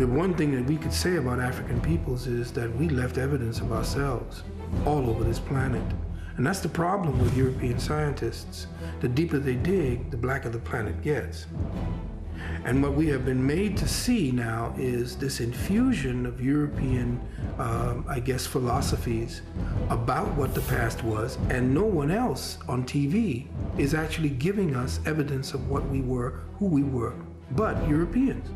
The one thing that we could say about African peoples is that we left evidence of ourselves all over this planet. And that's the problem with European scientists. The deeper they dig, the blacker the planet gets. And what we have been made to see now is this infusion of European, I guess, philosophies about what the past was, and no one else on TV is actually giving us evidence of what we were, who we were, but Europeans.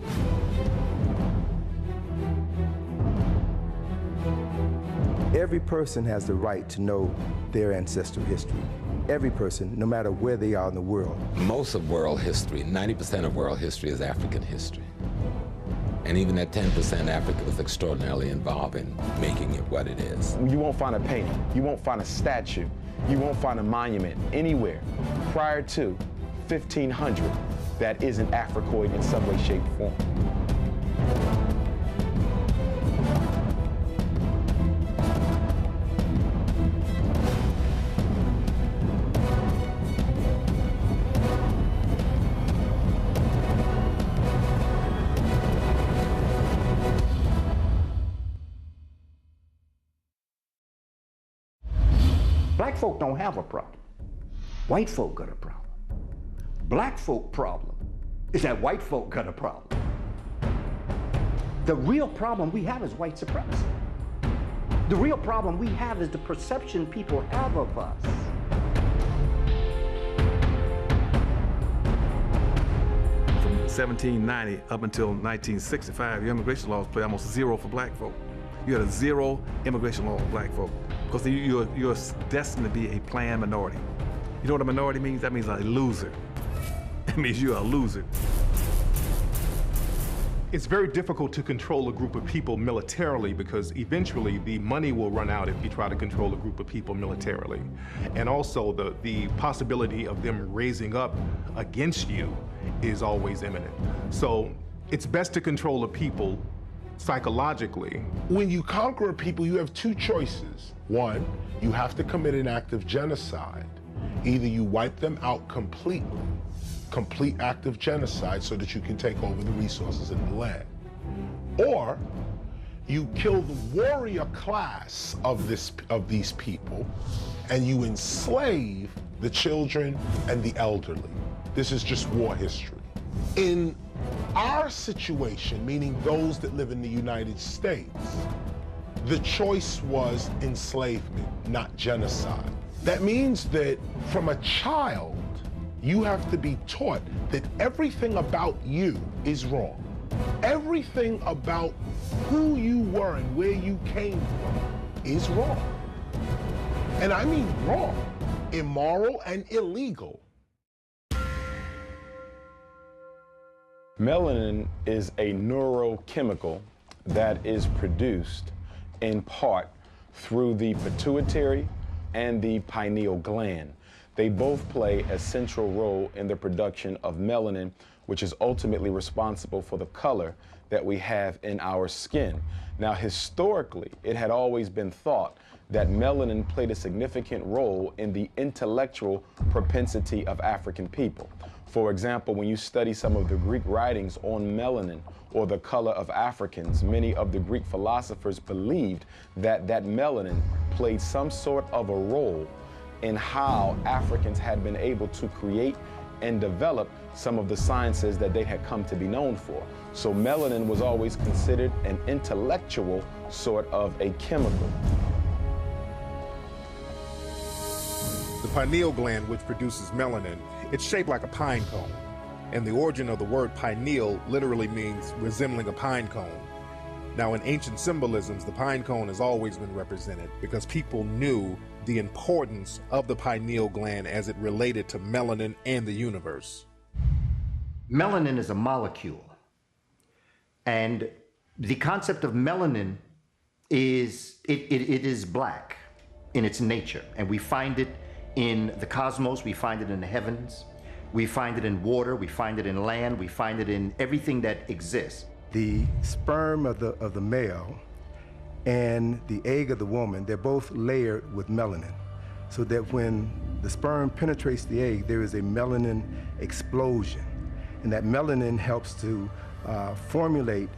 Every person has the right to know their ancestral history. Every person, no matter where they are in the world. Most of world history, 90% of world history is African history. And even at 10%, Africa was extraordinarily involved in making it what it is. You won't find a painting, you won't find a statue, you won't find a monument anywhere prior to 1500 that isn't Africoid in some way, shape, or form. Black folk don't have a problem. White folk got a problem. Black folk problem is that white folk got a problem. The real problem we have is white supremacy. The real problem we have is the perception people have of us. From 1790 up until 1965, your immigration laws play almost zero for black folk. You had a zero immigration law for black folk because you're destined to be a planned minority. You know what a minority means? That means a loser. It means you're a loser. It's very difficult to control a group of people militarily because eventually the money will run out if you try to control a group of people militarily. And also the possibility of them raising up against you is always imminent. So it's best to control a people psychologically. When you conquer a people, you have two choices. One, you have to commit an act of genocide. Either you wipe them out completely, complete act of genocide so that you can take over the resources in the land. Or you kill the warrior class of these people and you enslave the children and the elderly. This is just war history. In our situation, meaning those that live in the United States, the choice was enslavement, not genocide. That means that from a child, you have to be taught that everything about you is wrong. Everything about who you were and where you came from is wrong. And I mean wrong, immoral and illegal. Melanin is a neurochemical that is produced in part through the pituitary and the pineal gland. They both play a central role in the production of melanin, which is ultimately responsible for the color that we have in our skin. Now, historically, it had always been thought that melanin played a significant role in the intellectual propensity of African people. For example, when you study some of the Greek writings on melanin or the color of Africans, many of the Greek philosophers believed that melanin played some sort of a role in how Africans had been able to create and develop some of the sciences that they had come to be known for. So melanin was always considered an intellectual sort of a chemical. The pineal gland, which produces melanin, it's shaped like a pine cone. And the origin of the word pineal literally means resembling a pine cone. Now, in ancient symbolisms, the pine cone has always been represented because people knew the importance of the pineal gland as it related to melanin and the universe. Melanin is a molecule. And the concept of melanin is, it is black in its nature. And we find it in the cosmos, we find it in the heavens, we find it in water, we find it in land, we find it in everything that exists. The sperm of the male and the egg of the woman, they're both layered with melanin, so that when the sperm penetrates the egg, there is a melanin explosion. And that melanin helps to formulate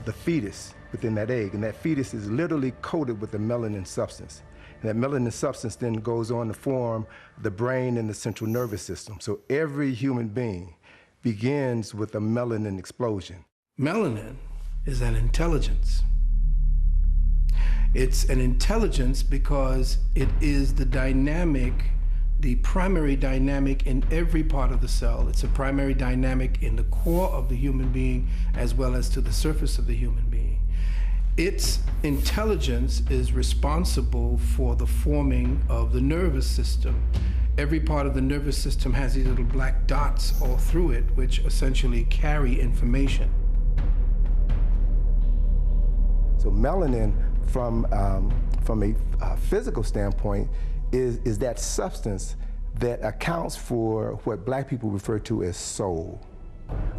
the fetus within that egg. And that fetus is literally coated with a melanin substance. And that melanin substance then goes on to form the brain and the central nervous system. So every human being begins with a melanin explosion. Melanin is an intelligence. It's an intelligence because it is the dynamic, the primary dynamic in every part of the cell. It's a primary dynamic in the core of the human being as well as to the surface of the human being. Its intelligence is responsible for the forming of the nervous system. Every part of the nervous system has these little black dots all through it, which essentially carry information. So melanin, from a physical standpoint, is that substance that accounts for what black people refer to as soul.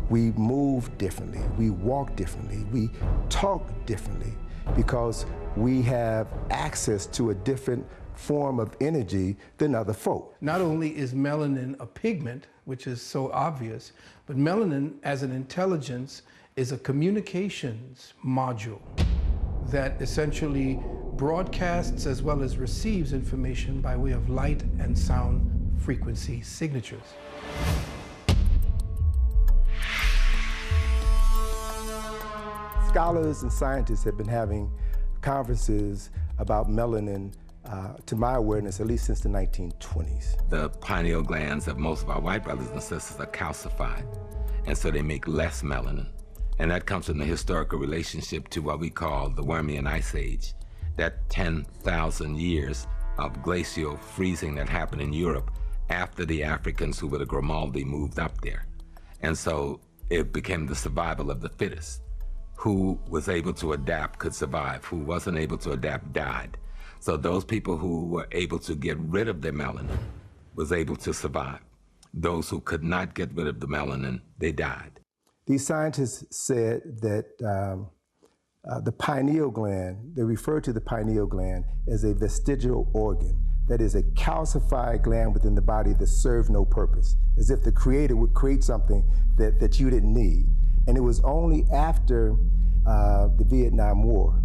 We move differently, we walk differently, we talk differently because we have access to a different form of energy than other folk. Not only is melanin a pigment, which is so obvious, but melanin as an intelligence is a communications module that essentially broadcasts as well as receives information by way of light and sound frequency signatures. Scholars and scientists have been having conferences about melanin, to my awareness, at least since the 1920s. The pineal glands of most of our white brothers and sisters are calcified, and so they make less melanin. And that comes from the historical relationship to what we call the Wormian Ice Age, that 10,000 years of glacial freezing that happened in Europe after the Africans who were the Grimaldi moved up there. And so it became the survival of the fittest. Who was able to adapt could survive. Who wasn't able to adapt died. So those people who were able to get rid of their melanin was able to survive. Those who could not get rid of the melanin, they died. These scientists said that the pineal gland, they refer to the pineal gland as a vestigial organ, that is a calcified gland within the body that served no purpose, as if the creator would create something that you didn't need. And it was only after the Vietnam War,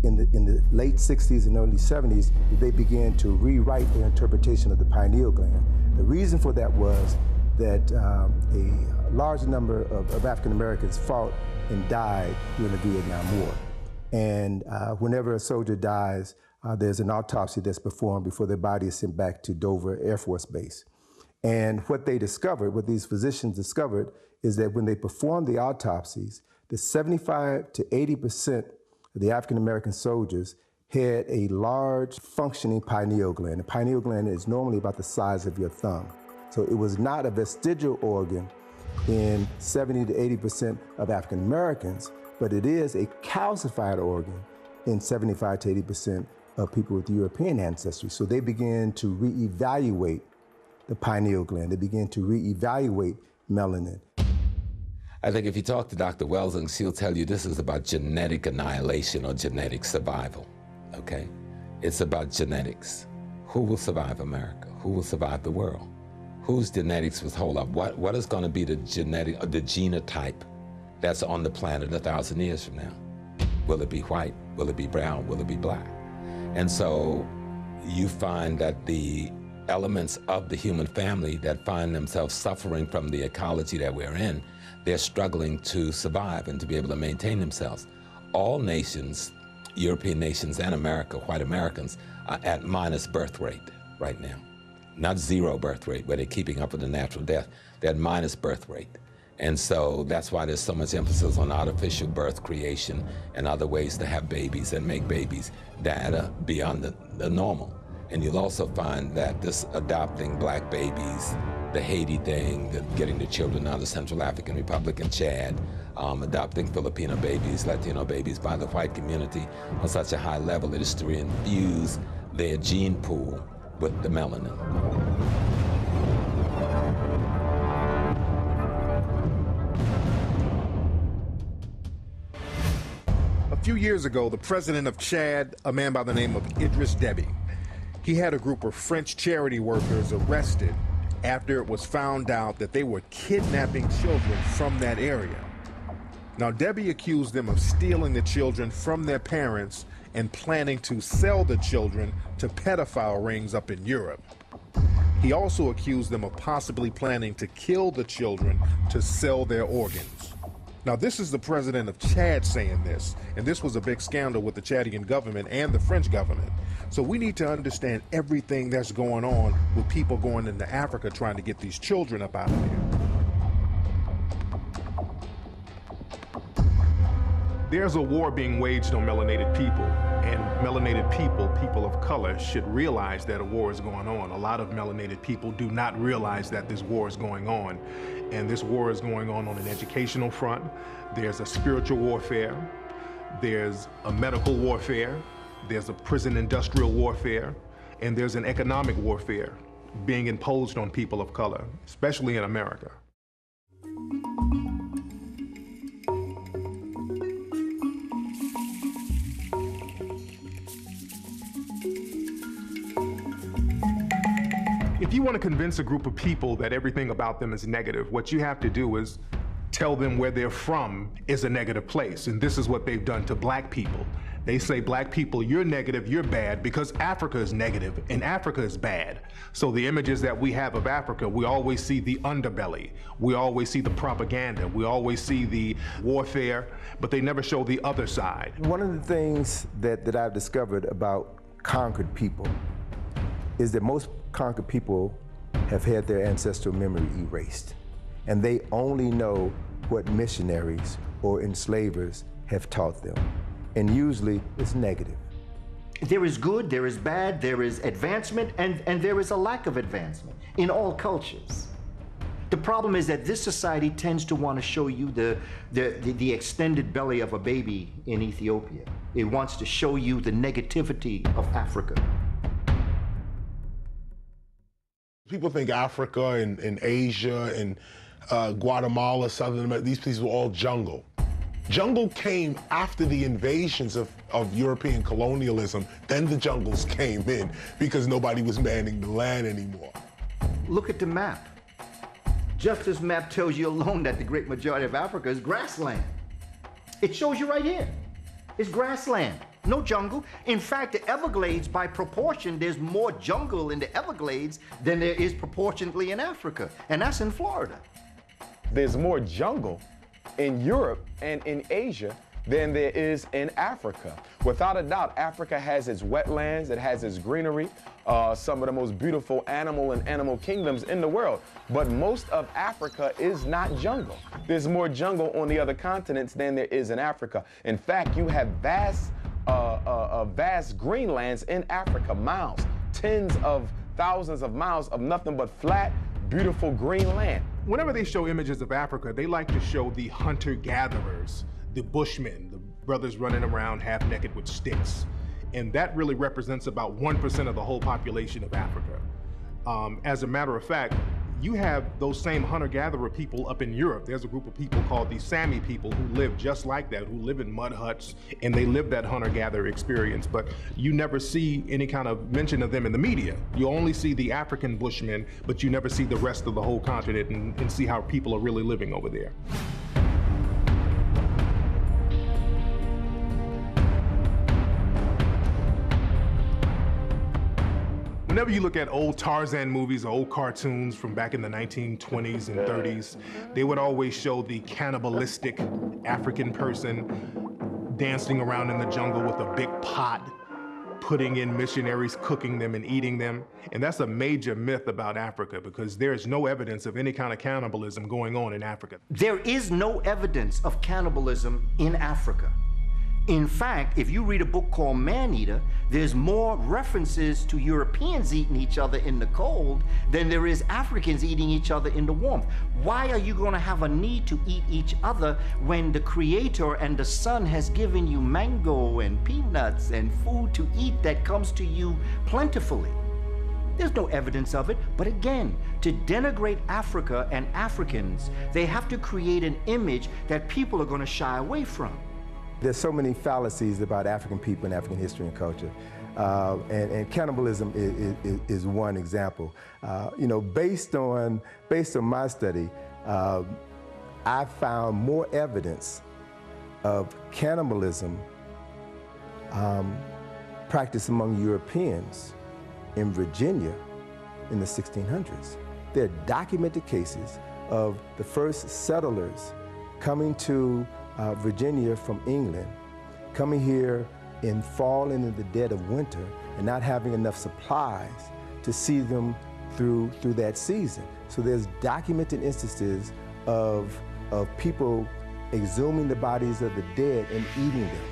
in the late 60s and early 70s, that they began to rewrite their interpretation of the pineal gland. The reason for that was that a large number of African Americans fought and died during the Vietnam War. And whenever a soldier dies, there's an autopsy that's performed before their body is sent back to Dover Air Force Base. And what they discovered, what these physicians discovered, is that when they performed the autopsies, the 75 to 80% of the African American soldiers had a large functioning pineal gland. The pineal gland is normally about the size of your thumb. So it was not a vestigial organ in 70 to 80% of African Americans, but it is a calcified organ in 75 to 80% of people with European ancestry. So they began to reevaluate the pineal gland. They began to reevaluate melanin. I think if you talk to Dr. Welsing, she'll tell you this is about genetic annihilation or genetic survival, okay? It's about genetics. Who will survive America? Who will survive the world? Whose genetics will hold up? What is going to be the genetic, or the genotype that's on the planet 1,000 years from now? Will it be white? Will it be brown? Will it be black? And so you find that the elements of the human family that find themselves suffering from the ecology that we're in, they're struggling to survive and to be able to maintain themselves. All nations, European nations and America, white Americans, are at minus birth rate right now. Not zero birth rate, where they're keeping up with the natural death. They're at minus birth rate. And so that's why there's so much emphasis on artificial birth creation and other ways to have babies and make babies that are beyond the normal. And you'll also find that this adopting black babies, the Haiti thing, getting the children out of Central African Republic and Chad, adopting Filipino babies, Latino babies by the white community on such a high level, it is to infuse their gene pool with the melanin. A few years ago, the president of Chad, a man by the name of Idris Deby, he had a group of French charity workers arrested after it was found out that they were kidnapping children from that area. Now, Debbie accused them of stealing the children from their parents and planning to sell the children to pedophile rings up in Europe. He also accused them of possibly planning to kill the children to sell their organs. Now, this is the president of Chad saying this, and this was a big scandal with the Chadian government and the French government. So we need to understand everything that's going on with people going into Africa trying to get these children up out of there. There's a war being waged on melanated people, and melanated people, people of color, should realize that a war is going on. A lot of melanated people do not realize that this war is going on, and this war is going on an educational front. There's a spiritual warfare, there's a medical warfare, there's a prison industrial warfare, and there's an economic warfare being imposed on people of color, especially in America. If you want to convince a group of people that everything about them is negative, what you have to do is tell them where they're from is a negative place. And this is what they've done to black people. They say, black people, you're negative, you're bad, because Africa is negative and Africa is bad. So the images that we have of Africa, we always see the underbelly. We always see the propaganda. We always see the warfare, but they never show the other side. One of the things that I've discovered about conquered people is that most conquered people have had their ancestral memory erased, and they only know what missionaries or enslavers have taught them, and usually it's negative. There is good, there is bad, there is advancement, and there is a lack of advancement in all cultures. The problem is that this society tends to want to show you the extended belly of a baby in Ethiopia. It wants to show you the negativity of Africa. People think Africa and Asia and Guatemala, Southern America, these places were all jungle. Jungle came after the invasions of European colonialism. Then the jungles came in because nobody was manning the land anymore. Look at the map. Just this map tells you alone that the great majority of Africa is grassland. It shows you right here. It's grassland. No jungle. In fact, the Everglades, by proportion, there's more jungle in the Everglades than there is proportionately in Africa, and that's in Florida. There's more jungle in Europe and in Asia than there is in Africa. Without a doubt, Africa has its wetlands, it has its greenery, some of the most beautiful animal kingdoms in the world. But most of Africa is not jungle. There's more jungle on the other continents than there is in Africa. In fact, you have vast greenlands in Africa, miles, tens of thousands of miles of nothing but flat, beautiful green land. Whenever they show images of Africa, they like to show the hunter-gatherers, the bushmen, the brothers running around half naked with sticks. And that really represents about 1% of the whole population of Africa. As a matter of fact, you have those same hunter-gatherer people up in Europe. There's a group of people called the Sami people who live just like that, who live in mud huts, and they live that hunter-gatherer experience. But you never see any kind of mention of them in the media. You only see the African Bushmen, but you never see the rest of the whole continent and see how people are really living over there. Whenever you look at old Tarzan movies or old cartoons from back in the 1920s and 30s, they would always show the cannibalistic African person dancing around in the jungle with a big pot, putting in missionaries, cooking them and eating them. And that's a major myth about Africa because there's no evidence of any kind of cannibalism going on in Africa. There is no evidence of cannibalism in Africa. In fact, if you read a book called Man-Eater, there's more references to Europeans eating each other in the cold than there is Africans eating each other in the warmth. Why are you going to have a need to eat each other when the Creator and the Son has given you mango and peanuts and food to eat that comes to you plentifully? There's no evidence of it, but again, to denigrate Africa and Africans, they have to create an image that people are going to shy away from. There's so many fallacies about African people and African history and culture. And cannibalism is one example. Based on my study, I found more evidence of cannibalism practiced among Europeans in Virginia in the 1600s. There are documented cases of the first settlers coming to Virginia from England, coming here in fall and in the dead of winter, and not having enough supplies to see them through that season. So there's documented instances of people exhuming the bodies of the dead and eating them.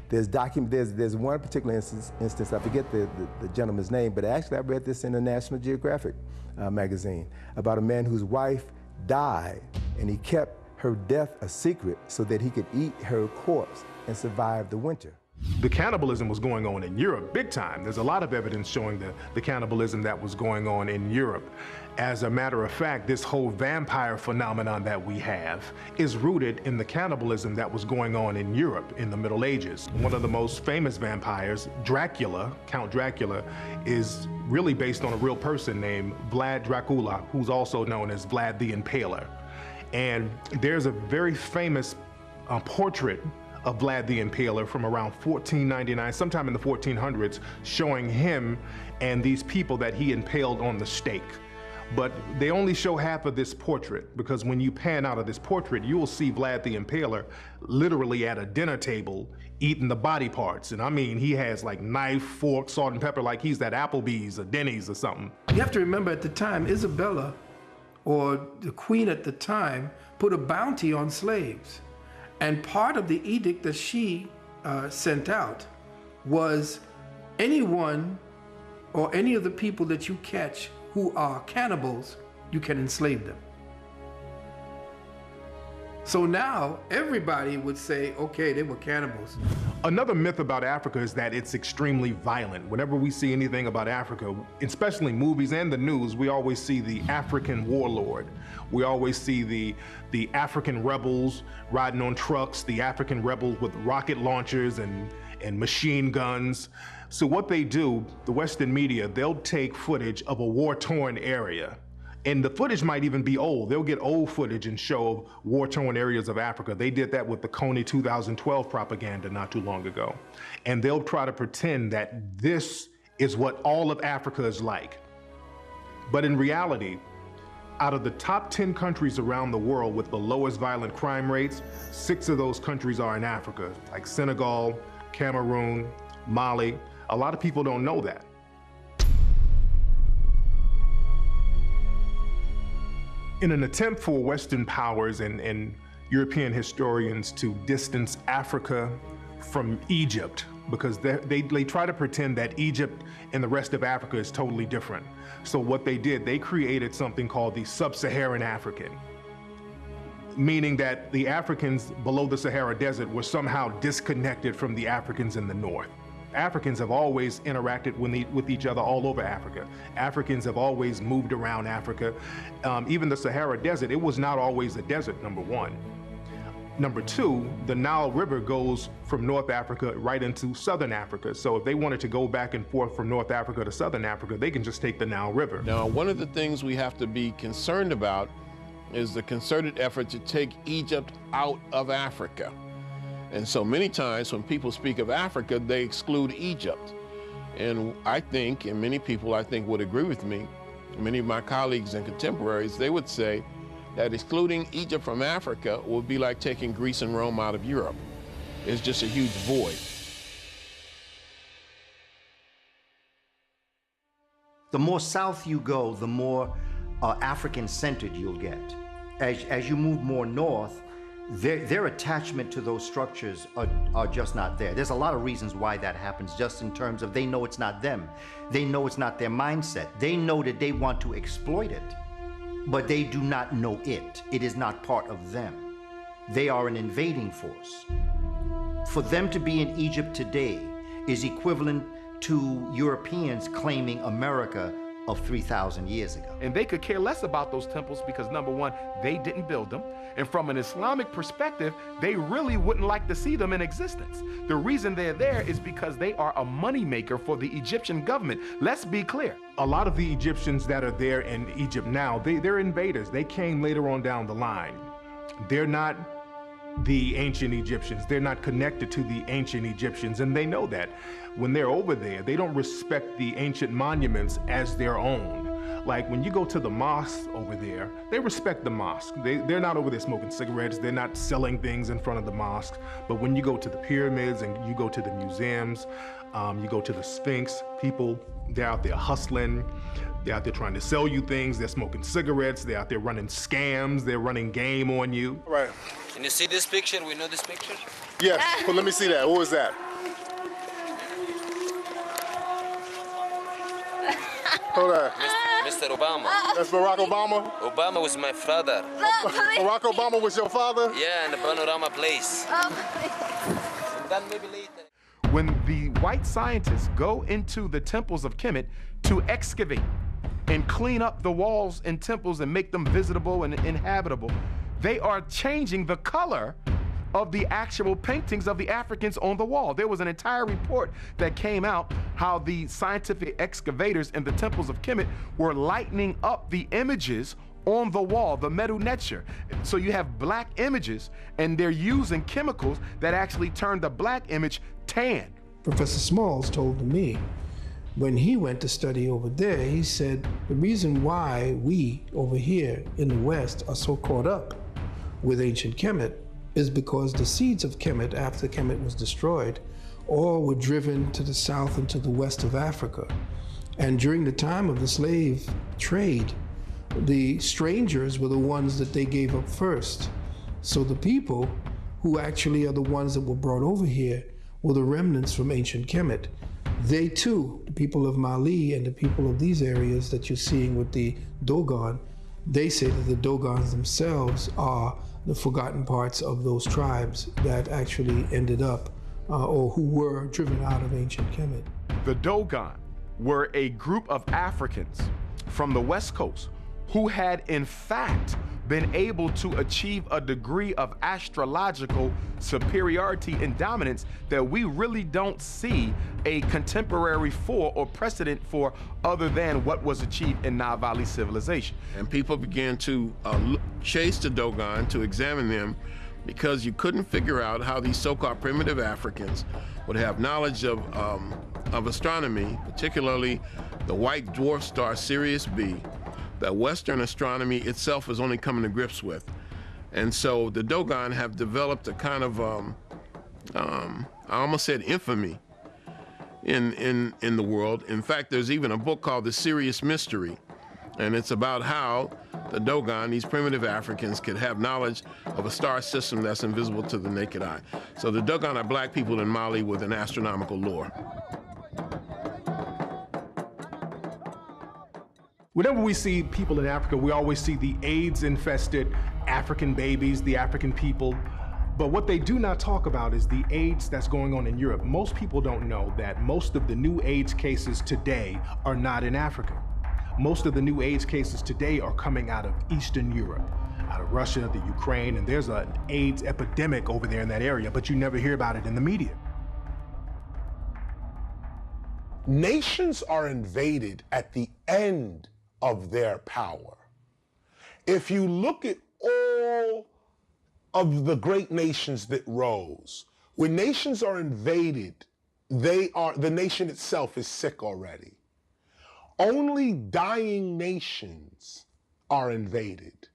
There's one particular instance, I forget the gentleman's name, but actually I read this in a National Geographic magazine about a man whose wife died and he kept her death a secret so that he could eat her corpse and survive the winter. The cannibalism was going on in Europe big time. There's a lot of evidence showing the cannibalism that was going on in Europe. As a matter of fact, this whole vampire phenomenon that we have is rooted in the cannibalism that was going on in Europe in the Middle Ages. One of the most famous vampires, Dracula, Count Dracula, is really based on a real person named Vlad Dracula, who's also known as Vlad the Impaler. And there's a very famous portrait of Vlad the Impaler from around 1499, sometime in the 1400s, showing him and these people that he impaled on the stake. But they only show half of this portrait, because when you pan out of this portrait, you will see Vlad the Impaler literally at a dinner table eating the body parts. And I mean, he has like knife, fork, salt and pepper, like he's at Applebee's or Denny's or something. You have to remember at the time, Isabella, or the queen at the time, put a bounty on slaves. And part of the edict that she sent out was anyone or any of the people that you catch who are cannibals, you can enslave them. So now everybody would say, okay, they were cannibals. Another myth about Africa is that it's extremely violent. Whenever we see anything about Africa, especially movies and the news, we always see the African warlord. We always see the African rebels riding on trucks, the African rebels with rocket launchers and machine guns. So what they do, the Western media, they'll take footage of a war-torn area. And the footage might even be old. They'll get old footage and show war-torn areas of Africa. They did that with the color2 2012 propaganda not too long ago. And they'll try to pretend that this is what all of Africa is like. But in reality, out of the top 10 countries around the world with the lowest violent crime rates, 6 of those countries are in Africa, like Senegal, Cameroon, Mali. A lot of people don't know that. In an attempt for Western powers and European historians to distance Africa from Egypt, because they try to pretend that Egypt and the rest of Africa is totally different. So what they did, they created something called the Sub-Saharan African, meaning that the Africans below the Sahara Desert were somehow disconnected from the Africans in the north. Africans have always interacted with each other all over Africa. Africans have always moved around Africa. Even the Sahara Desert, it was not always a desert, number one. Number two, the Nile River goes from North Africa right into Southern Africa. So if they wanted to go back and forth from North Africa to Southern Africa, they can just take the Nile River. Now, one of the things we have to be concerned about is the concerted effort to take Egypt out of Africa. And so many times when people speak of Africa, they exclude Egypt. And I think, and many people I think would agree with me, many of my colleagues and contemporaries, they would say that excluding Egypt from Africa would be like taking Greece and Rome out of Europe. It's just a huge void. The more south you go, the more African-centered you'll get. As you move more north, their attachment to those structures are just not there. There's a lot of reasons why that happens, just in terms of they know it's not them. They know it's not their mindset. They know that they want to exploit it, but they do not know it. It is not part of them. They are an invading force. For them to be in Egypt today is equivalent to Europeans claiming America of 3,000 years ago. And they could care less about those temples because, number one, they didn't build them. And from an Islamic perspective, they really wouldn't like to see them in existence. The reason they're there is because they are a moneymaker for the Egyptian government. Let's be clear. A lot of the Egyptians that are there in Egypt now, they're invaders. They came later on down the line. They're not the ancient Egyptians. They're not connected to the ancient Egyptians, and they know that. When they're over there, they don't respect the ancient monuments as their own. Like when you go to the mosque over there, they respect the mosque. They're not over there smoking cigarettes. They're not selling things in front of the mosque. But when you go to the pyramids and you go to the museums, you go to the Sphinx, people, they're out there hustling. They're out there trying to sell you things. They're smoking cigarettes. They're out there running scams. They're running game on you. Right. Can you see this picture? We know this picture? Yes. Well, let me see that. What was that? Hold on. Mr. Obama. That's Barack Obama? Obama was my father. Barack Obama was your father? Yeah, in the Panorama Place. And then maybe later. When the white scientists go into the temples of Kemet to excavate and clean up the walls and temples and make them visitable and inhabitable, they are changing the color of the actual paintings of the Africans on the wall. There was an entire report that came out how the scientific excavators in the temples of Kemet were lightening up the images on the wall, the Medu Neter. So you have black images, and they're using chemicals that actually turn the black image tan. Professor Smalls told me when he went to study over there, he said the reason why we over here in the West are so caught up with ancient Kemet is because the seeds of Kemet, after Kemet was destroyed, all were driven to the south and to the west of Africa. And during the time of the slave trade, the strangers were the ones that they gave up first. So the people who actually are the ones that were brought over here were the remnants from ancient Kemet. They too, the people of Mali and the people of these areas that you're seeing with the Dogon, they say that the Dogons themselves are the forgotten parts of those tribes that actually ended up or who were driven out of ancient Kemet. The Dogon were a group of Africans from the West Coast who had in fact been able to achieve a degree of astrological superiority and dominance that we really don't see a contemporary for or precedent for other than what was achieved in Nile Valley civilization. And people began to chase the Dogon to examine them because you couldn't figure out how these so-called primitive Africans would have knowledge of astronomy, particularly the white dwarf star Sirius B, that Western astronomy itself is only coming to grips with. And so the Dogon have developed a kind of, I almost said infamy in the world. In fact, there's even a book called The Sirius Mystery, and it's about how the Dogon, these primitive Africans, could have knowledge of a star system that's invisible to the naked eye. So the Dogon are black people in Mali with an astronomical lore. Whenever we see people in Africa, we always see the AIDS-infested African babies, the African people. But what they do not talk about is the AIDS that's going on in Europe. Most people don't know that most of the new AIDS cases today are not in Africa. Most of the new AIDS cases today are coming out of Eastern Europe, out of Russia, the Ukraine, and there's an AIDS epidemic over there in that area, but you never hear about it in the media. Nations are invaded at the end of their power. If you look at all of the great nations that rose, when nations are invaded, the nation itself is sick already. Only dying nations are invaded.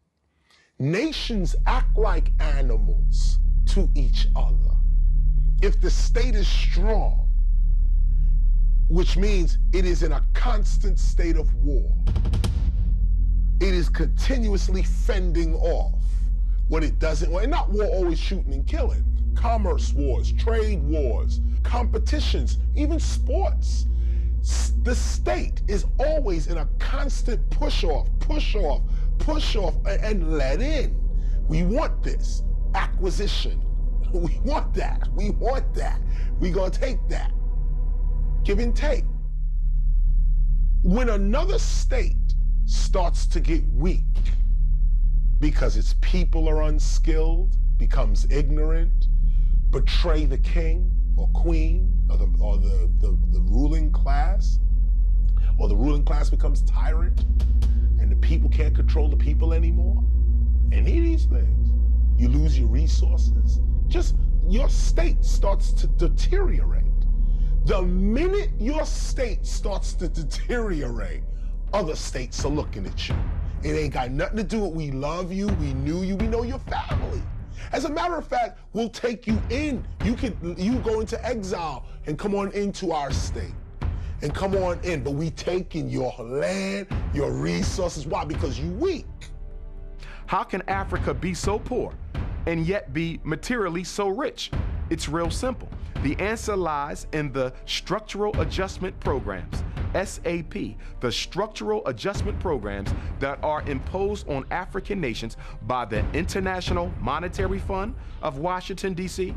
Nations act like animals to each other. If the state is strong, which means it is in a constant state of war, it is continuously fending off what it doesn't want. And not war always shooting and killing. Commerce wars, trade wars, competitions, even sports. The state is always in a constant push off, and let in. We want this. Acquisition. We want that. We want that. We're going to take that. Give and take. When another state starts to get weak because its people are unskilled, becomes ignorant, betray the king or queen or the ruling class, or the ruling class becomes tyrant and the people can't control the people anymore, any of these things, you lose your resources, just your state starts to deteriorate. The minute your state starts to deteriorate, other states are looking at you. It ain't got nothing to do with we love you, we knew you, we know your family. As a matter of fact, we'll take you in. You go into exile and come on into our state and come on in, but we taking your land, your resources. Why? Because you weak. How can Africa be so poor and yet be materially so rich? It's real simple. The answer lies in the structural adjustment programs, SAP, the structural adjustment programs that are imposed on African nations by the International Monetary Fund of Washington, D.C.,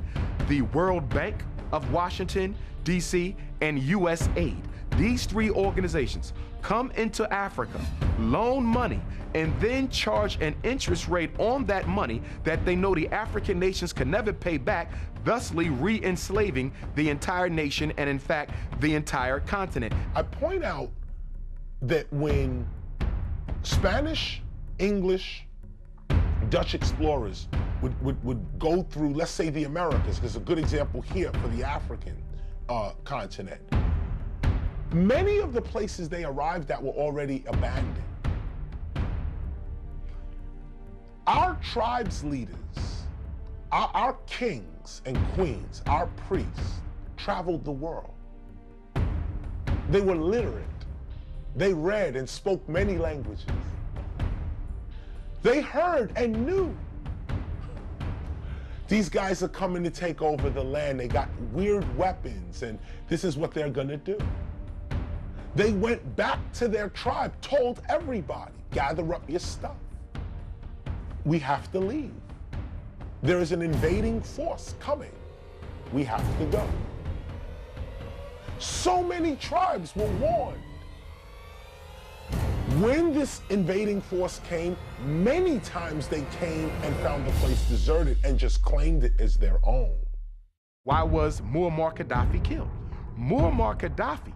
the World Bank of Washington, D.C., and USAID. These three organizations come into Africa, loan money, and then charge an interest rate on that money that they know the African nations can never pay back, thusly re-enslaving the entire nation and, in fact, the entire continent. I point out that when Spanish, English, Dutch explorers would go through, let's say, the Americas, there's a good example here for the African continent. Many of the places they arrived at were already abandoned. Our tribes leaders, our kings and queens, our priests, traveled the world. They were literate. They read and spoke many languages. They heard and knew. These guys are coming to take over the land. They got weird weapons, and this is what they're gonna do. They went back to their tribe, told everybody, gather up your stuff. We have to leave. There is an invading force coming. We have to go. So many tribes were warned. When this invading force came, many times they came and found the place deserted and just claimed it as their own. Why was Muammar Gaddafi killed? Muammar Gaddafi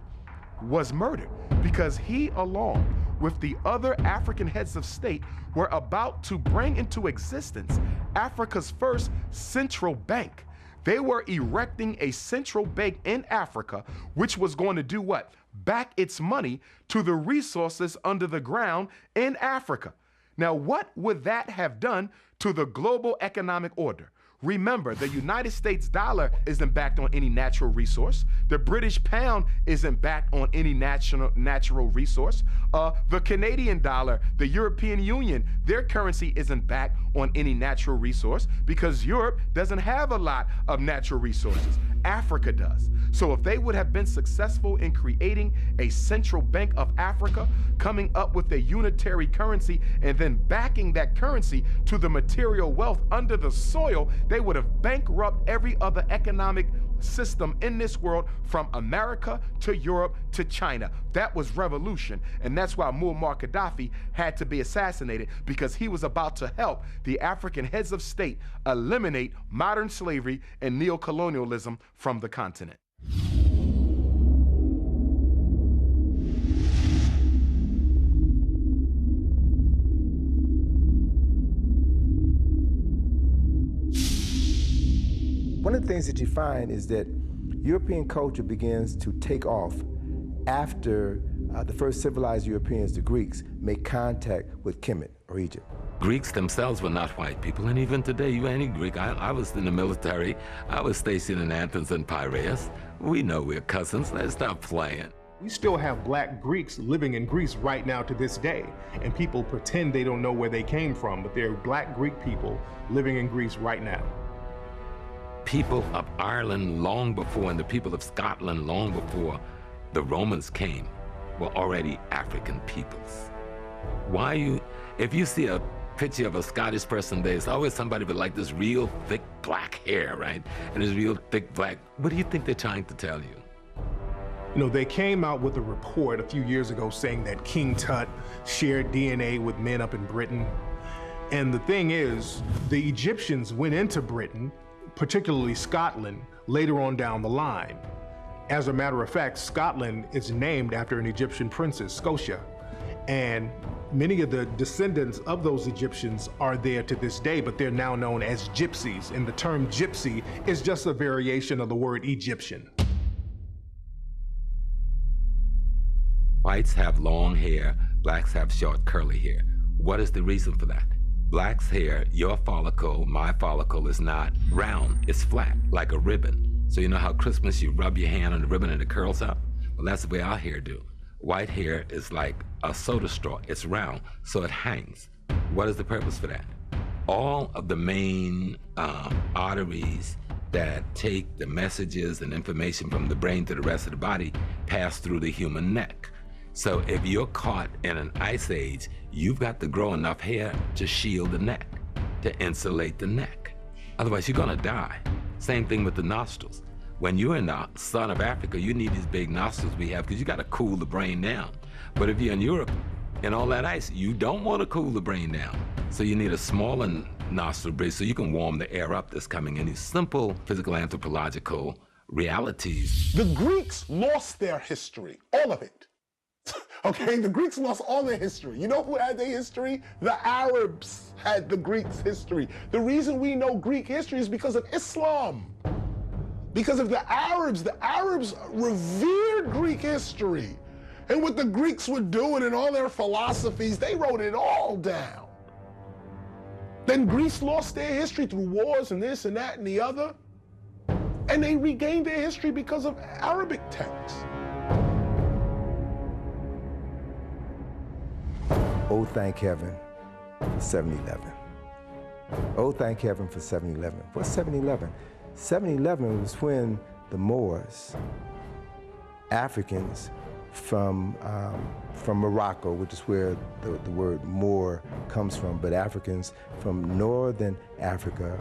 was murdered because he, along with the other African heads of state, were about to bring into existence Africa's first central bank. They were erecting a central bank in Africa, which was going to do what? Back its money to the resources under the ground in Africa. Now, what would that have done to the global economic order? Remember, the United States dollar isn't backed on any natural resource. The British pound isn't backed on any natural resource. The Canadian dollar, the European Union, their currency isn't backed on any natural resource because Europe doesn't have a lot of natural resources. Africa does. So if they would have been successful in creating a central bank of Africa, coming up with a unitary currency, and then backing that currency to the material wealth under the soil, they would have bankrupted every other economic system in this world, from America to Europe to China. That was revolution, and that's why Muammar Gaddafi had to be assassinated, because he was about to help the African heads of state eliminate modern slavery and neocolonialism from the continent. One of the things that you find is that European culture begins to take off after the first civilized Europeans, the Greeks, make contact with Kemet, or Egypt. Greeks themselves were not white people, and even today, you any Greek, I was in the military, I was stationed in Athens and Piraeus. We know we're cousins, let's stop playing. We still have black Greeks living in Greece right now to this day, and people pretend they don't know where they came from, but there are black Greek people living in Greece right now. People of Ireland long before, and the people of Scotland long before the Romans came, were already African peoples. If you see a picture of a Scottish person, there's always somebody with like this real thick black hair, right? And this real thick black, what do you think they're trying to tell you? You know, they came out with a report a few years ago saying that King Tut shared DNA with men up in Britain. And the thing is, the Egyptians went into Britain, particularly Scotland, later on down the line. As a matter of fact, Scotland is named after an Egyptian princess, Scotia. And many of the descendants of those Egyptians are there to this day, but they're now known as gypsies. And the term gypsy is just a variation of the word Egyptian. Whites have long hair, blacks have short curly hair. What is the reason for that? Black's hair, your follicle, my follicle, is not round, it's flat, like a ribbon. So you know how Christmas you rub your hand on the ribbon and it curls up? Well, that's the way our hair do. White hair is like a soda straw, it's round, so it hangs. What is the purpose for that? All of the main arteries that take the messages and information from the brain to the rest of the body pass through the human neck. So if you're caught in an ice age, you've got to grow enough hair to shield the neck, to insulate the neck. Otherwise, you're gonna die. Same thing with the nostrils. When you're in the sun of Africa, you need these big nostrils we have because you gotta cool the brain down. But if you're in Europe and all that ice, you don't wanna cool the brain down. So you need a smaller nostril bridge so you can warm the air up that's coming in. These simple physical anthropological realities. The Greeks lost their history, all of it. Okay, the Greeks lost all their history. You know who had their history? The Arabs had the Greeks' history. The reason we know Greek history is because of Islam. Because of the Arabs revered Greek history. And what the Greeks were doing and all their philosophies, they wrote it all down. Then Greece lost their history through wars and this and that and the other. And they regained their history because of Arabic texts. Oh, thank heaven for 7/11. Oh, thank heaven for 7/11. What's 7/11? 7/11 was when the Moors, Africans from Morocco, which is where the word Moor comes from, but Africans from northern Africa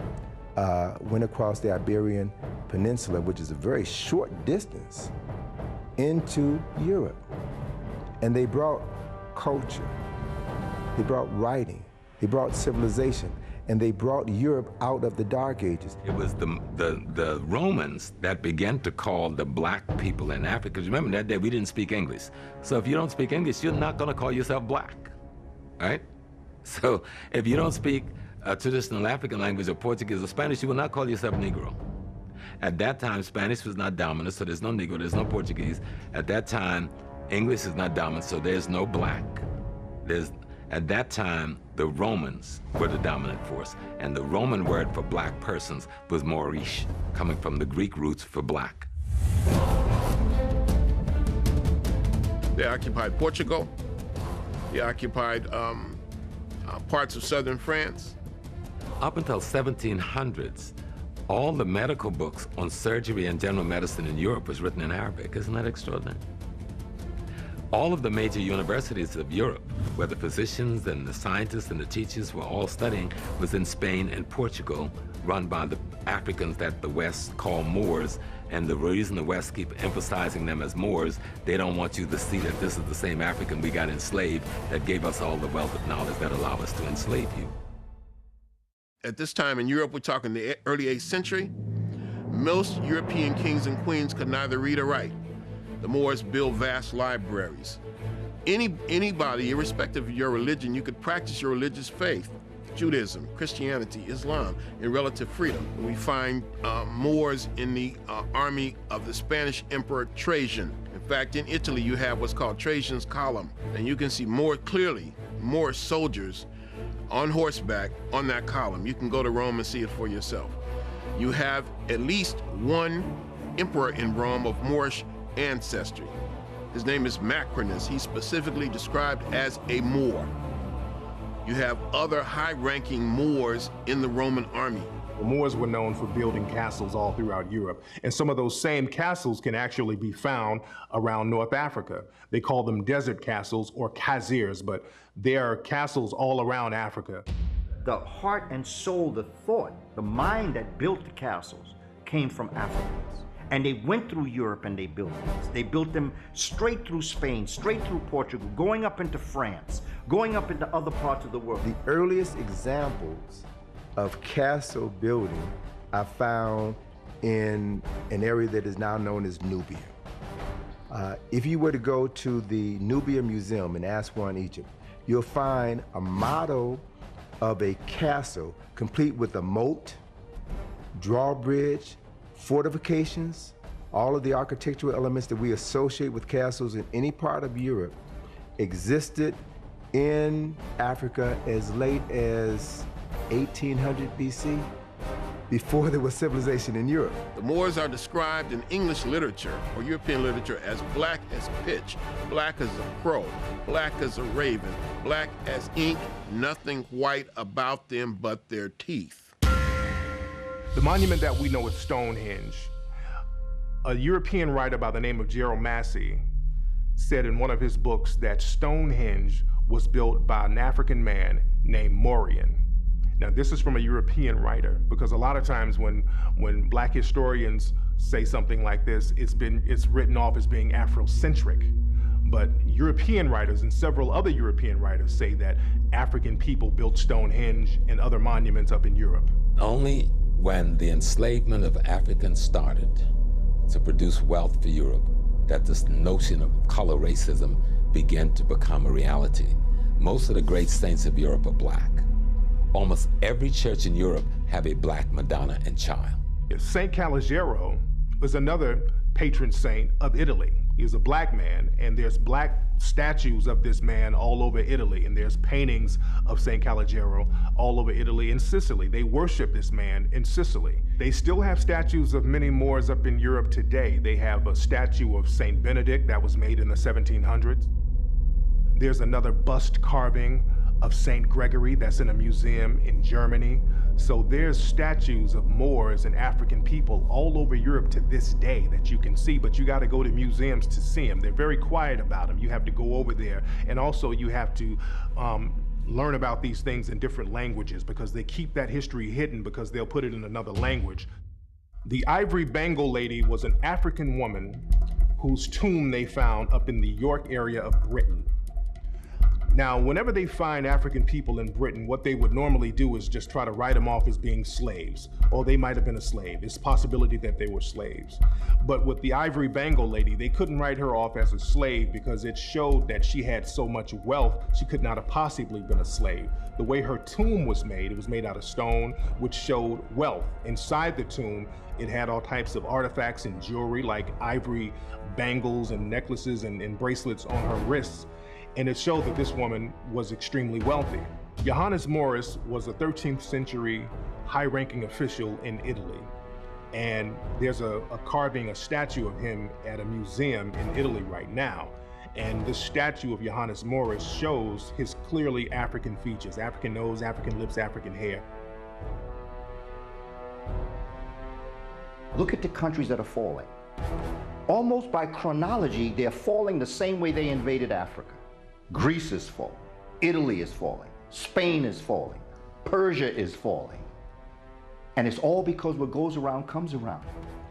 went across the Iberian Peninsula, which is a very short distance, into Europe. And they brought culture. They brought writing, they brought civilization, and they brought Europe out of the Dark Ages. It was the Romans that began to call the black people in Africa. Because remember, that day we didn't speak English. So if you don't speak English, you're not gonna call yourself black, right? So if you don't speak a traditional African language or Portuguese or Spanish, you will not call yourself Negro. At that time, Spanish was not dominant, so there's no Negro, there's no Portuguese. At that time, English is not dominant, so there's no black. At that time, the Romans were the dominant force, and the Roman word for black persons was Moorish, coming from the Greek roots for black. They occupied Portugal. They occupied parts of southern France. Up until 1700s, all the medical books on surgery and general medicine in Europe was written in Arabic. Isn't that extraordinary? All of the major universities of Europe, where the physicians and the scientists and the teachers were all studying, was in Spain and Portugal, run by the Africans that the West call Moors. And the reason the West keep emphasizing them as Moors, they don't want you to see that this is the same African we got enslaved that gave us all the wealth of knowledge that allow us to enslave you. At this time in Europe, we're talking the early 8th century, most European kings and queens could neither read or write. The Moors built vast libraries. Anybody, irrespective of your religion, you could practice your religious faith, Judaism, Christianity, Islam, in relative freedom. We find Moors in the army of the Spanish Emperor Trajan. In fact, in Italy, you have what's called Trajan's Column, and you can see more clearly Moorish soldiers on horseback on that column. You can go to Rome and see it for yourself. You have at least one emperor in Rome of Moorish ancestry. His name is Macrinus. He's specifically described as a Moor. You have other high-ranking Moors in the Roman army. The Moors were known for building castles all throughout Europe, and some of those same castles can actually be found around North Africa. They call them desert castles or kazirs, but they are castles all around Africa. The heart and soul, the thought, the mind that built the castles came from Africans. And they went through Europe and they built these. They built them straight through Spain, straight through Portugal, going up into France, going up into other parts of the world. The earliest examples of castle building I found in an area that is now known as Nubia. If you were to go to the Nubia Museum in Aswan, Egypt, you'll find a model of a castle complete with a moat, drawbridge, fortifications, all of the architectural elements that we associate with castles in any part of Europe existed in Africa as late as 1800 BC, before there was civilization in Europe. The Moors are described in English literature or European literature as black as pitch, black as a crow, black as a raven, black as ink, nothing white about them but their teeth. The monument that we know is Stonehenge. A European writer by the name of Gerald Massey said in one of his books that Stonehenge was built by an African man named Mauryan. Now, this is from a European writer, because a lot of times when Black historians say something like this, it's written off as being Afrocentric. But European writers and several other European writers say that African people built Stonehenge and other monuments up in Europe. Only when the enslavement of Africans started to produce wealth for Europe that this notion of color racism began to become a reality. Most of the great saints of Europe are black. Almost every church in Europe have a black Madonna and child. Saint Calogero was another patron saint of Italy. He was a black man, and there's black statues of this man all over Italy, and there's paintings of Saint Calogero all over Italy and Sicily. They worship this man in Sicily. They still have statues of many Moors up in Europe today. They have a statue of Saint Benedict that was made in the 1700s. There's another bust carving of Saint Gregory that's in a museum in Germany. So there's statues of Moors and African people all over Europe to this day that you can see, but you got to go to museums to see them. They're very quiet about them. You have to go over there, and also you have to learn about these things in different languages, because they keep that history hidden because they'll put it in another language. The ivory bangle lady was an African woman whose tomb they found up in the York area of Britain. Now, whenever they find African people in Britain, what they would normally do is just try to write them off as being slaves, or they might have been a slave. It's a possibility that they were slaves. But with the ivory bangle lady, they couldn't write her off as a slave because it showed that she had so much wealth, she could not have possibly been a slave. The way her tomb was made, it was made out of stone, which showed wealth. Inside the tomb, it had all types of artifacts and jewelry, like ivory bangles and necklaces and bracelets on her wrists. And it showed that this woman was extremely wealthy. Johannes Morris was a 13th century high-ranking official in Italy. And there's a carving, a statue of him at a museum in Italy right now. And this statue of Johannes Morris shows his clearly African features, African nose, African lips, African hair. Look at the countries that are falling. Almost by chronology, they're falling the same way they invaded Africa. Greece is falling, Italy is falling, Spain is falling, Persia is falling. And it's all because what goes around comes around.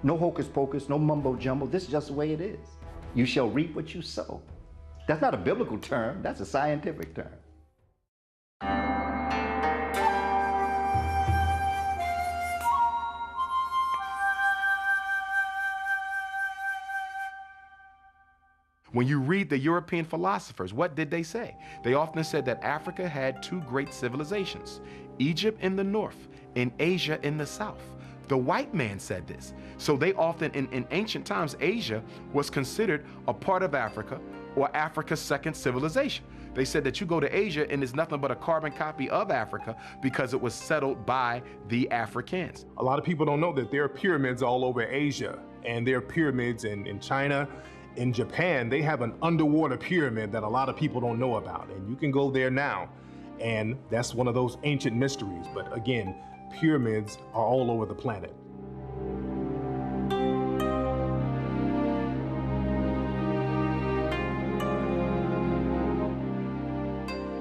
No hocus pocus, no mumbo jumbo, this is just the way it is. You shall reap what you sow. That's not a biblical term, that's a scientific term. When you read the European philosophers, what did they say? They often said that Africa had two great civilizations, Egypt in the north and Asia in the south. The white man said this. So they often, in ancient times, Asia was considered a part of Africa or Africa's second civilization. They said that you go to Asia and it's nothing but a carbon copy of Africa because it was settled by the Africans. A lot of people don't know that there are pyramids all over Asia, and there are pyramids in China. In Japan, they have an underwater pyramid that a lot of people don't know about, and you can go there now, and that's one of those ancient mysteries. But again, pyramids are all over the planet.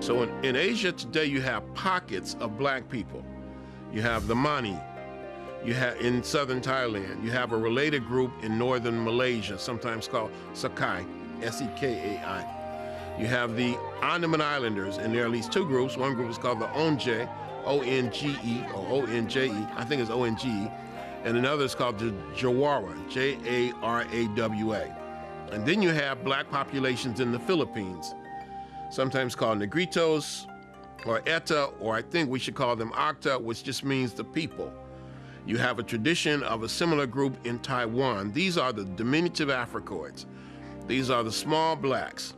So in Asia today, you have pockets of black people. You have the Mani, You have in southern Thailand. You have a related group in northern Malaysia, sometimes called Sakai, S-E-K-A-I. You have the Andaman Islanders, and there are at least two groups. One group is called the Onge, O-N-G-E, or O-N-J-E, I think it's O-N-G-E, and another is called the Jawara, J-A-R-A-W-A. And then you have black populations in the Philippines, sometimes called Negritos, or Eta, or I think we should call them Acta, which just means the people. You have a tradition of a similar group in Taiwan. These are the diminutive Africoids. These are the small blacks,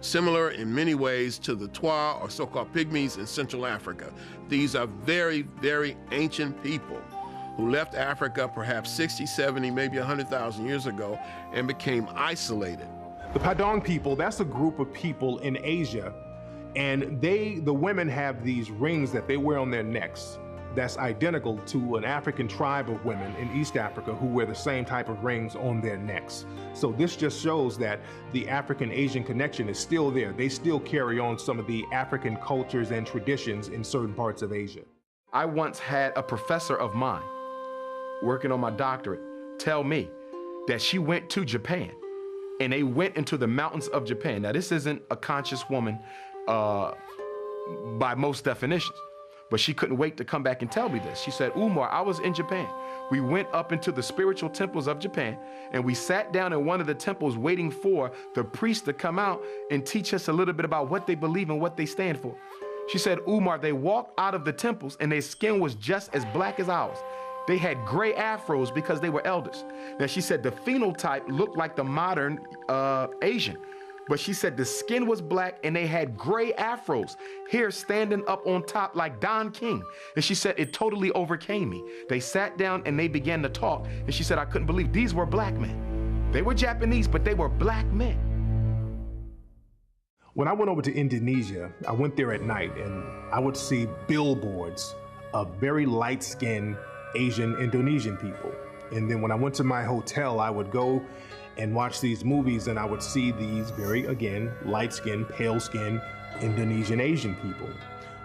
similar in many ways to the Twa, or so-called pygmies in Central Africa. These are very, very ancient people who left Africa perhaps 60, 70, maybe 100,000 years ago and became isolated. The Padang people, that's a group of people in Asia, and the women have these rings that they wear on their necks that's identical to an African tribe of women in East Africa who wear the same type of rings on their necks. So this just shows that the African-Asian connection is still there. They still carry on some of the African cultures and traditions in certain parts of Asia. I once had a professor of mine working on my doctorate tell me that she went to Japan and they went into the mountains of Japan. Now, this isn't a conscious woman by most definitions, but she couldn't wait to come back and tell me this. She said, Umar, I was in Japan. We went up into the spiritual temples of Japan, and we sat down in one of the temples waiting for the priest to come out and teach us a little bit about what they believe and what they stand for. She said, Umar, they walked out of the temples and their skin was just as black as ours. They had gray afros because they were elders. Now, she said the phenotype looked like the modern Asian, but she said the skin was black and they had gray afros, hair standing up on top like Don King. And she said it totally overcame me. They sat down and they began to talk. And she said, I couldn't believe these were black men. They were Japanese, but they were black men. When I went over to Indonesia, I went there at night and I would see billboards of very light-skinned Asian Indonesian people. And then when I went to my hotel, I would go and watch these movies and I would see these very, again, light-skinned, pale-skinned Indonesian Asian people.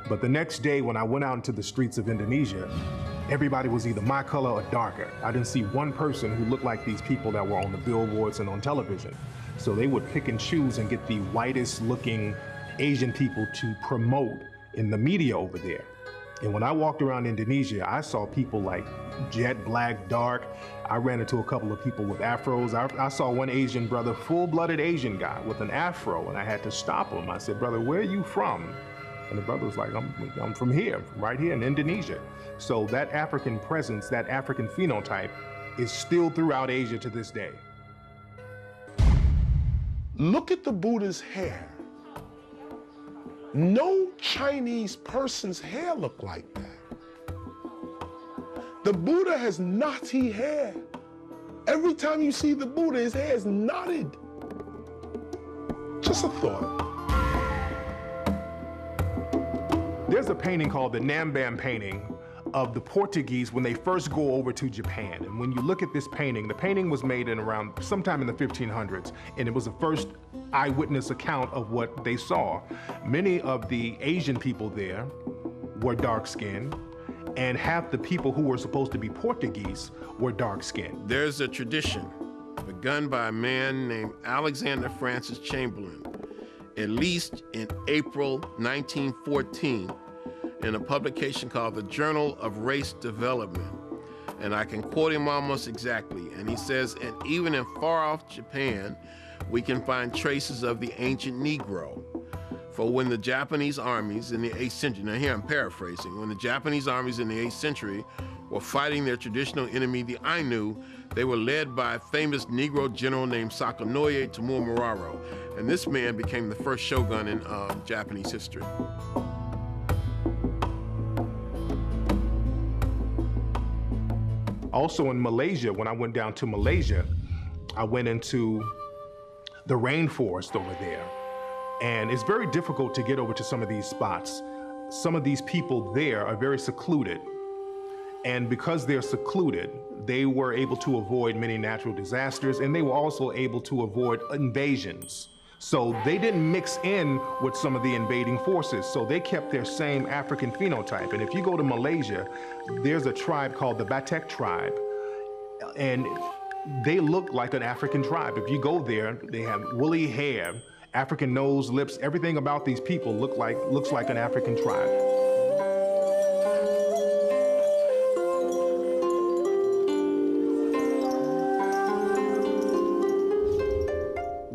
But the next day when I went out into the streets of Indonesia, everybody was either my color or darker. I didn't see one person who looked like these people that were on the billboards and on television. So they would pick and choose and get the whitest looking Asian people to promote in the media over there. And when I walked around Indonesia, I saw people like jet black, dark. I ran into a couple of people with afros. I saw one Asian brother, full-blooded Asian guy with an afro, and I had to stop him. I said, brother, where are you from? And the brother was like, I'm from here, from right here in Indonesia. So that African presence, that African phenotype is still throughout Asia to this day. Look at the Buddha's hair. No Chinese person's hair looked like that. The Buddha has knotty hair. Every time you see the Buddha, his hair is knotted. Just a thought. There's a painting called the Nambam painting of the Portuguese when they first go over to Japan. And when you look at this painting, the painting was made in around sometime in the 1500s, and it was the first eyewitness account of what they saw. Many of the Asian people there were dark-skinned, and half the people who were supposed to be Portuguese were dark-skinned. There's a tradition begun by a man named Alexander Francis Chamberlain, at least in April 1914, in a publication called the Journal of Race Development. And I can quote him almost exactly. And he says, and even in far-off Japan, we can find traces of the ancient Negro. For when the Japanese armies in the 8th century, now here I'm paraphrasing, when the Japanese armies in the 8th century were fighting their traditional enemy, the Ainu, they were led by a famous Negro general named Sakanoye Tamura. And this man became the first shogun in Japanese history. Also in Malaysia, when I went down to Malaysia, I went into the rainforest over there. And it's very difficult to get over to some of these spots. Some of these people there are very secluded. And because they're secluded, they were able to avoid many natural disasters, and they were also able to avoid invasions. So they didn't mix in with some of the invading forces. So they kept their same African phenotype. And if you go to Malaysia, there's a tribe called the Batek tribe. And they look like an African tribe. If you go there, they have woolly hair, African nose, lips, everything about these people looks like an African tribe.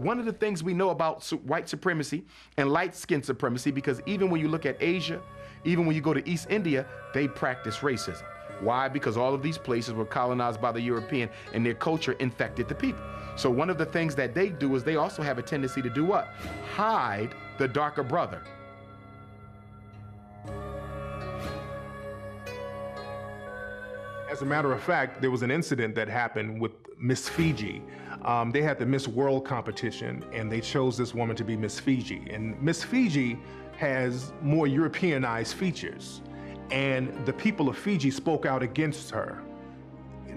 One of the things we know about white supremacy and light-skinned supremacy, because even when you look at Asia, even when you go to East India, they practice racism. Why? Because all of these places were colonized by the European and their culture infected the people. So one of the things that they do is they also have a tendency to do what? Hide the darker brother. As a matter of fact, there was an incident that happened with Miss Fiji. They had the Miss World competition, and they chose this woman to be Miss Fiji. And Miss Fiji has more Europeanized features, and the people of Fiji spoke out against her.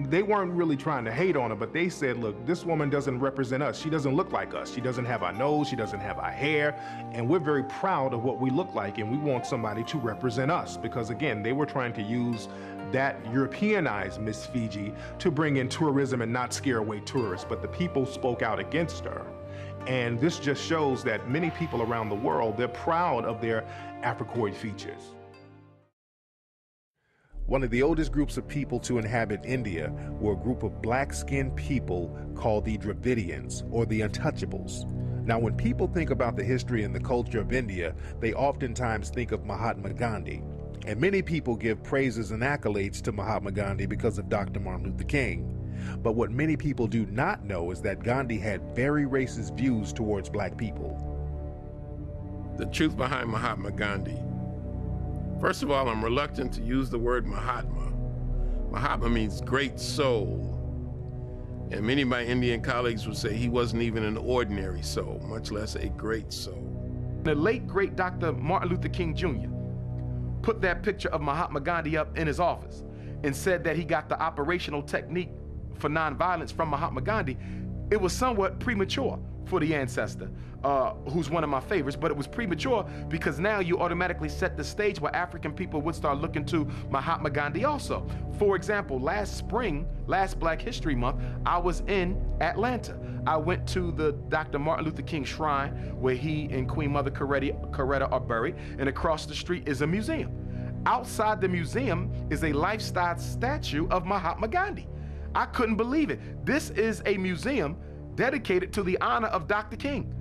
They weren't really trying to hate on her, but they said, look, this woman doesn't represent us. She doesn't look like us. She doesn't have our nose. She doesn't have our hair. And we're very proud of what we look like, and we want somebody to represent us. Because again, they were trying to use that Europeanized Miss Fiji to bring in tourism and not scare away tourists. But the people spoke out against her. And this just shows that many people around the world, they're proud of their Africoid features. One of the oldest groups of people to inhabit India were a group of black-skinned people called the Dravidians, or the Untouchables. Now, when people think about the history and the culture of India, they oftentimes think of Mahatma Gandhi. And many people give praises and accolades to Mahatma Gandhi because of Dr. Martin Luther King. But what many people do not know is that Gandhi had very racist views towards black people. The truth behind Mahatma Gandhi. First of all, I'm reluctant to use the word Mahatma. Mahatma means great soul. And many of my Indian colleagues would say he wasn't even an ordinary soul, much less a great soul. The late, great Dr. Martin Luther King Jr. put that picture of Mahatma Gandhi up in his office and said that he got the operational technique for nonviolence from Mahatma Gandhi. It was somewhat premature for the ancestor, who's one of my favorites, but it was premature because now you automatically set the stage where African people would start looking to Mahatma Gandhi also. For example, last spring, last Black History Month, I was in Atlanta. I went to the Dr. Martin Luther King Shrine where he and Queen Mother Coretta are buried, and across the street is a museum. Outside the museum is a life-size statue of Mahatma Gandhi. I couldn't believe it. This is a museum dedicated to the honor of Dr. King.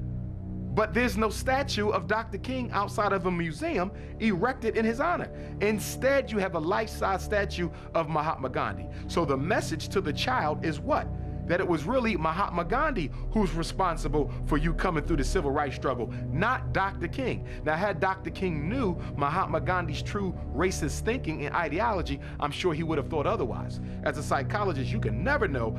But there's no statue of Dr. King outside of a museum erected in his honor. Instead, you have a life-size statue of Mahatma Gandhi. So the message to the child is what? That it was really Mahatma Gandhi who's responsible for you coming through the civil rights struggle, not Dr. King. Now, had Dr. King knew Mahatma Gandhi's true racist thinking and ideology, I'm sure he would have thought otherwise. As a psychologist, you can never know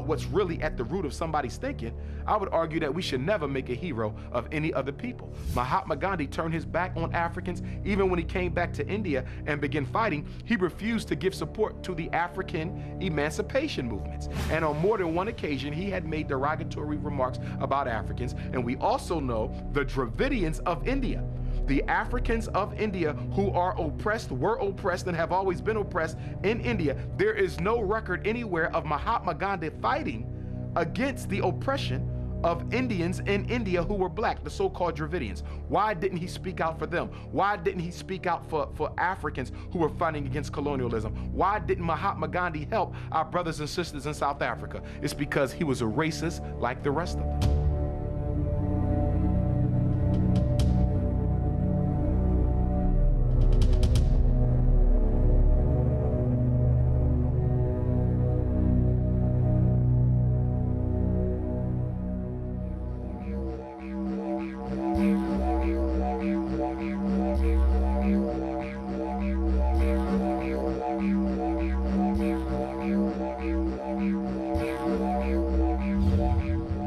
what's really at the root of somebody's thinking. I would argue that we should never make a hero of any other people. Mahatma Gandhi turned his back on Africans. Even when he came back to India and began fighting, he refused to give support to the African emancipation movements. And on more than one occasion, he had made derogatory remarks about Africans. And we also know the Dravidians of India, the Africans of India who are oppressed, were oppressed, and have always been oppressed in India. There is no record anywhere of Mahatma Gandhi fighting against the oppression of Indians in India who were black, the so-called Dravidians. Why didn't he speak out for them? Why didn't he speak out for Africans who were fighting against colonialism? Why didn't Mahatma Gandhi help our brothers and sisters in South Africa? It's because he was a racist like the rest of them.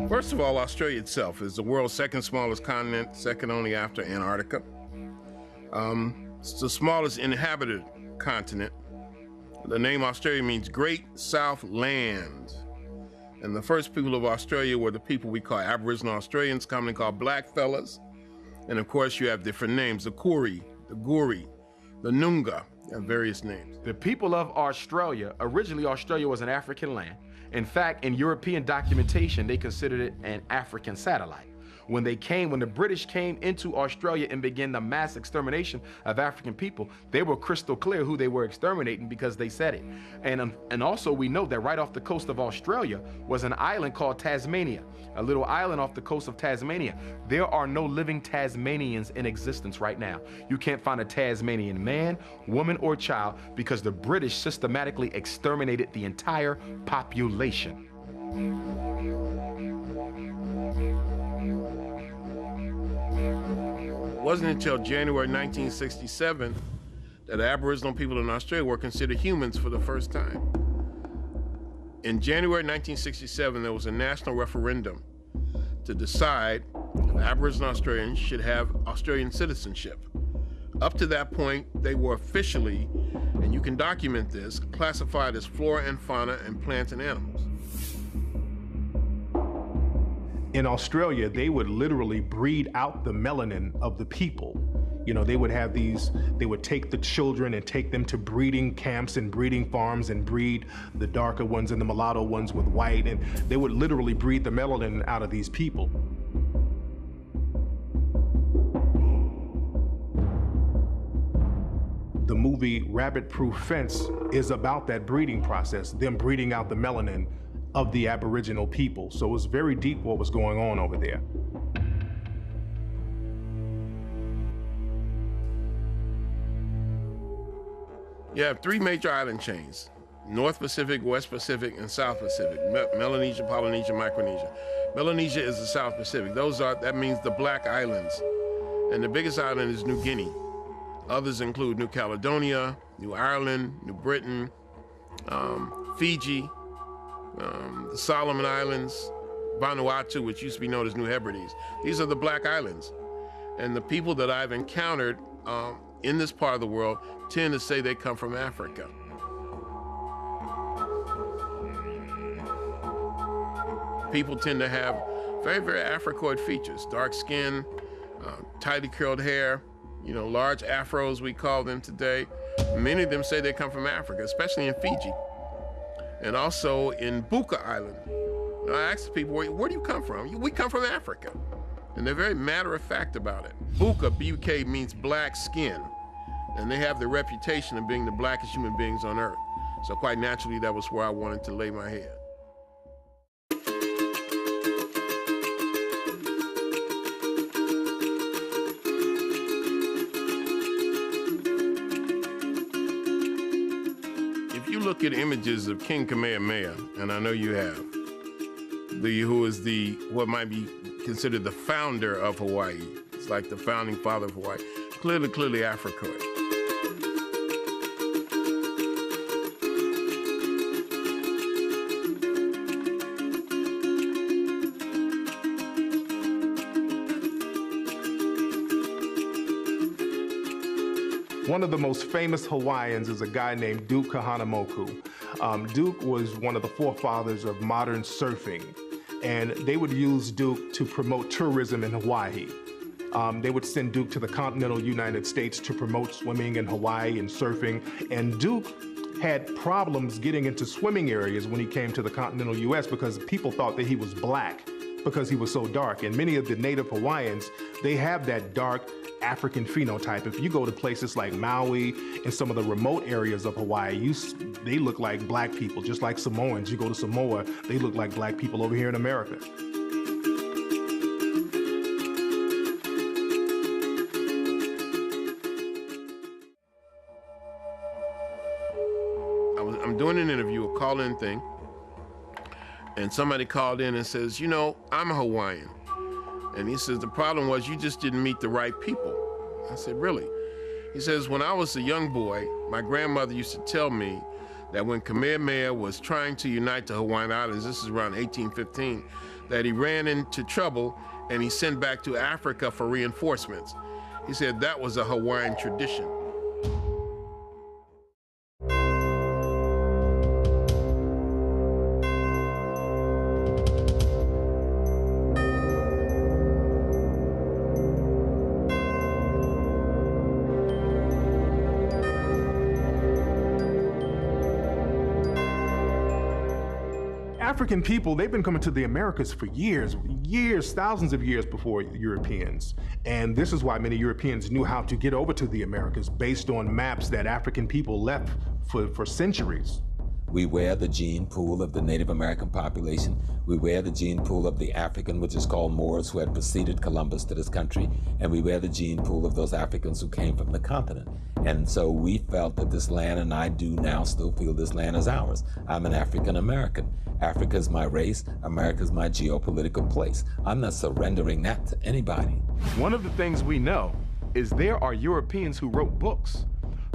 First of all, Australia itself is the world's second smallest continent, second only after Antarctica. It's the smallest inhabited continent. The name Australia means Great South Land. And the first people of Australia were the people we call Aboriginal Australians, commonly called black fellas. And of course, you have different names, the Koori, the Guri, the Noongar, and various names. The people of Australia, originally Australia was an African land. In fact, in European documentation, they considered it an African satellite. When the British came into Australia and began the mass extermination of African people, they were crystal clear who they were exterminating because they said it. And also we know that right off the coast of Australia was an island called Tasmania, a little island off the coast of Tasmania. There are no living Tasmanians in existence right now. You can't find a Tasmanian man, woman, or child because the British systematically exterminated the entire population. It wasn't until January 1967 that Aboriginal people in Australia were considered humans for the first time. In January 1967, there was a national referendum to decide if Aboriginal Australians should have Australian citizenship. Up to that point, they were officially, and you can document this, classified as flora and fauna and plants and animals. In Australia, they would literally breed out the melanin of the people. You know, they would take the children and take them to breeding camps and breeding farms and breed the darker ones and the mulatto ones with white, and they would literally breed the melanin out of these people. The movie Rabbit Proof Fence is about that breeding process, them breeding out the melanin of the Aboriginal people. So it was very deep what was going on over there. You have three major island chains: North Pacific, West Pacific, and South Pacific. Melanesia, Polynesia, Micronesia. Melanesia is the South Pacific. That means the Black Islands. And the biggest island is New Guinea. Others include New Caledonia, New Ireland, New Britain, Fiji, the Solomon Islands, Vanuatu, which used to be known as New Hebrides. These are the Black Islands. And the people that I've encountered in this part of the world tend to say they come from Africa. People tend to have very, very Africoid features: dark skin, tightly curled hair, large afros, we call them today. Many of them say they come from Africa, especially in Fiji. And also in Buka Island. I ask people, where do you come from? We come from Africa. And they're very matter-of-fact about it. Buka, B-U-K, means black skin. And they have the reputation of being the blackest human beings on earth. So quite naturally, that was where I wanted to lay my head. Look at images of King Kamehameha, and I know you have, who is what might be considered the founder of Hawaii. It's like the founding father of Hawaii. Clearly Africoid. One of the most famous Hawaiians is a guy named Duke Kahanamoku. Duke was one of the forefathers of modern surfing, and they would use Duke to promote tourism in Hawaii. They would send Duke to the continental United States to promote swimming in Hawaii and surfing, and Duke had problems getting into swimming areas when he came to the continental US because people thought that he was black because he was so dark. And many of the native Hawaiians, they have that dark African phenotype. If you go to places like Maui and some of the remote areas of Hawaii, they look like black people, just like Samoans. You go to Samoa, they look like black people over here in America. I'm doing an interview, a call-in thing, and somebody called in and says, I'm a Hawaiian. And he says, the problem was you just didn't meet the right people. I said, really? He says, when I was a young boy, my grandmother used to tell me that when Kamehameha was trying to unite the Hawaiian Islands, this is around 1815, that he ran into trouble and he sent back to Africa for reinforcements. He said that was a Hawaiian tradition. African people, they've been coming to the Americas for years, thousands of years before Europeans. And this is why many Europeans knew how to get over to the Americas based on maps that African people left for centuries. We wear the gene pool of the Native American population. We wear the gene pool of the African, which is called Moors, who had preceded Columbus to this country. And we wear the gene pool of those Africans who came from the continent. And so we felt that this land, and I do now still feel this land is ours. I'm an African American. Africa is my race. America is my geopolitical place. I'm not surrendering that to anybody. One of the things we know is there are Europeans who wrote books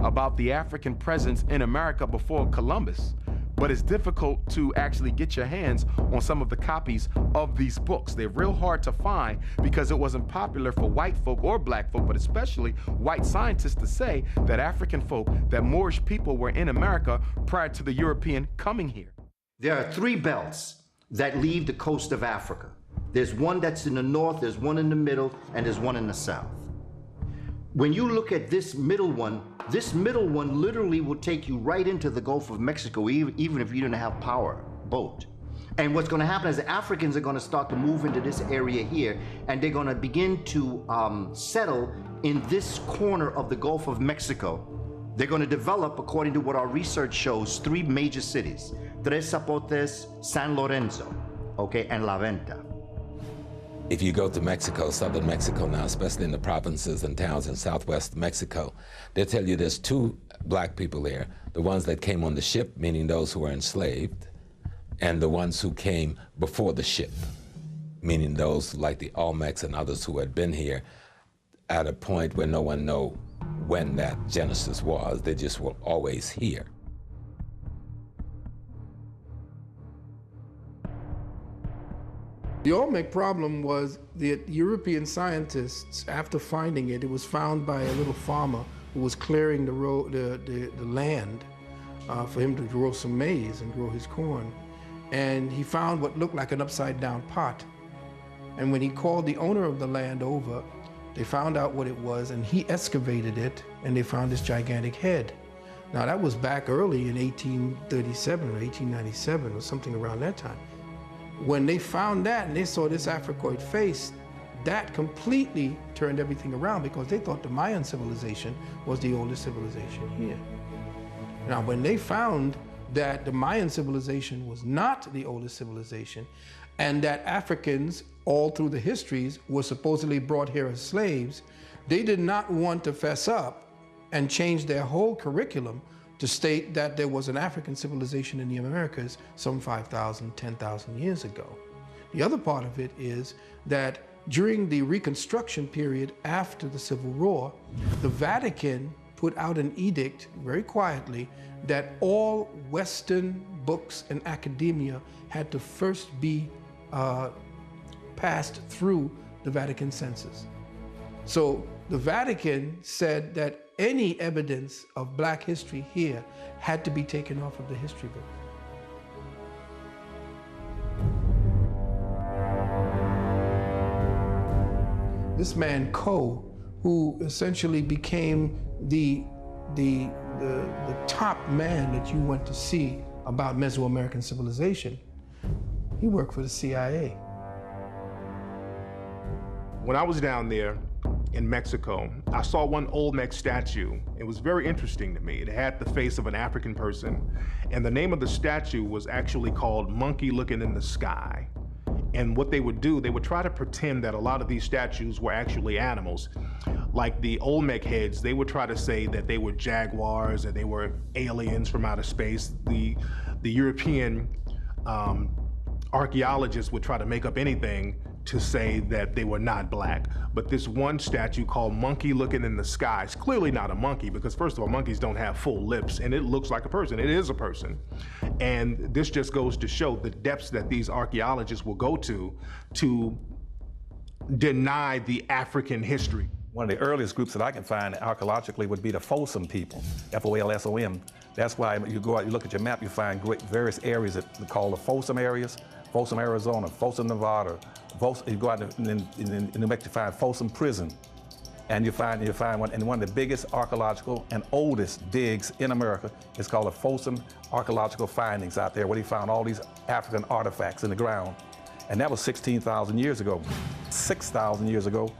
about the African presence in America before Columbus, but it's difficult to actually get your hands on some of the copies of these books. They're real hard to find because it wasn't popular for white folk or black folk, but especially white scientists, to say that African folk, that Moorish people were in America prior to the European coming here. There are 3 belts that leave the coast of Africa. There's one that's in the north, there's one in the middle, and there's one in the south. When you look at this middle one literally will take you right into the Gulf of Mexico, even if you didn't have power boat. And what's going to happen is the Africans are going to start to move into this area here, and they're going to begin to settle in this corner of the Gulf of Mexico. They're going to develop, according to what our research shows, 3 major cities: Tres Zapotes, San Lorenzo, okay, and La Venta. If you go to Mexico, southern Mexico now, especially in the provinces and towns in southwest Mexico, they'll tell you there's 2 black people there. The ones that came on the ship, meaning those who were enslaved, and the ones who came before the ship, meaning those like the Olmecs and others who had been here at a point where no one knows when that genesis was. They just were always here. The Olmec problem was the European scientists, after finding it, it was found by a little farmer who was clearing the land for him to grow some maize and grow his corn. And he found what looked like an upside-down pot. And when he called the owner of the land over, they found out what it was, and he excavated it, and they found this gigantic head. Now, that was back early in 1837 or 1897 or something around that time. When they found that and they saw this Africoid face, that completely turned everything around, because they thought the Mayan civilization was the oldest civilization here. Now, when they found that the Mayan civilization was not the oldest civilization, and that Africans all through the histories were supposedly brought here as slaves, they did not want to fess up and change their whole curriculum to state that there was an African civilization in the Americas some 5,000, 10,000 years ago. The other part of it is that during the Reconstruction period after the Civil War, the Vatican put out an edict very quietly that all Western books and academia had to first be passed through the Vatican census. So the Vatican said that any evidence of black history here had to be taken off of the history book. This man, Coe, who essentially became the top man that you went to see about Mesoamerican civilization, he worked for the CIA. When I was down there in Mexico, I saw one Olmec statue. It was very interesting to me. It had the face of an African person, and the name of the statue was actually called Monkey Looking in the Sky. And what they would do, they would try to pretend that a lot of these statues were actually animals. Like the Olmec heads, they would try to say that they were jaguars or they were aliens from outer space. The European archaeologists would try to make up anything to say that they were not black. But this one statue called Monkey Looking in the Sky is clearly not a monkey, because first of all, monkeys don't have full lips, and it looks like a person. It is a person. And this just goes to show the depths that these archaeologists will go to deny the African history. One of the earliest groups that I can find archaeologically would be the Folsom people, F-O-L-S-O-M. That's why you go out, you look at your map, you find various areas that we call the Folsom areas. Folsom, Arizona, Folsom, Nevada. You go out in New Mexico, you find Folsom Prison. And you find one, and one of the biggest archaeological and oldest digs in America is called the Folsom Archaeological Findings out there, where they found all these African artifacts in the ground. And that was 16,000 years ago. 6,000 years ago,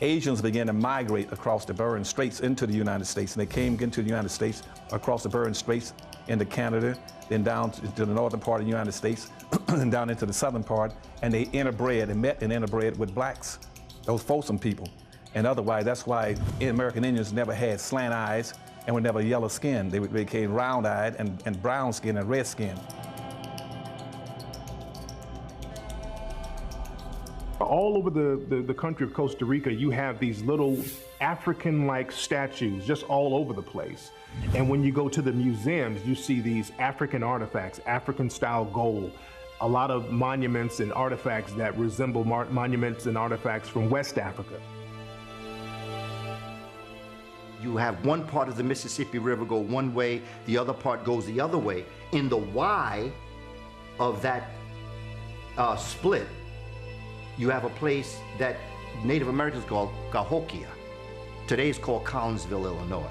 Asians began to migrate across the Bering Straits into the United States, and they came into the United States across the Bering Straits into Canada, then down to the northern part of the United States, and down into the southern part, and they interbred and met and interbred with blacks, those Folsom people. And otherwise, that's why American Indians never had slant eyes and were never yellow skinned. They became round-eyed and brown skin and red skin. All over the country of Costa Rica, you have these little African-like statues just all over the place. And when you go to the museums, you see these African artifacts, African-style gold, a lot of monuments and artifacts that resemble monuments and artifacts from West Africa. You have one part of the Mississippi River go one way, the other part goes the other way. In the Y of that split, you have a place that Native Americans call Cahokia. Today it's called Collinsville, Illinois.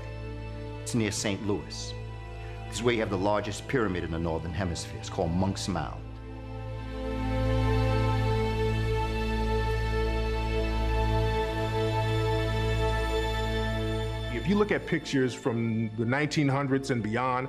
It's near St. Louis. This is where you have the largest pyramid in the Northern Hemisphere. It's called Monk's Mound. If you look at pictures from the 1900s and beyond,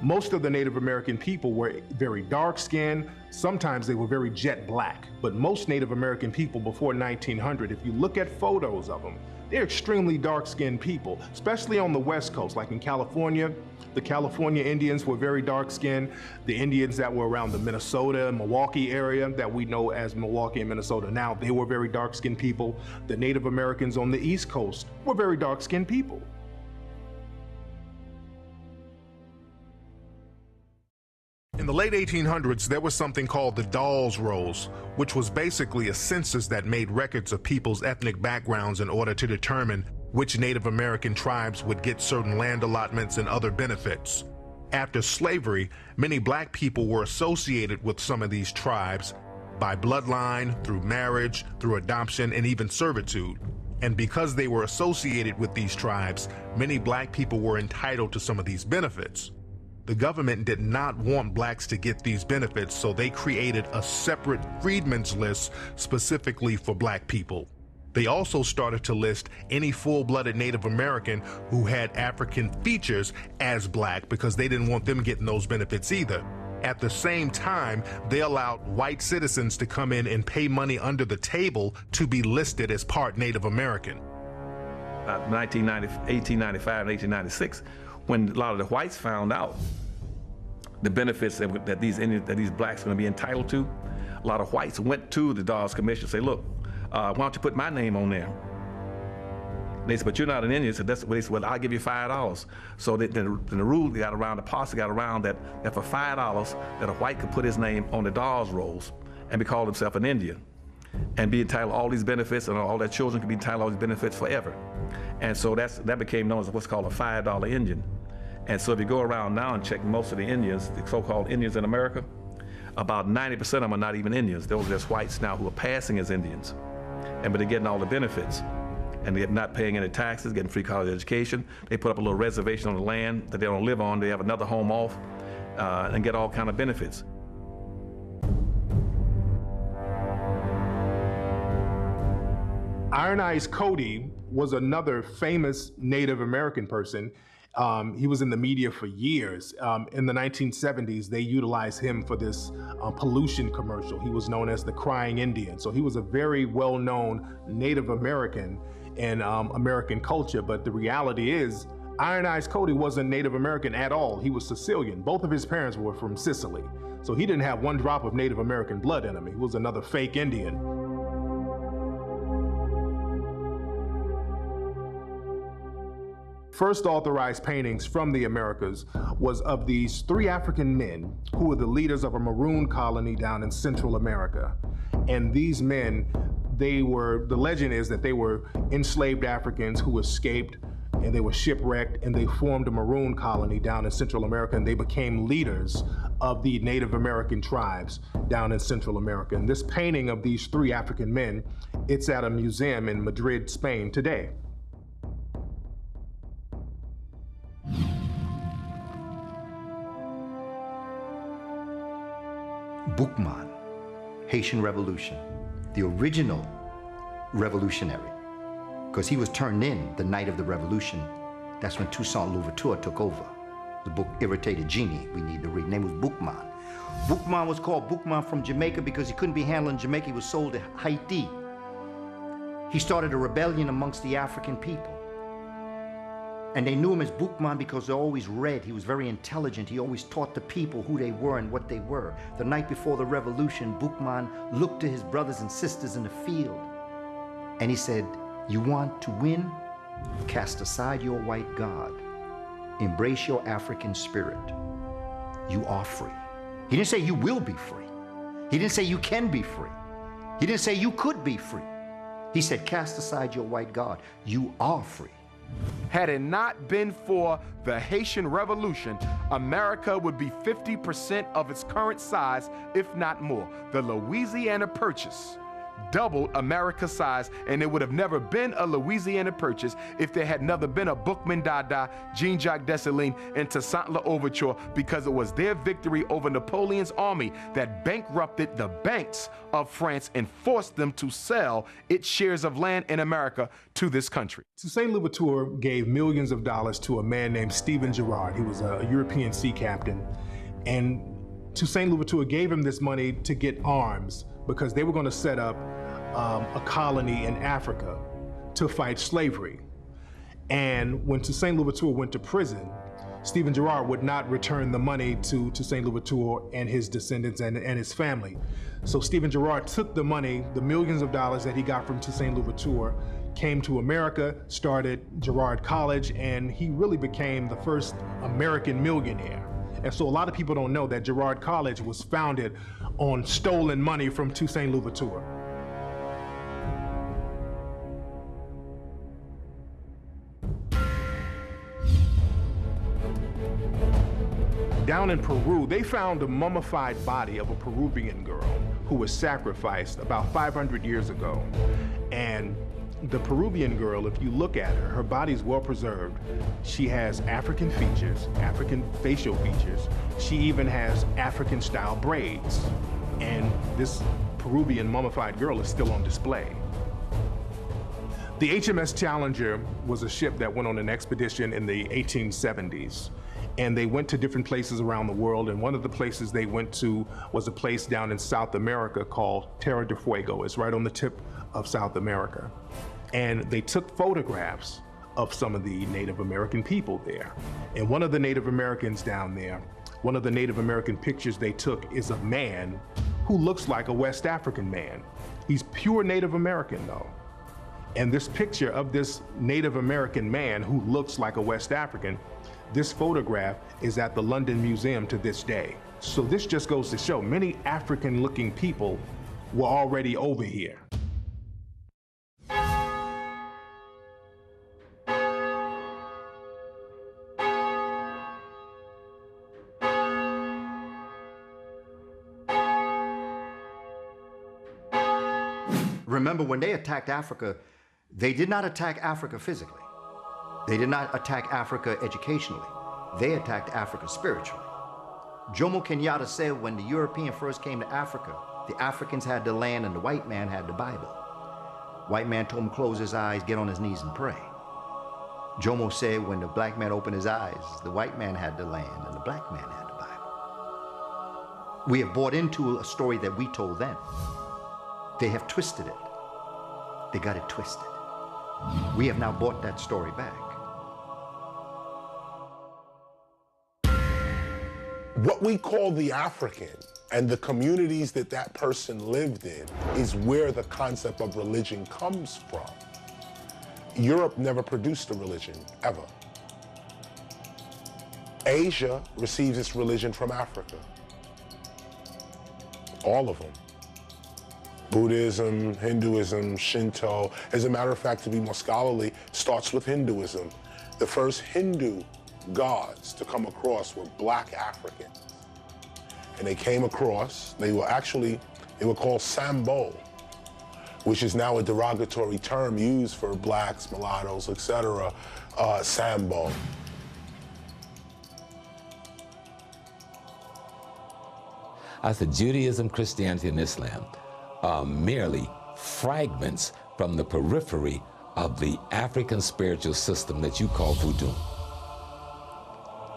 most of the Native American people were very dark-skinned. Sometimes they were very jet black. But most Native American people before 1900, if you look at photos of them, they're extremely dark-skinned people, especially on the West Coast, like in California. The California Indians were very dark-skinned. The Indians that were around the Minnesota and Milwaukee area that we know as Milwaukee and Minnesota now, they were very dark-skinned people. The Native Americans on the East Coast were very dark-skinned people. In the late 1800s, there was something called the Dawes Rolls, which was basically a census that made records of people's ethnic backgrounds in order to determine which Native American tribes would get certain land allotments and other benefits. After slavery, many black people were associated with some of these tribes by bloodline, through marriage, through adoption, and even servitude. And because they were associated with these tribes, many black people were entitled to some of these benefits. The government did not want blacks to get these benefits, so they created a separate freedmen's list specifically for black people. They also started to list any full-blooded Native American who had African features as black because they didn't want them getting those benefits either. At the same time, they allowed white citizens to come in and pay money under the table to be listed as part Native American. 1895 and 1896, when a lot of the whites found out the benefits that these blacks are going to be entitled to, a lot of whites went to the Dawes Commission and say, look, why don't you put my name on there? They said, but you're not an Indian. So that's what they said, well, I'll give you $5. So the rule got around, the policy got around that for $5 that a white could put his name on the Dawes rolls and be called himself an Indian and be entitled to all these benefits, and all their children could be entitled to all these benefits forever. And so that became known as what's called a $5 Indian. And so if you go around now and check most of the Indians, the so-called Indians in America, about 90% of them are not even Indians. Those are just whites now who are passing as Indians. But they're getting all the benefits. And they're not paying any taxes, getting free college education. They put up a little reservation on the land that they don't live on. They have another home off and get all kind of benefits. Iron Eyes Cody was another famous Native American person. He was in the media for years. In the 1970s, they utilized him for this pollution commercial. He was known as the Crying Indian. So he was a very well-known Native American in American culture. But the reality is, Iron Eyes Cody wasn't Native American at all. He was Sicilian. Both of his parents were from Sicily. So he didn't have one drop of Native American blood in him. He was another fake Indian. First authorized paintings from the Americas was of these 3 African men who were the leaders of a maroon colony down in Central America. And these men, the legend is that they were enslaved Africans who escaped and they were shipwrecked, and they formed a maroon colony down in Central America, and they became leaders of the Native American tribes down in Central America. And this painting of these 3 African men, it's at a museum in Madrid, Spain today. Boukman, Haitian Revolution, the original revolutionary, because he was turned in the night of the revolution. That's when Toussaint Louverture took over. The book Irritated Genie, we need to read. His name was Boukman. Boukman was called Boukman from Jamaica because he couldn't be handled in Jamaica. He was sold to Haiti. He started a rebellion amongst the African people. And they knew him as Boukman because they always read. He was very intelligent. He always taught the people who they were and what they were. The night before the revolution, Boukman looked to his brothers and sisters in the field. And he said, you want to win? Cast aside your white God. Embrace your African spirit. You are free. He didn't say you will be free. He didn't say you can be free. He didn't say you could be free. He said, cast aside your white God. You are free. Had it not been for the Haitian Revolution, America would be 50% of its current size, if not more. The Louisiana Purchase doubled America's size, and it would have never been a Louisiana Purchase if there had never been a Boukman Dada, Jean-Jacques Dessalines, and Toussaint Louverture, because it was their victory over Napoleon's army that bankrupted the banks of France and forced them to sell its shares of land in America to this country. Toussaint Louverture gave millions of dollars to a man named Stephen Girard. He was a European sea captain. And Toussaint Louverture gave him this money to get arms because they were going to set up a colony in Africa to fight slavery. And when Toussaint Louverture went to prison, Stephen Girard would not return the money to Toussaint Louverture and his descendants and his family. So Stephen Girard took the money, the millions of dollars that he got from Toussaint Louverture, came to America, started Girard College, and he really became the first American millionaire. And so a lot of people don't know that Girard College was founded on stolen money from Toussaint Louverture. Down in Peru, they found a mummified body of a Peruvian girl who was sacrificed about 500 years ago. And the Peruvian girl, if you look at her, her body's well preserved. She has African features, African facial features. She even has African style braids. And this Peruvian mummified girl is still on display. The HMS Challenger was a ship that went on an expedition in the 1870s. And they went to different places around the world, and one of the places they went to was a place down in South America called Terra del Fuego. It's right on the tip of South America. And they took photographs of some of the Native American people there. And one of the Native Americans down there, one of the Native American pictures they took is a man who looks like a West African man. He's pure Native American though. And this picture of this Native American man who looks like a West African, this photograph is at the London Museum to this day. So this just goes to show many African-looking people were already over here. Remember, when they attacked Africa, they did not attack Africa physically. They did not attack Africa educationally. They attacked Africa spiritually. Jomo Kenyatta said when the European first came to Africa, the Africans had the land and the white man had the Bible. White man told him to close his eyes, get on his knees and pray. Jomo said when the black man opened his eyes, the white man had the land and the black man had the Bible. We have bought into a story that we told them. They have twisted it. They got it twisted. We have now bought that story back. What we call the African and the communities that that person lived in is where the concept of religion comes from. Europe never produced a religion, ever. Asia receives its religion from Africa. All of them. Buddhism, Hinduism, Shinto. As a matter of fact, to be more scholarly, starts with Hinduism. The first Hindu gods to come across were black Africans. And they came across, they were called Sambo, which is now a derogatory term used for blacks, mulattoes, etc., Sambo. I said, Judaism, Christianity, and Islam are merely fragments from the periphery of the African spiritual system that you call voodoo.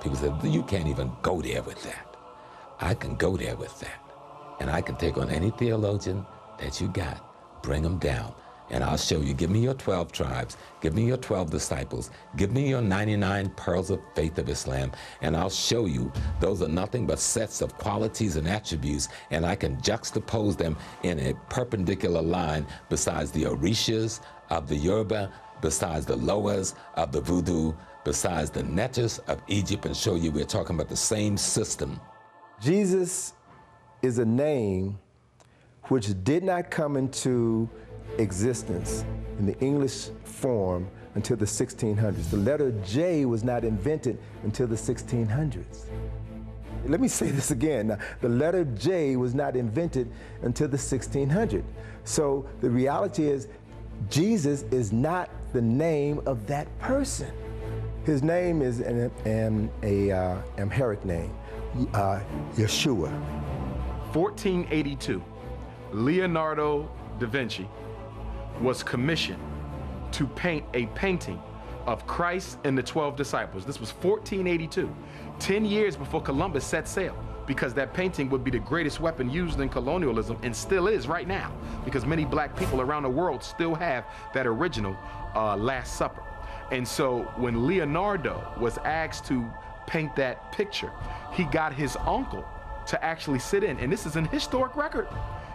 People said, you can't even go there with that. I can go there with that. And I can take on any theologian that you got, bring them down, and I'll show you. Give me your 12 tribes, give me your 12 disciples, give me your 99 pearls of faith of Islam, and I'll show you those are nothing but sets of qualities and attributes, and I can juxtapose them in a perpendicular line besides the Orishas of the Yoruba, besides the Loas of the Voodoo, besides the Netters of Egypt, and show you we're talking about the same system. Jesus is a name which did not come into existence in the English form until the 1600s. The letter J was not invented until the 1600s. Let me say this again. Now, the letter J was not invented until the 1600s. So the reality is Jesus is not the name of that person. His name is an Amharic name, Yeshua. 1482, Leonardo da Vinci was commissioned to paint a painting of Christ and the 12 disciples. This was 1482, 10 years before Columbus set sail, because that painting would be the greatest weapon used in colonialism, and still is right now, because many black people around the world still have that original Last Supper. And so when Leonardo was asked to paint that picture, he got his uncle to actually sit in, and this is an historic record.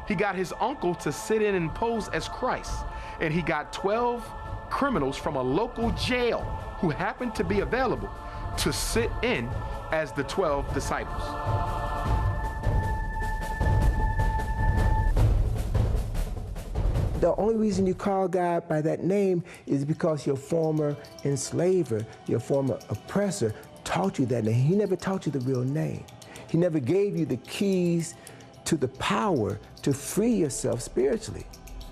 He got his uncle to sit in and pose as Christ, and he got 12 criminals from a local jail who happened to be available to sit in as the 12 disciples. The only reason you call God by that name is because your former enslaver, your former oppressor, taught you that name. He never taught you the real name. He never gave you the keys to the power to free yourself spiritually,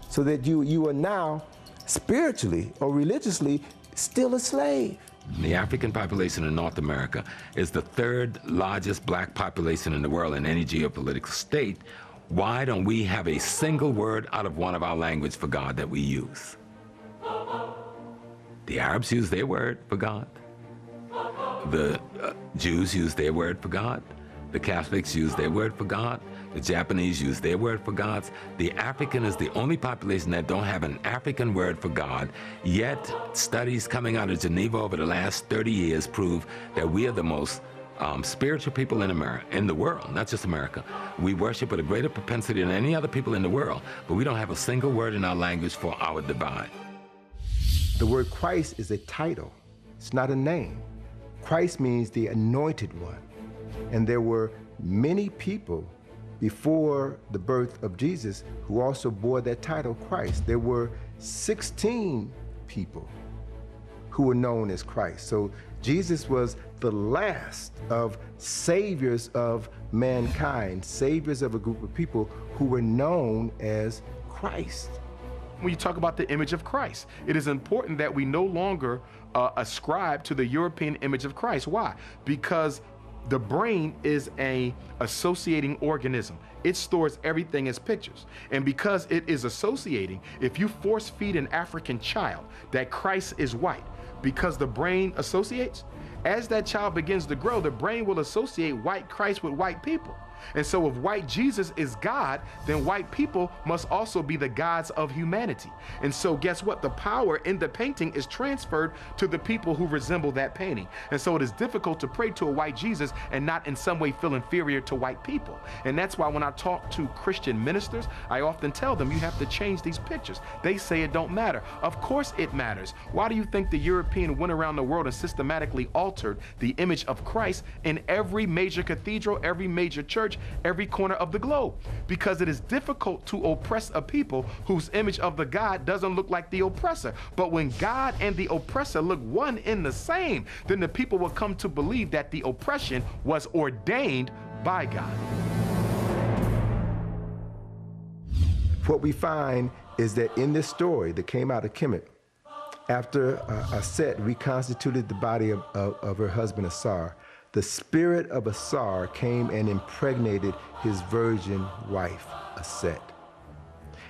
so that you are now spiritually or religiously still a slave. The African population in North America is the third largest black population in the world in any geopolitical state. Why don't we have a single word out of one of our language for God that we use? The Arabs use their word for God. The Jews use their word for God. The Catholics use their word for God. The Japanese use their word for gods. The African is the only population that don't have an African word for God. Yet studies coming out of Geneva over the last 30 years prove that we are the most spiritual people in America, in the world, not just America. We worship with a greater propensity than any other people in the world, but we don't have a single word in our language for our divine. The word Christ is a title. It's not a name. Christ means the anointed one. And there were many people before the birth of Jesus who also bore that title, Christ. There were 16 people who were known as Christ. So Jesus was the last of saviors of mankind, saviors of a group of people who were known as Christ. When you talk about the image of Christ, it is important that we no longer ascribe to the European image of Christ. Why? Because the brain is an associating organism. It stores everything as pictures. And because it is associating, if you force feed an African child that Christ is white, because the brain associates, as that child begins to grow, the brain will associate white Christ with white people. And so if white Jesus is God, then white people must also be the gods of humanity. And so guess what? The power in the painting is transferred to the people who resemble that painting. And so it is difficult to pray to a white Jesus and not in some way feel inferior to white people. And that's why when I talk to Christian ministers, I often tell them you have to change these pictures. They say it don't matter. Of course it matters. Why do you think the European went around the world and systematically altered the image of Christ in every major cathedral, every major church, every corner of the globe? Because it is difficult to oppress a people whose image of the God doesn't look like the oppressor. But when God and the oppressor look one in the same, then the people will come to believe that the oppression was ordained by God. What we find is that in this story that came out of Kemet, after Set reconstituted the body of her husband Asar, the spirit of Asar came and impregnated his virgin wife, Aset.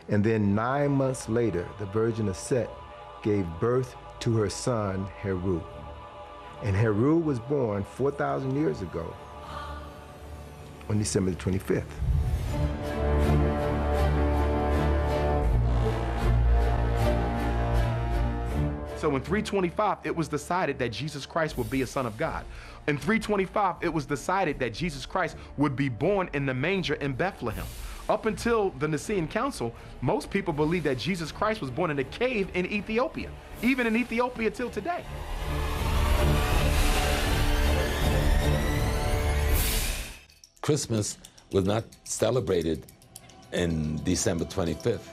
And then 9 months later, the virgin Aset gave birth to her son, Heru. And Heru was born 4,000 years ago on December the 25th. So in 325, it was decided that Jesus Christ would be a son of God. In 325, it was decided that Jesus Christ would be born in the manger in Bethlehem. Up until the Nicene Council, most people believe that Jesus Christ was born in a cave in Ethiopia, even in Ethiopia till today. Christmas was not celebrated in December 25th.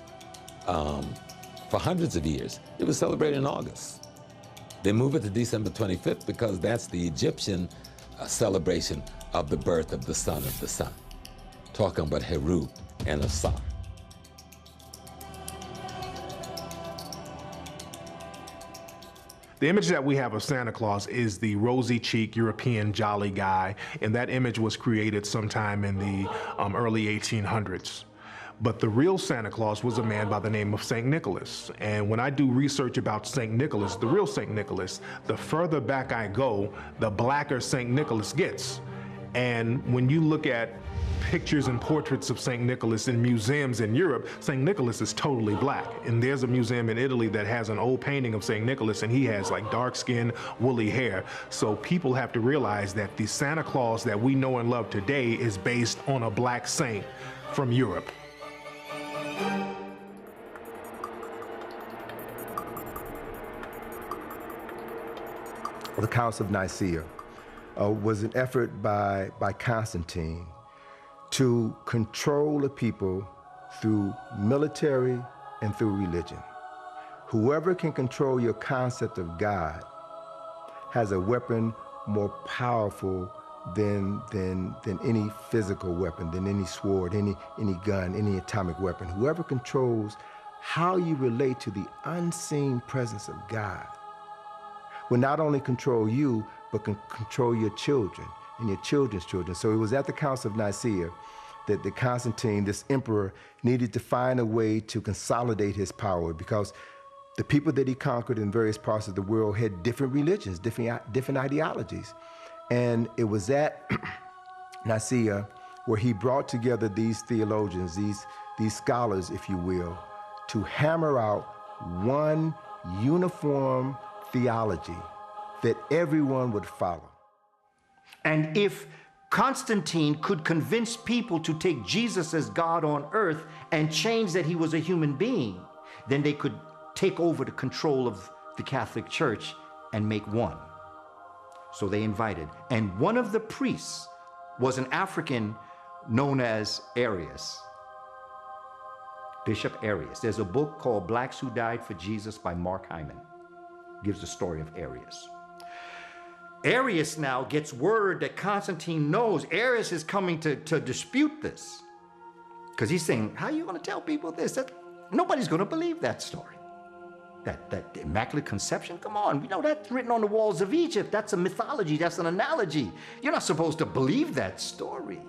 For hundreds of years, it was celebrated in August. They moved it to December 25th because that's the Egyptian celebration of the birth of the son of the sun. Talking about Heru and Asar. The image that we have of Santa Claus is the rosy-cheeked European jolly guy, and that image was created sometime in the early 1800s. But the real Santa Claus was a man by the name of St. Nicholas. And when I do research about St. Nicholas, the real St. Nicholas, the further back I go, the blacker St. Nicholas gets. And when you look at pictures and portraits of St. Nicholas in museums in Europe, St. Nicholas is totally black. And there's a museum in Italy that has an old painting of St. Nicholas, and he has like dark skin, woolly hair. So people have to realize that the Santa Claus that we know and love today is based on a black saint from Europe. The Council of Nicaea was an effort by Constantine to control the people through military and through religion. Whoever can control your concept of God has a weapon more powerful than any physical weapon, than any sword, any gun, any atomic weapon. Whoever controls how you relate to the unseen presence of God will not only control you, but can control your children and your children's children. So it was at the Council of Nicaea that the Constantine, this emperor, needed to find a way to consolidate his power, because the people that he conquered in various parts of the world had different religions, different ideologies. And it was at Nicaea where he brought together these theologians, these scholars, if you will, to hammer out one uniform theology that everyone would follow. And if Constantine could convince people to take Jesus as God on earth and change that he was a human being, then they could take over the control of the Catholic Church and make one. So they invited. And one of the priests was an African known as Arius, Bishop Arius. There's a book called Blacks Who Died for Jesus by Mark Hyman. Gives the story of Arius. Arius now gets word that Constantine knows Arius is coming to dispute this. Because he's saying, how are you going to tell people this? Nobody's going to believe that story. That Immaculate Conception, come on, we know that's written on the walls of Egypt. That's a mythology, that's an analogy. You're not supposed to believe that story.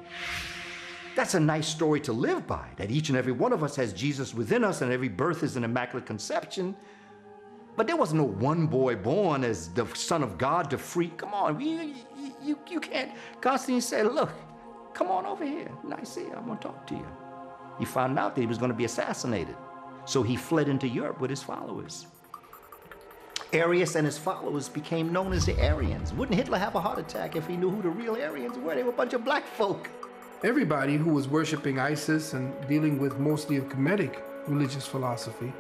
That's a nice story to live by, that each and every one of us has Jesus within us and every birth is an Immaculate Conception. But there was no one boy born as the Son of God to free. Come on, you can't. Constantine said, look, come on over here, Nicaea, I'm gonna talk to you. He found out that he was gonna be assassinated. So he fled into Europe with his followers. Arius and his followers became known as the Arians. Wouldn't Hitler have a heart attack if he knew who the real Arians were? They were a bunch of black folk. Everybody who was worshiping Isis and dealing with mostly a Kemetic religious philosophy,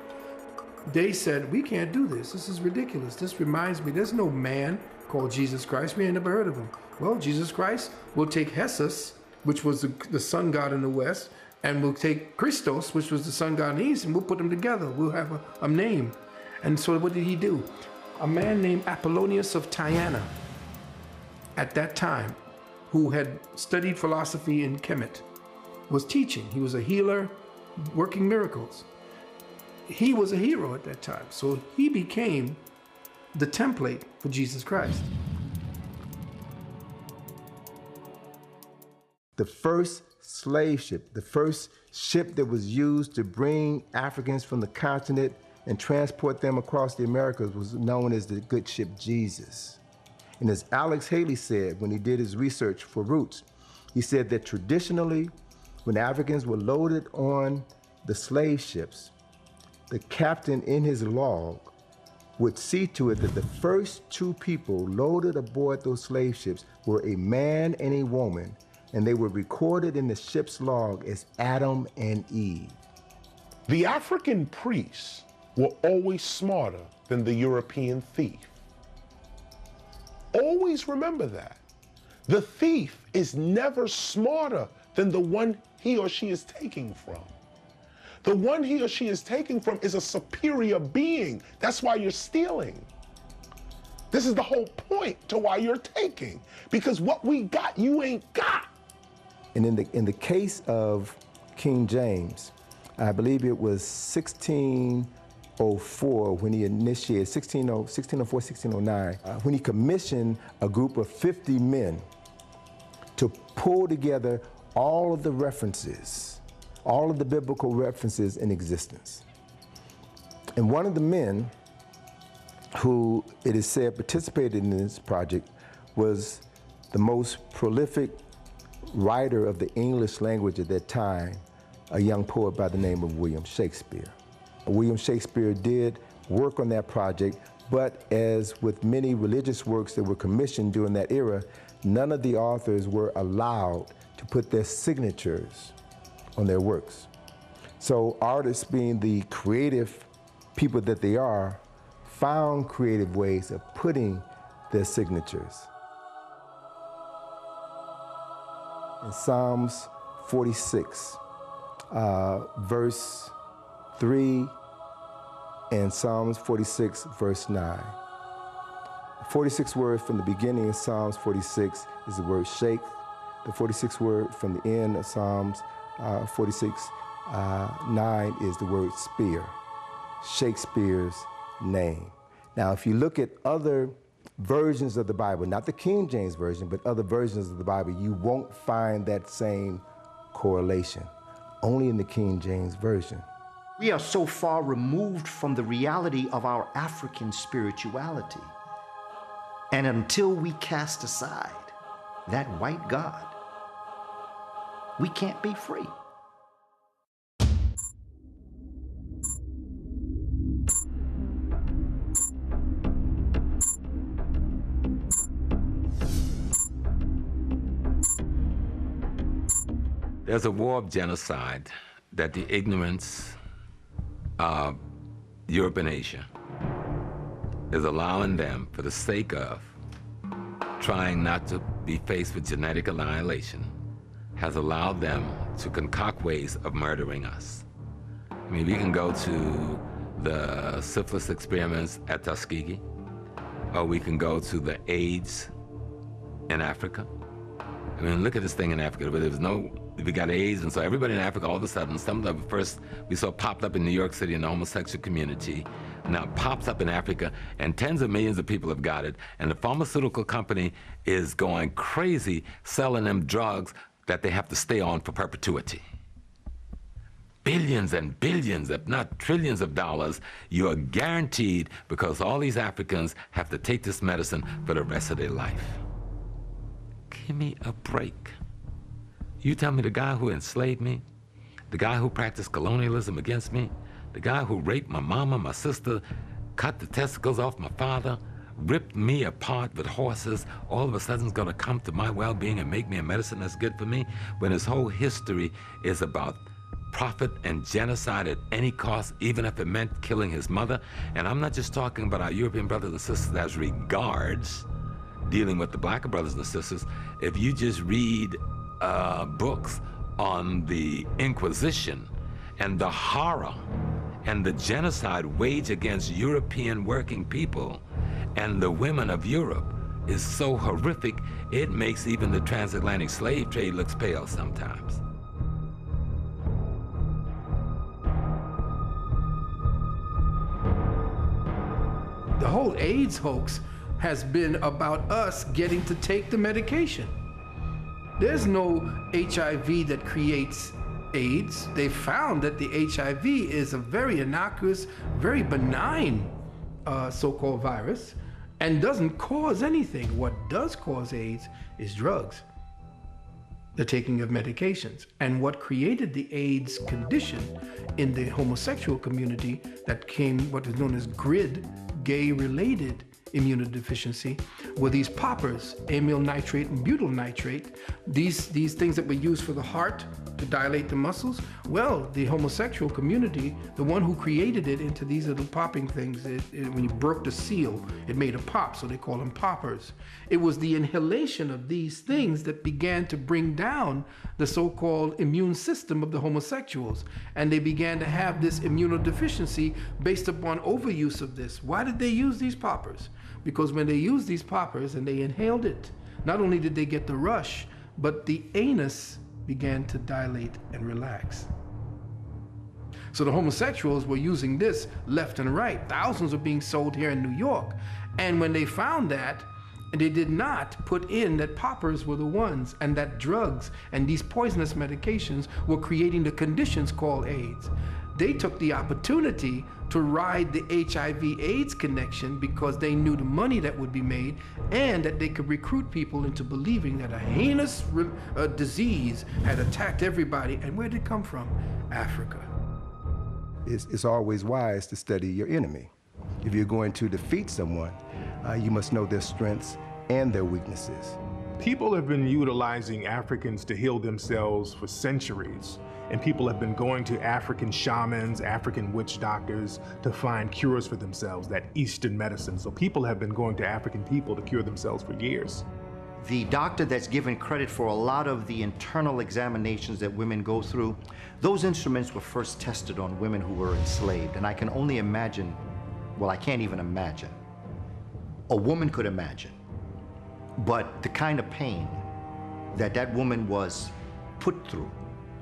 they said, we can't do this. This is ridiculous. This reminds me, there's no man called Jesus Christ. We ain't never heard of him. Well, Jesus Christ will take Jesus, which was the sun god in the West, and we'll take Christos, which was the sun god in the East, and we'll put them together. We'll have a name. And so what did he do? A man named Apollonius of Tyana, at that time, who had studied philosophy in Kemet, was teaching. He was a healer, working miracles. He was a hero at that time. So he became the template for Jesus Christ. The first slave ship, the first ship that was used to bring Africans from the continent and transport them across the Americas was known as the good ship Jesus. And as Alex Haley said when he did his research for Roots, he said that traditionally, when Africans were loaded on the slave ships, the captain in his log would see to it that the first two people loaded aboard those slave ships were a man and a woman, and they were recorded in the ship's log as Adam and Eve. The African priests were always smarter than the European thief. Always remember that. The thief is never smarter than the one he or she is taking from. The one he or she is taking from is a superior being. That's why you're stealing. This is the whole point to why you're taking, because what we got, you ain't got. And in the case of King James, I believe it was 1604 when he initiated, 1604, 1609, when he commissioned a group of 50 men to pull together all of the references, all of the biblical references in existence. And one of the men who, it is said, participated in this project was the most prolific writer of the English language at that time, a young poet by the name of William Shakespeare. William Shakespeare did work on that project, but as with many religious works that were commissioned during that era, none of the authors were allowed to put their signatures on their works. So artists, being the creative people that they are, found creative ways of putting their signatures. In Psalms 46, verse 3, and Psalms 46, verse 9. 46 word from the beginning of Psalms 46 is the word shake. The 46 word from the end of Psalms 46, 9 is the word spear, Shakespeare's name. Now, if you look at other versions of the Bible, not the King James Version, but other versions of the Bible, you won't find that same correlation, only in the King James Version. We are so far removed from the reality of our African spirituality. And until we cast aside that white God, we can't be free. There's a war of genocide that the ignorance of Europe and Asia is allowing them, for the sake of trying not to be faced with genetic annihilation, has allowed them to concoct ways of murdering us. I mean, we can go to the syphilis experiments at Tuskegee, or we can go to the AIDS in Africa. I mean, look at this thing in Africa where we got AIDS, and so everybody in Africa, all of a sudden, some of the first we saw popped up in New York City in the homosexual community, now it pops up in Africa, and tens of millions of people have got it, and the pharmaceutical company is going crazy selling them drugs that they have to stay on for perpetuity. Billions and billions, if not trillions of dollars, you are guaranteed, because all these Africans have to take this medicine for the rest of their life. Give me a break. You tell me the guy who enslaved me, the guy who practiced colonialism against me, the guy who raped my mama, my sister, cut the testicles off my father, ripped me apart with horses, all of a sudden is gonna come to my well-being and make me a medicine that's good for me, when his whole history is about profit and genocide at any cost, even if it meant killing his mother. And I'm not just talking about our European brothers and sisters as regards dealing with the black brothers and sisters. If you just read books on the Inquisition and the horror and the genocide waged against European working people and the women of Europe is so horrific, it makes even the transatlantic slave trade looks pale sometimes. The whole AIDS hoax has been about us getting to take the medication. There's no HIV that creates AIDS. They found that the HIV is a very innocuous, very benign so-called virus and doesn't cause anything. What does cause AIDS is drugs, the taking of medications. And what created the AIDS condition in the homosexual community that came what is known as GRID, gay-related immunodeficiency, were these poppers, amyl nitrate and butyl nitrate, these things that were used for the heart to dilate the muscles. Well, the homosexual community, the one who created it into these little popping things, when you broke the seal, it made a pop, so they call them poppers. It was the inhalation of these things that began to bring down the so-called immune system of the homosexuals, and they began to have this immunodeficiency based upon overuse of this. Why did they use these poppers? Because when they used these poppers and they inhaled it, not only did they get the rush, but the anus began to dilate and relax. So the homosexuals were using this left and right. Thousands are being sold here in New York. And when they found that, they did not put in that poppers were the ones, and that drugs and these poisonous medications were creating the conditions called AIDS. They took the opportunity to ride the HIV/AIDS connection because they knew the money that would be made and that they could recruit people into believing that a heinous disease had attacked everybody. And where did it come from? Africa. It's always wise to study your enemy. If you're going to defeat someone, you must know their strengths and their weaknesses. People have been utilizing Africans to heal themselves for centuries. And people have been going to African shamans, African witch doctors to find cures for themselves, that Eastern medicine. So people have been going to African people to cure themselves for years. The doctor that's given credit for a lot of the internal examinations that women go through, those instruments were first tested on women who were enslaved. And I can only imagine, well, I can't even imagine. A woman could imagine, but the kind of pain that that woman was put through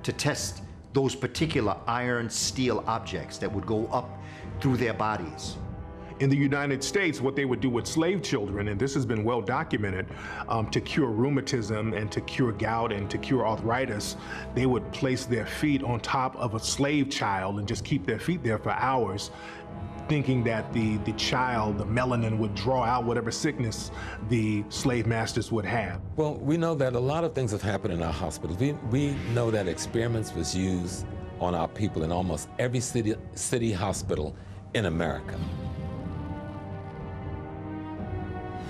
to test those particular iron, steel objects that would go up through their bodies. In the United States, what they would do with slave children, and this has been well documented, to cure rheumatism and to cure gout and to cure arthritis, they would place their feet on top of a slave child and just keep their feet there for hours, thinking that the child, the melanin, would draw out whatever sickness the slave masters would have. Well, we know that a lot of things have happened in our hospitals. We know that experiments was used on our people in almost every city hospital in America.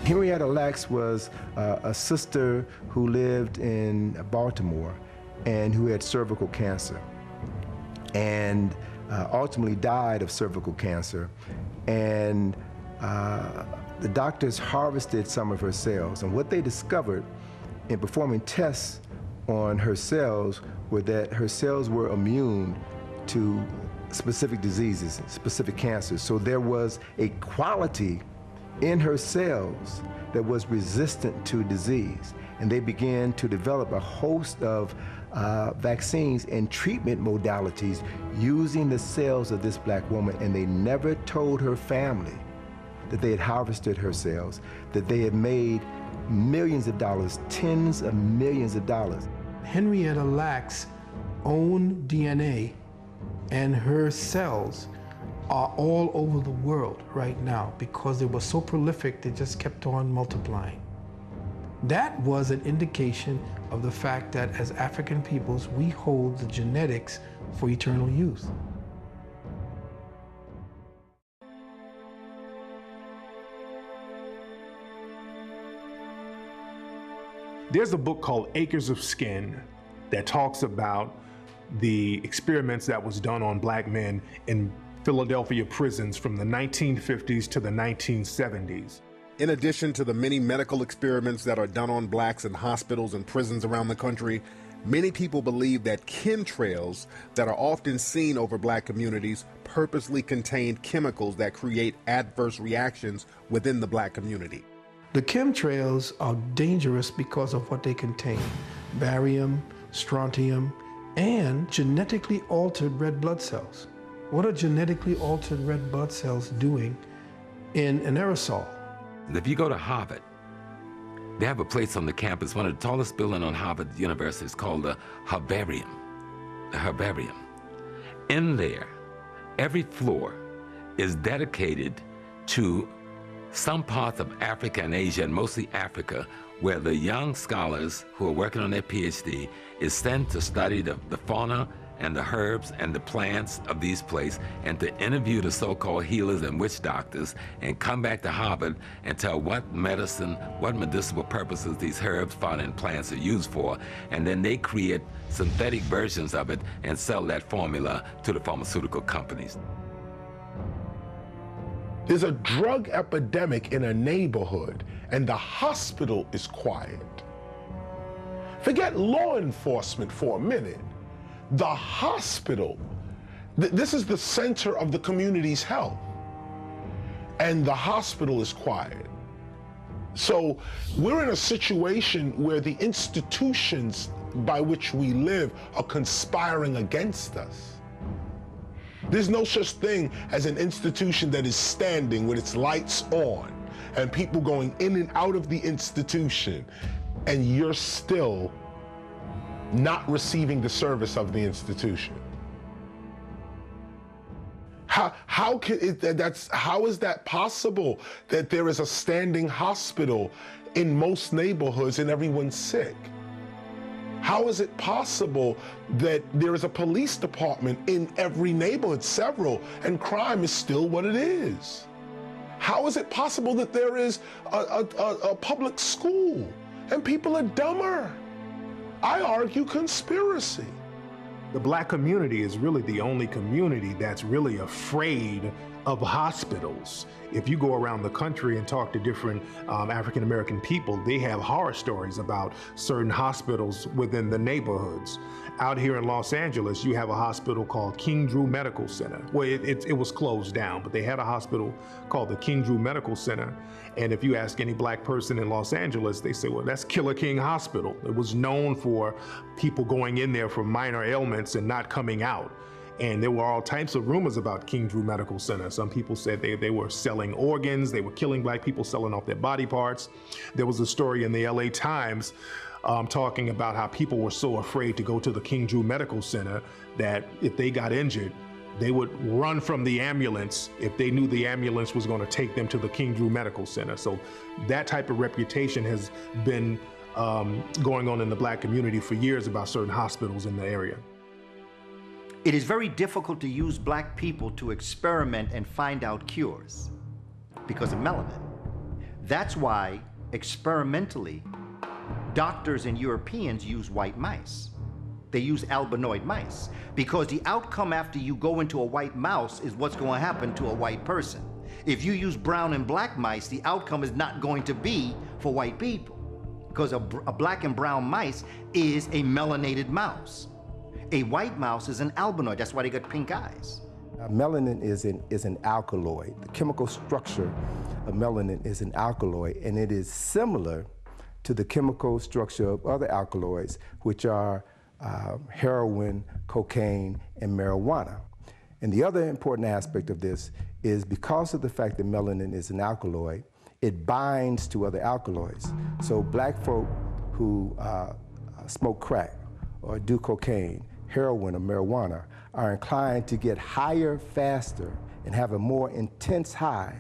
Henrietta Lacks was a sister who lived in Baltimore and who had cervical cancer, and ultimately died of cervical cancer. And the doctors harvested some of her cells, and what they discovered in performing tests on her cells were that her cells were immune to specific diseases, specific cancers. So there was a quality in her cells that was resistant to disease. And they began to develop a host of vaccines and treatment modalities using the cells of this black woman, and they never told her family that they had harvested her cells, that they had made millions of dollars, tens of millions of dollars. Henrietta Lacks' own DNA and her cells are all over the world right now because they were so prolific, they just kept on multiplying. That was an indication of the fact that as African peoples, we hold the genetics for eternal youth. There's a book called Acres of Skin that talks about the experiments that was done on black men in Philadelphia prisons from the 1950s to the 1970s. In addition to the many medical experiments that are done on blacks in hospitals and prisons around the country, many people believe that chemtrails that are often seen over black communities purposely contain chemicals that create adverse reactions within the black community. The chemtrails are dangerous because of what they contain: barium, strontium, and genetically altered red blood cells. What are genetically altered red blood cells doing in an aerosol? If you go to Harvard, They have a place on the campus, one of the tallest buildings on Harvard University. It's called the Herbarium. The Herbarium. In there, every floor is dedicated to some parts of Africa and Asia, and mostly Africa, where the young scholars who are working on their PhD is sent to study the fauna and the herbs and the plants of these places, and to interview the so-called healers and witch doctors, and come back to Harvard and tell what medicine, what medicinal purposes these herbs, fauna, and plants are used for, and then they create synthetic versions of it and sell that formula to the pharmaceutical companies. There's a drug epidemic in a neighborhood, and the hospital is quiet. Forget law enforcement for a minute. The hospital, this is the center of the community's health, and the hospital is quiet. So we're in a situation where the institutions by which we live are conspiring against us. There's no such thing as an institution that is standing with its lights on and people going in and out of the institution, and you're still not receiving the service of the institution. How is that possible, that there is a standing hospital in most neighborhoods and everyone's sick? How is it possible that there is a police department in every neighborhood, several, and crime is still what it is? How is it possible that there is a public school and people are dumber? I argue conspiracy. The black community is really the only community that's really afraid of hospitals. If you go around the country and talk to different African-American people, they have horror stories about certain hospitals within the neighborhoods. Out here in Los Angeles, you have a hospital called King Drew Medical Center. Well, it was closed down, but they had a hospital called the King Drew Medical Center. And if you ask any black person in Los Angeles, they say, well, that's Killer King Hospital. It was known for people going in there for minor ailments and not coming out. And there were all types of rumors about King Drew Medical Center. Some people said they were selling organs, they were killing black people, selling off their body parts. There was a story in the LA Times talking about how people were so afraid to go to the King Drew Medical Center that if they got injured, they would run from the ambulance if they knew the ambulance was going to take them to the King Drew Medical Center. So that type of reputation has been going on in the black community for years about certain hospitals in the area. It is very difficult to use black people to experiment and find out cures because of melanin. That's why, experimentally, doctors and Europeans use white mice. They use albinoid mice because the outcome after you go into a white mouse is what's going to happen to a white person. If you use brown and black mice, the outcome is not going to be for white people because a black and brown mice is a melanated mouse. A white mouse is an albinoid. That's why they got pink eyes. Melanin is an alkaloid. The chemical structure of melanin is an alkaloid, and it is similar to the chemical structure of other alkaloids, which are heroin, cocaine, and marijuana. And the other important aspect of this is because of the fact that melanin is an alkaloid, it binds to other alkaloids. So black folk who smoke crack or do cocaine, heroin, or marijuana are inclined to get higher faster and have a more intense high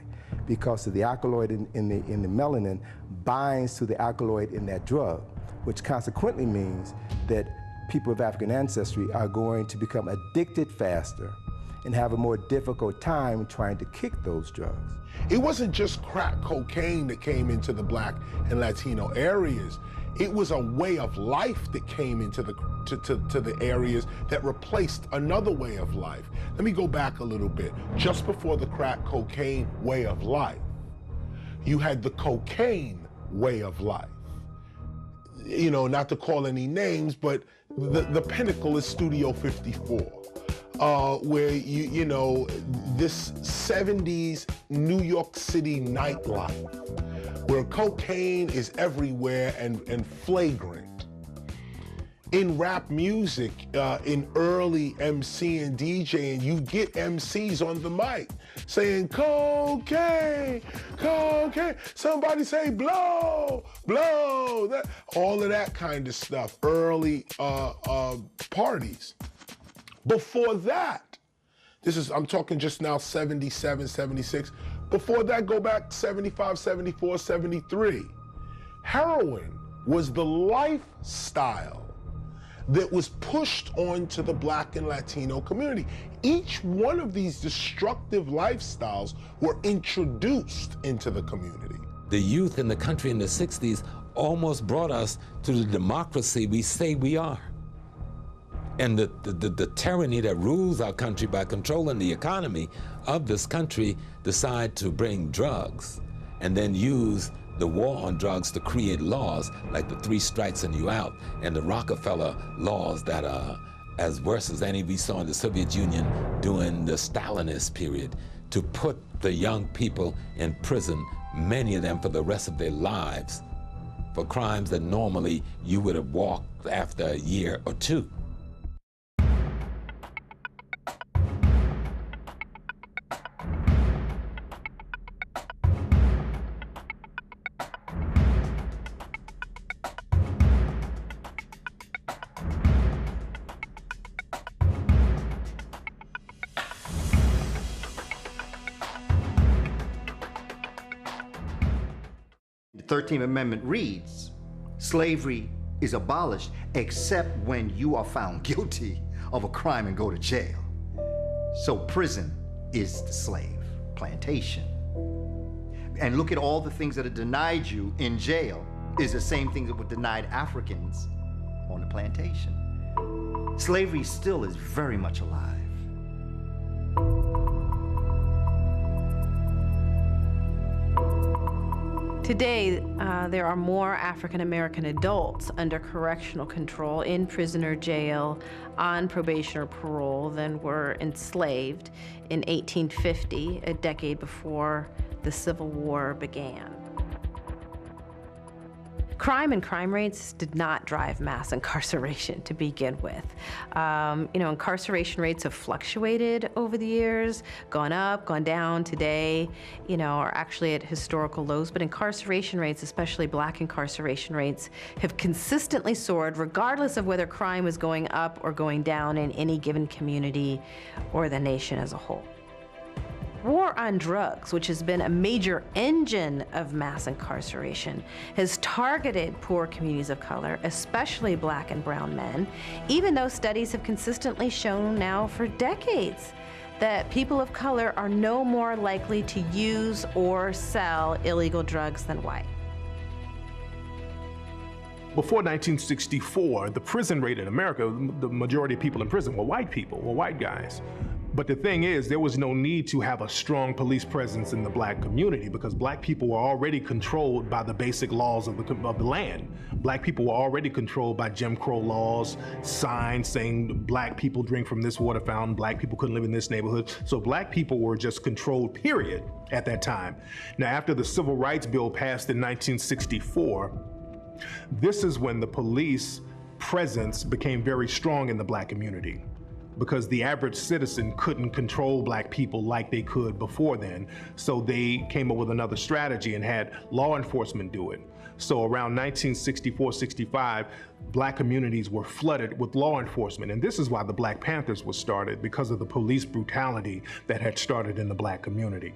because of the alkaloid in the melanin binds to the alkaloid in that drug, which consequently means that people of African ancestry are going to become addicted faster and have a more difficult time trying to kick those drugs. It wasn't just crack cocaine that came into the black and Latino areas. It was a way of life that came into the areas that replaced another way of life. Let me go back a little bit. Just before the crack cocaine way of life, you had the cocaine way of life. You know, not to call any names, but the pinnacle is Studio 54, where you know, this 70s New York City nightlife, where cocaine is everywhere and flagrant. In rap music, in early MC and DJing, you get MCs on the mic saying cocaine, cocaine. Somebody say blow, blow. That, all of that kind of stuff. Early parties. Before that, I'm talking just now 77, 76. Before that, go back 75, 74, 73. Heroin was the lifestyle that was pushed onto the Black and Latino community. Each one of these destructive lifestyles were introduced into the community. The youth in the country in the 60s almost brought us to the democracy we say we are. And the tyranny that rules our country by controlling the economy of this country decide to bring drugs and then use the war on drugs to create laws like the 3 strikes and you out and the Rockefeller laws that are as worse as any we saw in the Soviet Union during the Stalinist period, to put the young people in prison, many of them for the rest of their lives, for crimes that normally you would have walked after a year or 2. The 13th Amendment reads, slavery is abolished except when you are found guilty of a crime and go to jail. So prison is the slave plantation. And look at all the things that are denied you in jail is the same thing that were denied Africans on the plantation. Slavery still is very much alive. Today, there are more African American adults under correctional control in prison or jail on probation or parole than were enslaved in 1850, a decade before the Civil War began. Crime and crime rates did not drive mass incarceration to begin with. Incarceration rates have fluctuated over the years, gone up, gone down. Today, are actually at historical lows, but incarceration rates, especially Black incarceration rates, have consistently soared regardless of whether crime is going up or going down in any given community or the nation as a whole. War on drugs, which has been a major engine of mass incarceration, has targeted poor communities of color, especially Black and brown men, even though studies have consistently shown now for decades that people of color are no more likely to use or sell illegal drugs than white. Before 1964, the prison rate in America, the majority of people in prison were white people, were white guys. But the thing is, there was no need to have a strong police presence in the Black community because Black people were already controlled by the basic laws of the land. Black people were already controlled by Jim Crow laws, signs saying Black people drink from this water fountain, Black people couldn't live in this neighborhood. So Black people were just controlled, period, at that time. Now, after the Civil Rights Bill passed in 1964, this is when the police presence became very strong in the Black community, because the average citizen couldn't control Black people like they could before then. So they came up with another strategy and had law enforcement do it. So around 1964, 65, Black communities were flooded with law enforcement. And this is why the Black Panthers was started, because of the police brutality that had started in the Black community.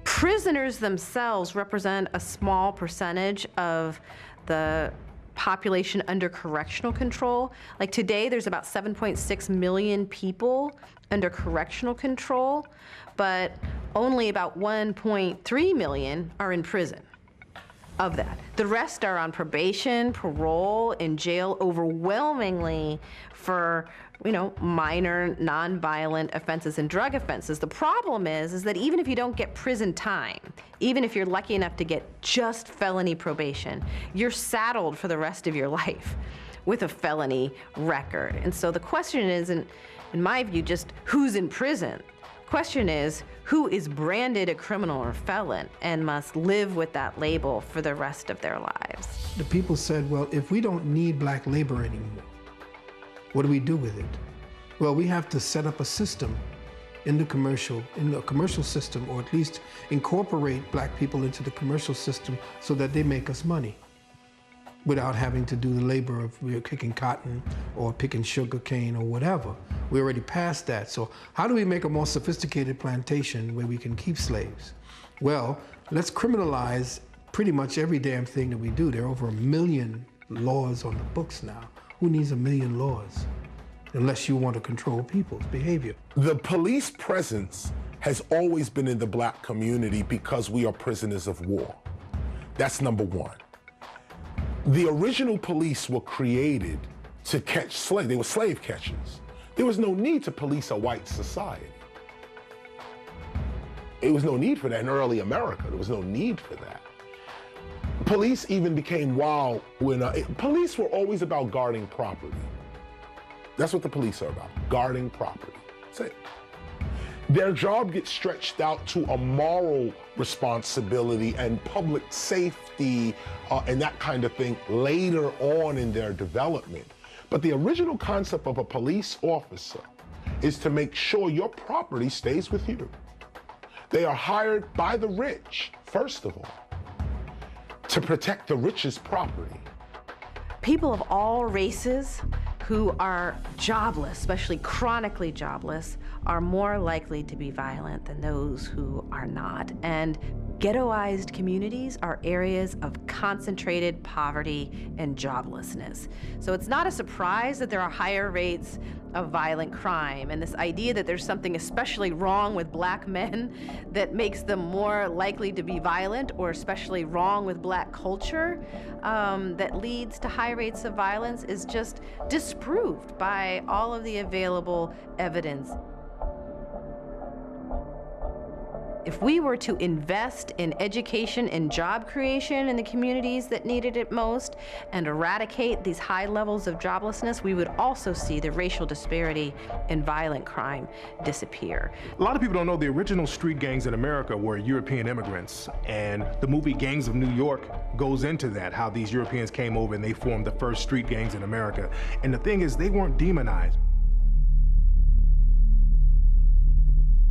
Prisoners themselves represent a small percentage of the population under correctional control. Like today, there's about 7.6 million people under correctional control, but only about 1.3 million are in prison of that. The rest are on probation, parole, in jail, overwhelmingly for minor nonviolent offenses and drug offenses. The problem is that even if you don't get prison time, even if you're lucky enough to get just felony probation, you're saddled for the rest of your life with a felony record. And so the question isn't, in my view, just who's in prison. The question is, who is branded a criminal or felon and must live with that label for the rest of their lives? The people said, well, if we don't need black labor anymore, what do we do with it? Well, we have to set up a system in the commercial system, or at least incorporate black people into the commercial system so that they make us money without having to do the labor of kicking cotton or picking sugar cane or whatever. We're already past that. So how do we make a more sophisticated plantation where we can keep slaves? Well, let's criminalize pretty much every damn thing that we do. There are over 1 million laws on the books now. Who needs 1 million laws? Unless you want to control people's behavior. The police presence has always been in the black community because we are prisoners of war. That's number one. The original police were created to catch slaves. They were slave catchers. There was no need to police a white society. There was no need for that in early America. There was no need for that. Police even became wild when, police were always about guarding property. That's what the police are about, guarding property. That's it. Their job gets stretched out to a moral responsibility and public safety and that kind of thing later on in their development. But the original concept of a police officer is to make sure your property stays with you. They are hired by the rich, first of all, to protect the rich's property. People of all races who are jobless, especially chronically jobless, are more likely to be violent than those who are not. And ghettoized communities are areas of concentrated poverty and joblessness. So it's not a surprise that there are higher rates of violent crime. And this idea that there's something especially wrong with black men that makes them more likely to be violent, or especially wrong with black culture that leads to high rates of violence, is just disproved by all of the available evidence. If we were to invest in education and job creation in the communities that needed it most and eradicate these high levels of joblessness, we would also see the racial disparity in violent crime disappear. A lot of people don't know the original street gangs in America were European immigrants, and the movie Gangs of New York goes into that, how these Europeans came over and they formed the first street gangs in America. And the thing is, they weren't demonized.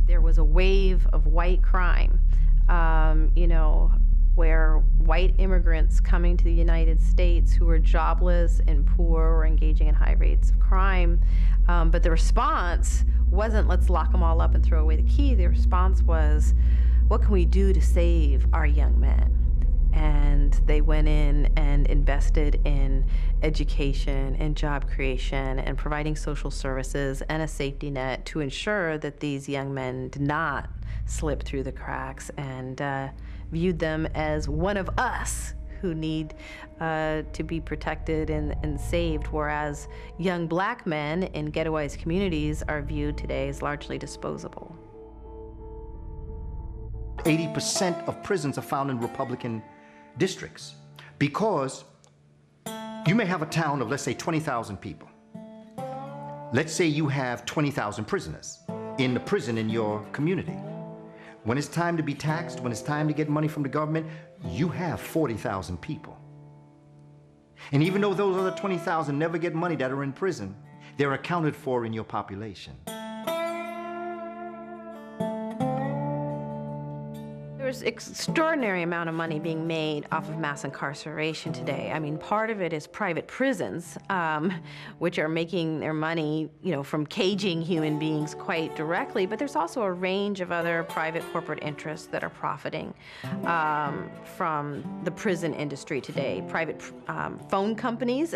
There was a wave of white crime, where white immigrants coming to the United States who were jobless and poor were engaging in high rates of crime. But the response wasn't, let's lock them all up and throw away the key. The response was, what can we do to save our young men? And they went in and invested in education and job creation and providing social services and a safety net to ensure that these young men did not slip through the cracks, and viewed them as one of us who need to be protected and saved, whereas young black men in ghettoized communities are viewed today as largely disposable. 80% of prisons are found in Republican districts, because you may have a town of, let's say, 20,000 people. Let's say you have 20,000 prisoners in the prison in your community. When it's time to be taxed, when it's time to get money from the government, you have 40,000 people. And even though those other 20,000 never get money that are in prison, they're accounted for in your population. There's extraordinary amount of money being made off of mass incarceration today. I mean, part of it is private prisons, which are making their money, from caging human beings quite directly, but there's also a range of other private corporate interests that are profiting from the prison industry today. Private phone companies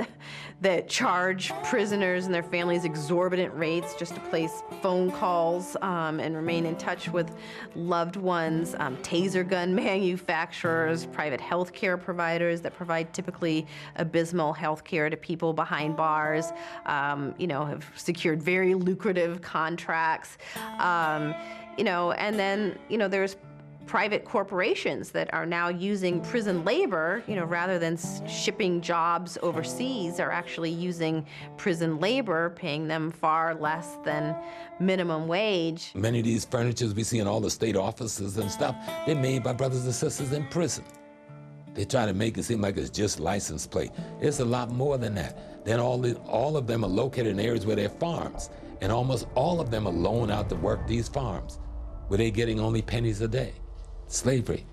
that charge prisoners and their families exorbitant rates just to place phone calls and remain in touch with loved ones. Taser gun manufacturers, private healthcare providers that provide typically abysmal healthcare to people behind bars, have secured very lucrative contracts, and then, there's private corporations that are now using prison labor, rather than shipping jobs overseas, are actually using prison labor, paying them far less than minimum wage. Many of these furnitures we see in all the state offices and stuff, they're made by brothers and sisters in prison. They try to make it seem like it's just license plate. It's a lot more than that. Then all of them are located in areas where there are farms, and almost all of them are loaned out to work these farms, where they're getting only pennies a day. Slavery.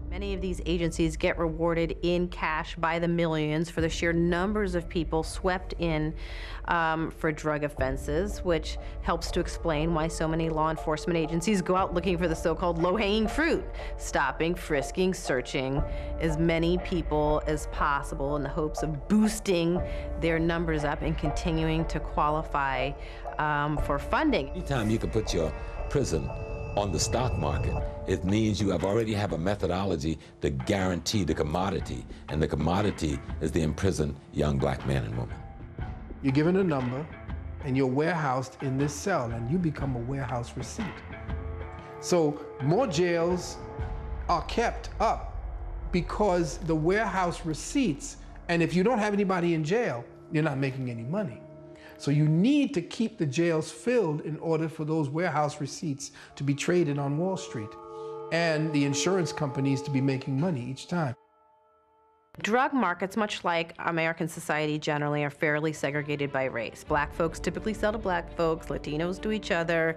Many of these agencies get rewarded in cash by the millions for the sheer numbers of people swept in for drug offenses, which helps to explain why so many law enforcement agencies go out looking for the so-called low-hanging fruit, stopping, frisking, searching as many people as possible in the hopes of boosting their numbers up and continuing to qualify for funding. Anytime you can put your prison on the stock market, it means you already have a methodology to guarantee the commodity, and the commodity is the imprisoned young black man and woman. You're given a number, and you're warehoused in this cell, and you become a warehouse receipt. So more jails are kept up because the warehouse receipts, and if you don't have anybody in jail, you're not making any money. So you need to keep the jails filled in order for those warehouse receipts to be traded on Wall Street and the insurance companies to be making money each time. Drug markets, much like American society generally, are fairly segregated by race. Black folks typically sell to black folks, Latinos to each other.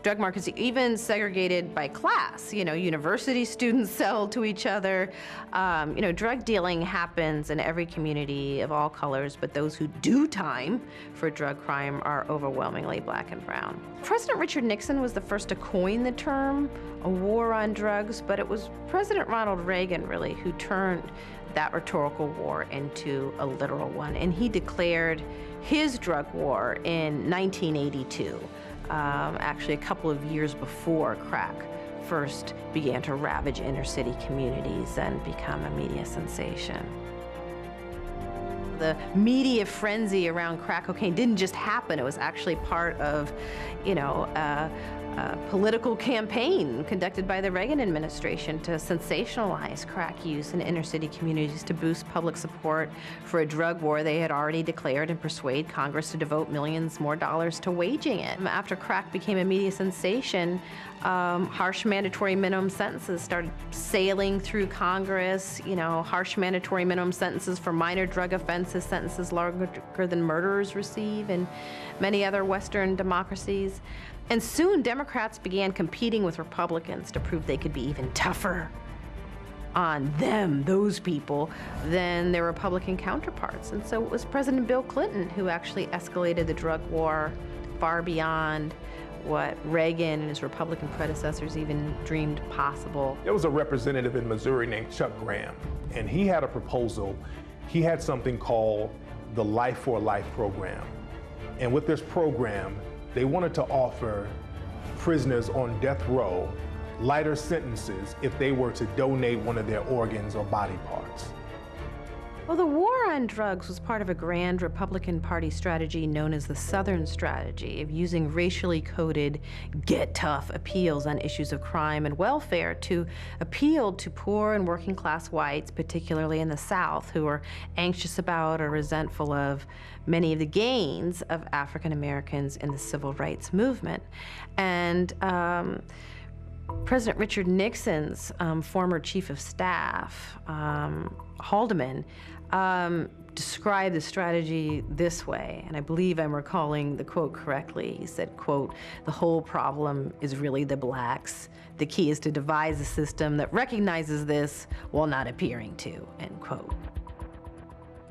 Drug markets are even segregated by class. University students sell to each other. Drug dealing happens in every community of all colors, but those who do time for drug crime are overwhelmingly black and brown. President Richard Nixon was the first to coin the term a war on drugs, but it was President Ronald Reagan, really, who turned that rhetorical war into a literal one. And he declared his drug war in 1982, actually a couple of years before crack first began to ravage inner city communities and become a media sensation. The media frenzy around crack cocaine didn't just happen. It was actually part of, a political campaign conducted by the Reagan administration to sensationalize crack use in inner city communities to boost public support for a drug war they had already declared and persuade Congress to devote millions more dollars to waging it. After crack became a media sensation, harsh mandatory minimum sentences started sailing through Congress, harsh mandatory minimum sentences for minor drug offenses, sentences longer than murderers receive in many other Western democracies. And soon Democrats began competing with Republicans to prove they could be even tougher on them, those people, than their Republican counterparts. And so it was President Bill Clinton who actually escalated the drug war far beyond what Reagan and his Republican predecessors even dreamed possible. There was a representative in Missouri named Chuck Graham, and he had a proposal. He had something called the Life for Life program. And with this program, they wanted to offer prisoners on death row lighter sentences if they were to donate one of their organs or body parts. Well, the war on drugs was part of a grand Republican Party strategy known as the Southern Strategy of using racially coded get tough appeals on issues of crime and welfare to appeal to poor and working class whites, particularly in the South, who are anxious about or resentful of many of the gains of African Americans in the civil rights movement. And President Richard Nixon's former chief of staff, Haldeman, described the strategy this way, and I believe I'm recalling the quote correctly. He said, quote, "The whole problem is really the blacks. The key is to devise a system that recognizes this while not appearing to," end quote.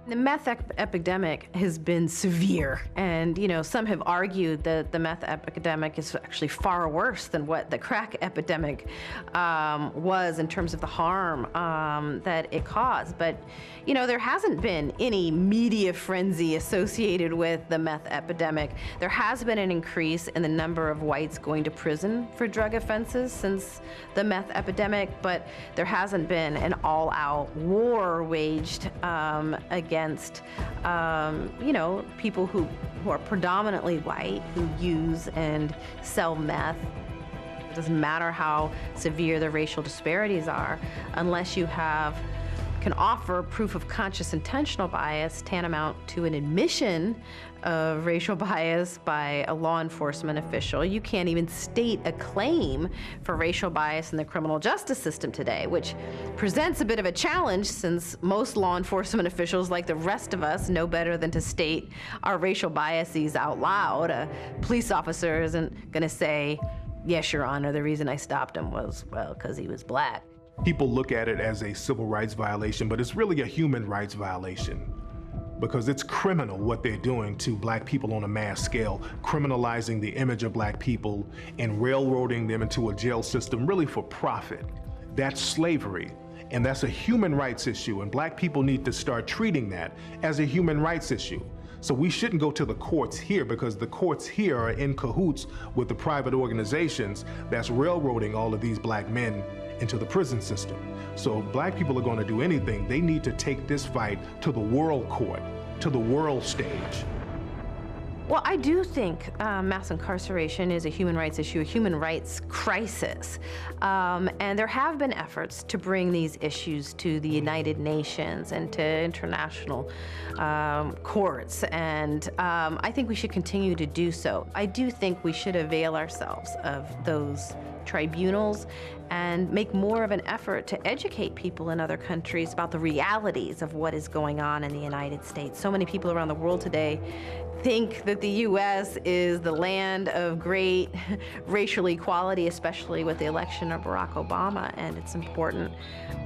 The meth epidemic has been severe, and some have argued that the meth epidemic is actually far worse than what the crack epidemic was in terms of the harm that it caused. But there hasn't been any media frenzy associated with the meth epidemic. There has been an increase in the number of whites going to prison for drug offenses since the meth epidemic, but there hasn't been an all-out war waged against people who are predominantly white, who use and sell meth. It doesn't matter how severe the racial disparities are, unless you can offer proof of conscious intentional bias tantamount to an admission of racial bias by a law enforcement official. You can't even state a claim for racial bias in the criminal justice system today, which presents a bit of a challenge since most law enforcement officials, like the rest of us, know better than to state our racial biases out loud. A police officer isn't gonna say, "Yes, Your Honor, the reason I stopped him was, well, because he was black." People look at it as a civil rights violation, but it's really a human rights violation because it's criminal what they're doing to black people on a mass scale, criminalizing the image of black people and railroading them into a jail system really for profit. That's slavery, and that's a human rights issue, and black people need to start treating that as a human rights issue. So we shouldn't go to the courts here because the courts here are in cahoots with the private organizations that's railroading all of these black men into the prison system. So if black people are going to do anything, they need to take this fight to the world court, to the world stage. Well, I do think mass incarceration is a human rights issue, a human rights crisis. And there have been efforts to bring these issues to the United Nations and to international courts. And I think we should continue to do so. I do think we should avail ourselves of those tribunals and make more of an effort to educate people in other countries about the realities of what is going on in the United States. So many people around the world today think that the U.S. is the land of great racial equality, especially with the election of Barack Obama, and it's important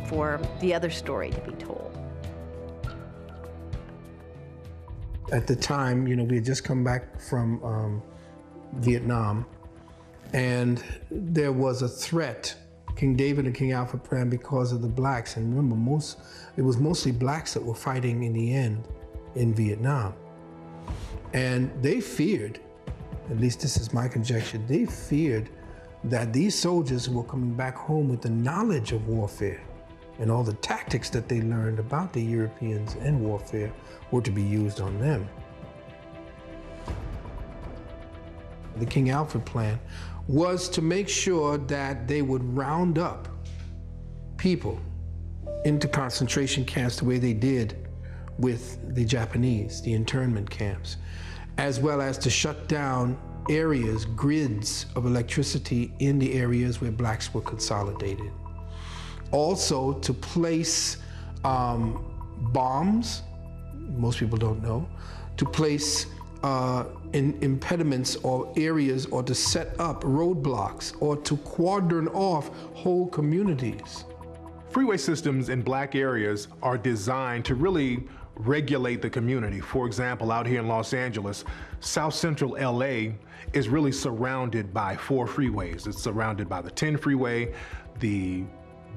for the other story to be told. At the time, we had just come back from Vietnam, and there was a threat. King David and King Alfred planned because of the blacks, and remember, it was mostly blacks that were fighting in the end in Vietnam. And they feared, at least this is my conjecture, they feared that these soldiers who were coming back home with the knowledge of warfare and all the tactics that they learned about the Europeans and warfare were to be used on them. The King Alfred plan was to make sure that they would round up people into concentration camps the way they did with the Japanese, the internment camps, as well as to shut down areas, grids of electricity in the areas where blacks were consolidated. Also to place bombs, most people don't know, to place impediments or areas, or to set up roadblocks, or to cordon off whole communities. Freeway systems in black areas are designed to really regulate the community. For example, out here in Los Angeles, South Central LA is really surrounded by 4 freeways. It's surrounded by the 10 freeway, the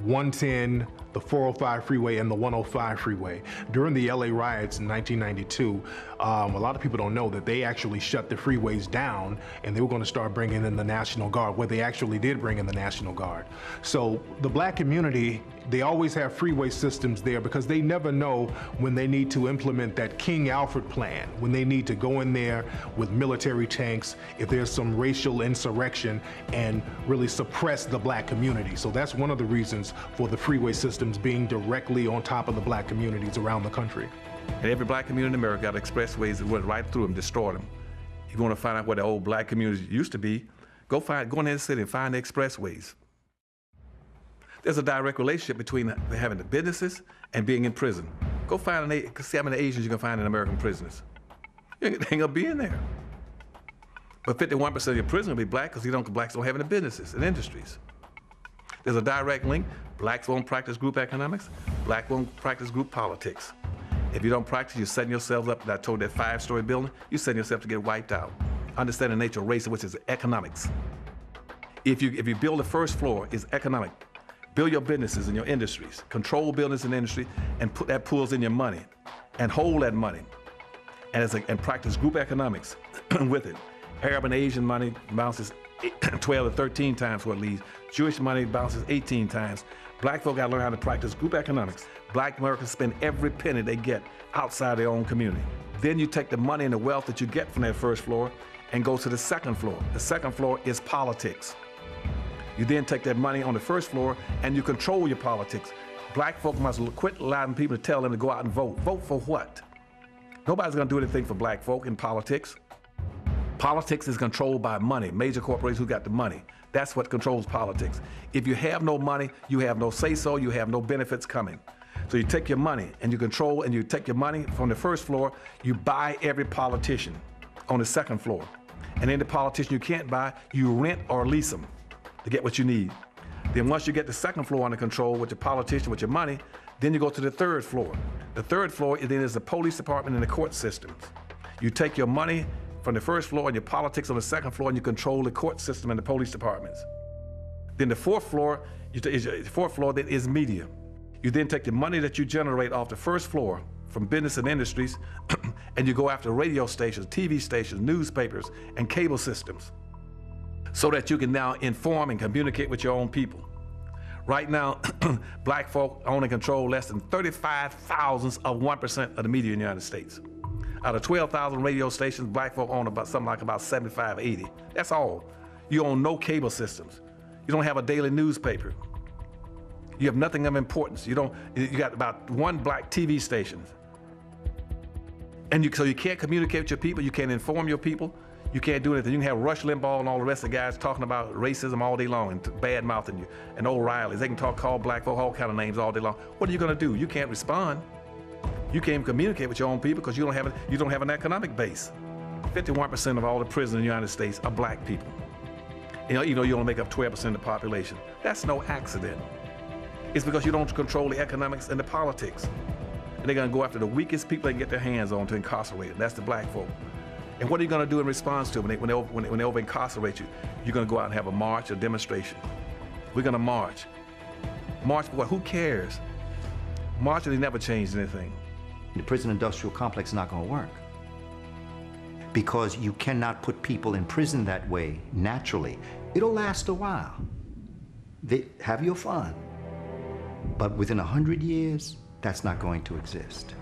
110, the 405 freeway, and the 105 freeway. During the LA riots in 1992, a lot of people don't know that they actually shut the freeways down, and they were going to start bringing in the National Guard, where they actually did bring in the National Guard. So the black community, they always have freeway systems there because they never know when they need to implement that King Alfred plan, when they need to go in there with military tanks, if there's some racial insurrection, and really suppress the black community. So that's one of the reasons for the freeway systems being directly on top of the black communities around the country. And every black community in America got expressways that went right through them, destroyed them. If you want to find out where the old black communities used to be, go in the city and find the expressways. There's a direct relationship between having the businesses and being in prison. Go see how many Asians you can find in American prisons. You ain't gonna be in there. But 51% of your prison will be black because blacks don't have any businesses and industries. There's a direct link. Blacks won't practice group economics. Blacks won't practice group politics. If you don't practice, you're setting yourselves up. I told that 5-story building, you're setting yourself to get wiped out. Understand the nature of race, which is economics. If you build the first floor, it's economic. Build your businesses and your industries. Control business and industry, and put that pools in your money, and hold that money, and practice group economics with it. Arab and Asian money bounces 12 to 13 times what it leaves. Jewish money bounces 18 times. Black folk got to learn how to practice group economics. Black Americans spend every penny they get outside their own community. Then you take the money and the wealth that you get from that first floor and go to the second floor. The second floor is politics. You then take that money on the first floor and you control your politics. Black folk must quit allowing people to tell them to go out and vote. Vote for what? Nobody's gonna do anything for black folk in politics. Politics is controlled by money, major corporations who got the money. That's what controls politics. If you have no money, you have no say-so, you have no benefits coming. So you take your money and you control, and you take your money from the first floor, you buy every politician on the second floor. And then the politician you can't buy, you rent or lease them to get what you need. Then once you get the second floor under control with your politician, with your money, then you go to the third floor. The third floor then is the police department and the court systems. You take your money from the first floor and your politics on the second floor, and you control the court system and the police departments. Then the fourth floor, then is media. You then take the money that you generate off the first floor from business and industries, and you go after radio stations, TV stations, newspapers, and cable systems, so that you can now inform and communicate with your own people. Right now, black folk own and control less than 35 thousandths of 1% of the media in the United States. Out of 12,000 radio stations, black folk own about 75, 80. That's all. You own no cable systems. You don't have a daily newspaper. You have nothing of importance. You got about one black TV station. And so you can't communicate with your people, you can't inform your people, you can't do anything. You can have Rush Limbaugh and all the rest of the guys talking about racism all day long and bad-mouthing you, and O'Reilly's. They can call black folk all kind of names all day long. What are you gonna do? You can't respond. You can't even communicate with your own people because you don't have an economic base. 51% of all the prisoners in the United States are black people. You know you only make up 12% of the population. That's no accident. It's because you don't control the economics and the politics. And they're gonna go after the weakest people they can get their hands on to incarcerate them. That's the black folk. And what are you gonna do in response to it when they over incarcerate you? You're gonna go out and have a march, a demonstration. We're gonna march. March for what? Who cares? Marching, they never changed anything. The prison industrial complex is not gonna work, because you cannot put people in prison that way naturally. It'll last a while. Have your fun. But within 100 years, that's not going to exist.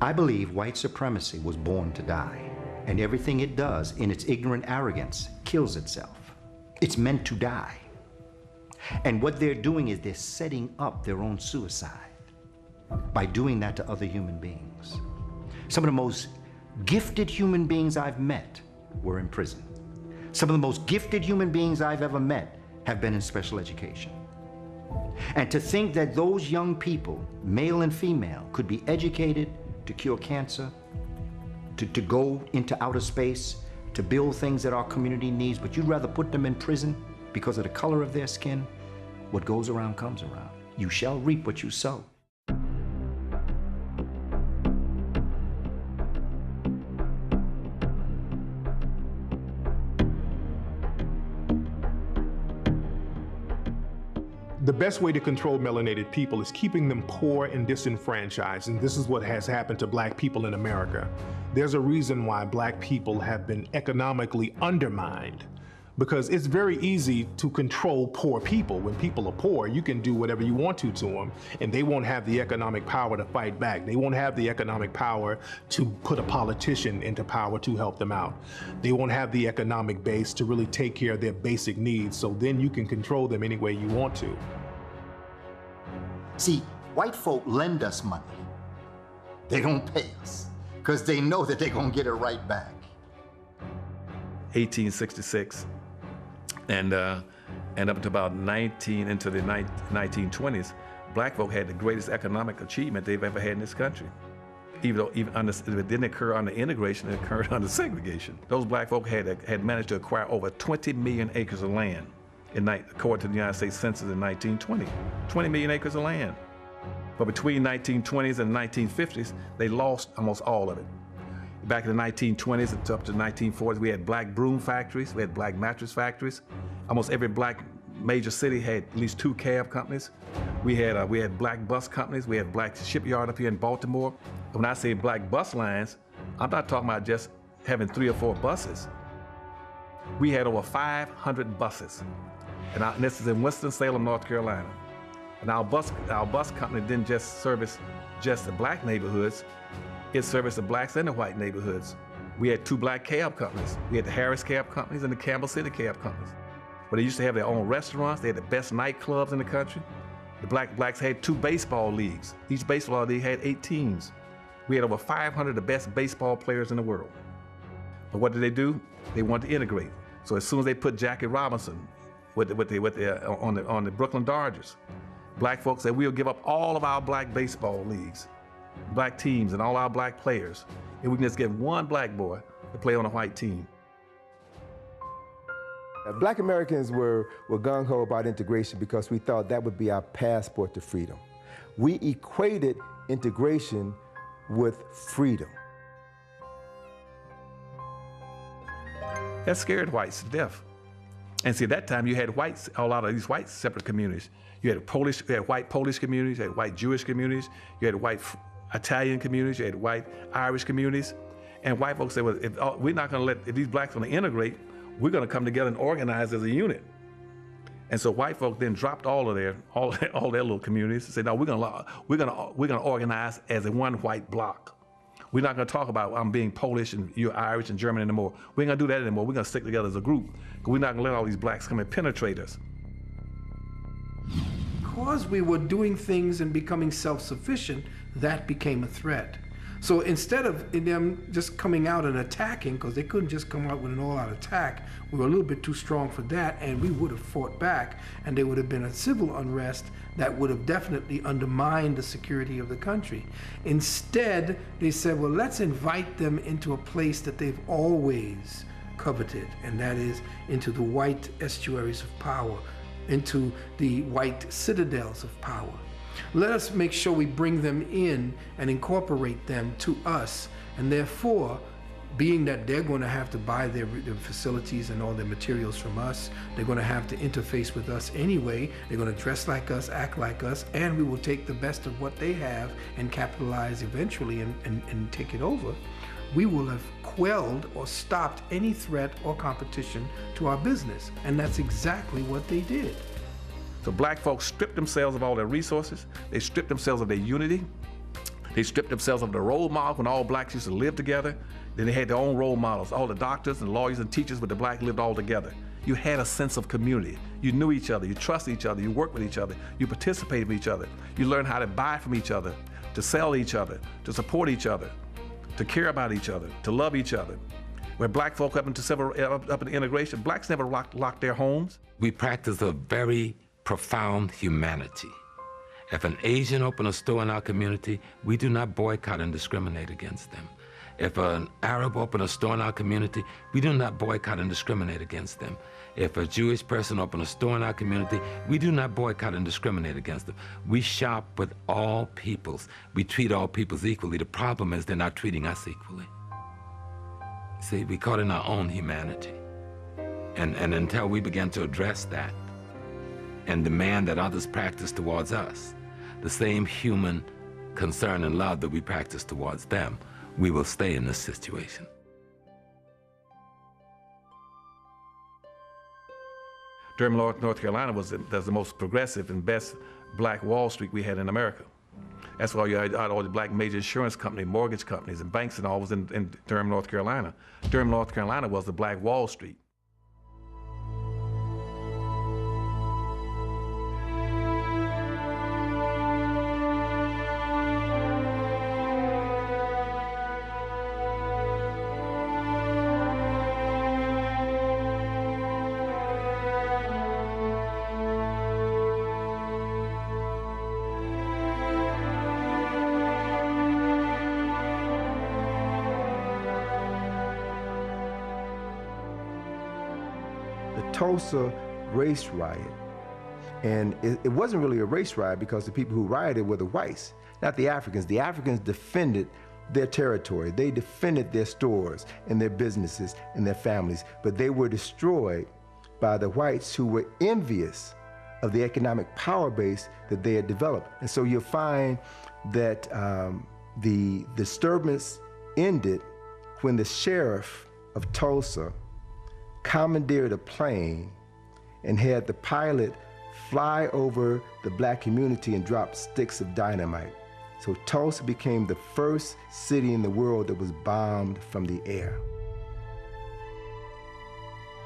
I believe white supremacy was born to die, and everything it does in its ignorant arrogance kills itself. It's meant to die. And what they're doing is they're setting up their own suicide by doing that to other human beings. Some of the most gifted human beings I've met were in prison. Some of the most gifted human beings I've ever met have been in special education. And to think that those young people, male and female, could be educated to cure cancer, to go into outer space, to build things that our community needs, but you'd rather put them in prison because of the color of their skin, what goes around comes around. You shall reap what you sow. The best way to control melanated people is keeping them poor and disenfranchised, and this is what has happened to black people in America. There's a reason why black people have been economically undermined, because it's very easy to control poor people. When people are poor, you can do whatever you want to them, and they won't have the economic power to fight back. They won't have the economic power to put a politician into power to help them out. They won't have the economic base to really take care of their basic needs, so then you can control them any way you want to. See, white folk lend us money. They don't pay us because they know that they're gonna get it right back. 1866 and up to about into the 1920s, black folk had the greatest economic achievement they've ever had in this country. Even though it didn't occur under integration, it occurred under segregation. Those black folk had managed to acquire over 20 million acres of land, according to the United States Census in 1920. 20 million acres of land. But between 1920s and 1950s, they lost almost all of it. Back in the 1920s up to the 1940s, we had black broom factories, we had black mattress factories. Almost every black major city had at least 2 cab companies. We had black bus companies, we had black shipyard up here in Baltimore. When I say black bus lines, I'm not talking about just having 3 or 4 buses. We had over 500 buses. And this is in Winston-Salem, North Carolina. And our bus company didn't just service just the black neighborhoods, it serviced the blacks and the white neighborhoods. We had 2 black cab companies. We had the Harris Cab Companies and the Campbell City Cab Companies. where they used to have their own restaurants. They had the best nightclubs in the country. The blacks had 2 baseball leagues. Each baseball league had 8 teams. We had over 500 of the best baseball players in the world. But what did they do? They wanted to integrate. So as soon as they put Jackie Robinson on the Brooklyn Dodgers, black folks said, we'll give up all of our black baseball leagues, black teams, and all our black players, and we can just get one black boy to play on a white team. Black Americans were gung-ho about integration because we thought that would be our passport to freedom. We equated integration with freedom. That scared whites to death. And see, at that time you had whites, a lot of these white separate communities. You had white Polish communities, you had white Jewish communities, you had white Italian communities, you had white Irish communities. And white folks said, well, if these blacks are gonna integrate, we're gonna come together and organize as a unit. And so white folk then dropped all their little communities and said, no, we're gonna organize as a one white bloc. We're not gonna talk about I'm being Polish and you're Irish and German anymore. We ain't gonna do that anymore. We're gonna stick together as a group. Because we're not gonna let all these blacks come and penetrate us. Because we were doing things and becoming self-sufficient, that became a threat. So instead of them just coming out and attacking, because they couldn't just come out with an all-out attack, we were a little bit too strong for that, and we would have fought back, and there would have been a civil unrest that would have definitely undermined the security of the country. Instead, they said, well, let's invite them into a place that they've always coveted, and that is into the white estuaries of power, into the white citadels of power. Let us make sure we bring them in and incorporate them to us, and therefore, being that they're going to have to buy their facilities and all their materials from us, they're going to have to interface with us anyway, they're going to dress like us, act like us, and we will take the best of what they have and capitalize eventually and take it over. We will have quelled or stopped any threat or competition to our business, and that's exactly what they did. So black folks stripped themselves of all their resources. They stripped themselves of their unity. They stripped themselves of the role model when all blacks used to live together. Then they had their own role models. All the doctors and lawyers and teachers with the black lived all together. You had a sense of community. You knew each other, you trusted each other, you worked with each other, you participated with each other. You learned how to buy from each other, to sell each other, to support each other, to care about each other, to love each other. Where black folk up into integration, blacks never locked their homes. We practice a very profound humanity. If an Asian opens a store in our community, we do not boycott and discriminate against them. If an Arab opens a store in our community, we do not boycott and discriminate against them. If a Jewish person opens a store in our community, we do not boycott and discriminate against them. We shop with all peoples. We treat all peoples equally. The problem is they're not treating us equally. See, we caught in our own humanity. And until we begin to address that, and demand that others practice towards us the same human concern and love that we practice towards them, we will stay in this situation. Durham, North Carolina was the most progressive and best black Wall Street we had in America. That's why you had all the black major insurance companies, mortgage companies, and banks and all was in Durham, North Carolina. Durham, North Carolina was the black Wall Street. Tulsa race riot. And it wasn't really a race riot because the people who rioted were the whites, not the Africans. The Africans defended their territory. They defended their stores and their businesses and their families, but they were destroyed by the whites who were envious of the economic power base that they had developed. And so you'll find that the disturbance ended when the sheriff of Tulsa commandeered a plane and had the pilot fly over the black community and drop sticks of dynamite. So Tulsa became the first city in the world that was bombed from the air.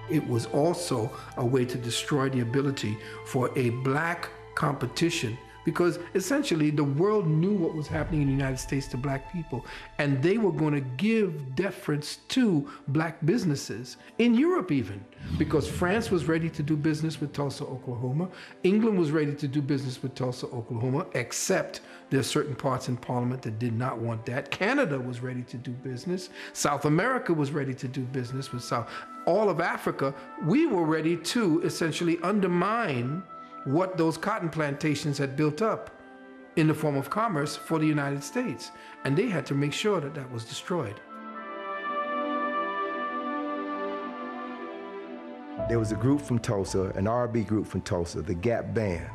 It was also a way to destroy the ability for a black competition, because essentially the world knew what was happening in the United States to black people, and they were going to give deference to black businesses, in Europe even, because France was ready to do business with Tulsa, Oklahoma. England was ready to do business with Tulsa, Oklahoma, except there are certain parts in Parliament that did not want that. Canada was ready to do business. South America was ready to do business with South. All of Africa, we were ready to essentially undermine what those cotton plantations had built up in the form of commerce for the United States. And they had to make sure that that was destroyed. There was a group from Tulsa, an R&B group from Tulsa, the Gap Band.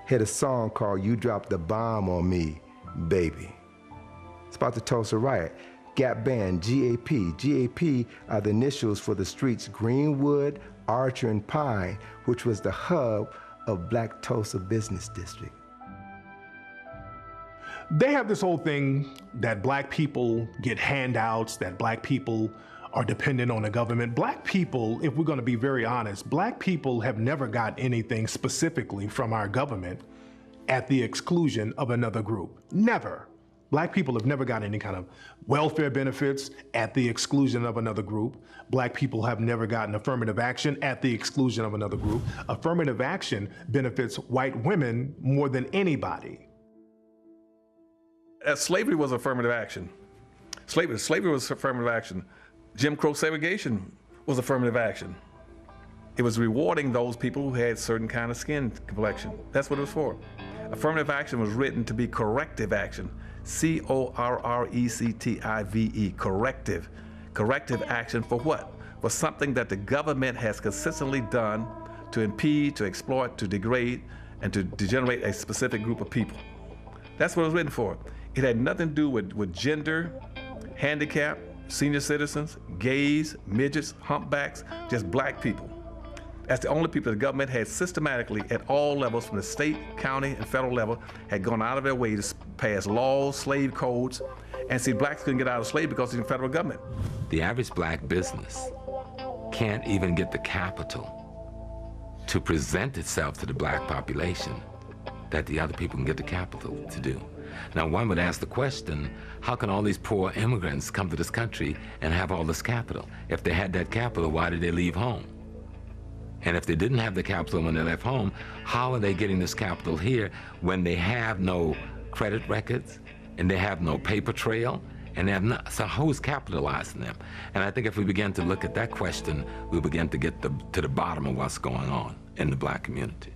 Had a song called You Dropped the Bomb on Me, Baby. It's about the Tulsa riot. Gap Band, GAP. GAP are the initials for the streets Greenwood, Archer, and Pine, which was the hub of Black Tulsa Business District. They have this whole thing that black people get handouts, that black people are dependent on the government. Black people, if we're going to be very honest, black people have never got anything specifically from our government at the exclusion of another group. Never. Black people have never got any kind of welfare benefits at the exclusion of another group. Black people have never gotten affirmative action at the exclusion of another group. Affirmative action benefits white women more than anybody. Slavery was affirmative action. Slavery was affirmative action. Jim Crow segregation was affirmative action. It was rewarding those people who had certain kind of skin complexion. That's what it was for. Affirmative action was written to be corrective action. C-O-R-R-E-C-T-I-V-E, corrective. Corrective action for what? For something that the government has consistently done to impede, to exploit, to degrade, and to degenerate a specific group of people. That's what it was written for. It had nothing to do with gender, handicap, senior citizens, gays, midgets, humpbacks, just black people. That's the only people the government had systematically at all levels, from the state, county, and federal level, had gone out of their way to pass laws, slave codes, and see, blacks couldn't get out of slavery because of the federal government. The average black business can't even get the capital to present itself to the black population that the other people can get the capital to do. Now, one would ask the question, how can all these poor immigrants come to this country and have all this capital? If they had that capital, why did they leave home? And if they didn't have the capital when they left home, how are they getting this capital here when they have no credit records and they have no paper trail and they have not, so who's capitalizing them? And I think if we begin to look at that question, we'll begin to get to the bottom of what's going on in the black community.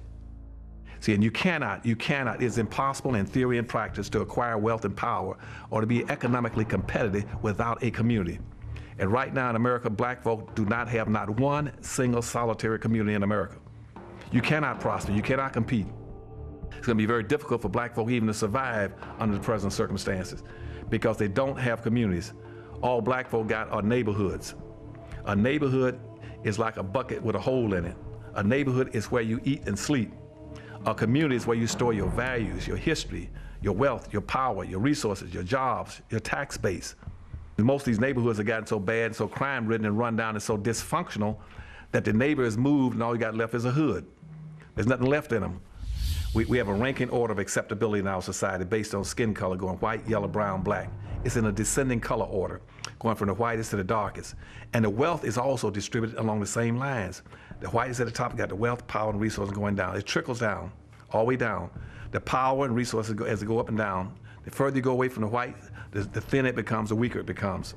See, and you cannot, it's impossible in theory and practice to acquire wealth and power or to be economically competitive without a community. And right now in America, black folk do not have not one single solitary community in America. You cannot prosper, you cannot compete. It's gonna be very difficult for black folk even to survive under the present circumstances because they don't have communities. All black folk got are neighborhoods. A neighborhood is like a bucket with a hole in it. A neighborhood is where you eat and sleep. A community is where you store your values, your history, your wealth, your power, your resources, your jobs, your tax base. Most of these neighborhoods have gotten so bad and so crime-ridden and run down and so dysfunctional that the neighbor has moved and all you got left is a hood. There's nothing left in them. We have a ranking order of acceptability in our society based on skin color, going white, yellow, brown, black. It's in a descending color order, going from the whitest to the darkest. And the wealth is also distributed along the same lines. The whitest at the top got the wealth, power, and resources going down. It trickles down, all the way down. The power and resources go, as they go up and down. The further you go away from the white, the thinner it becomes, the weaker it becomes.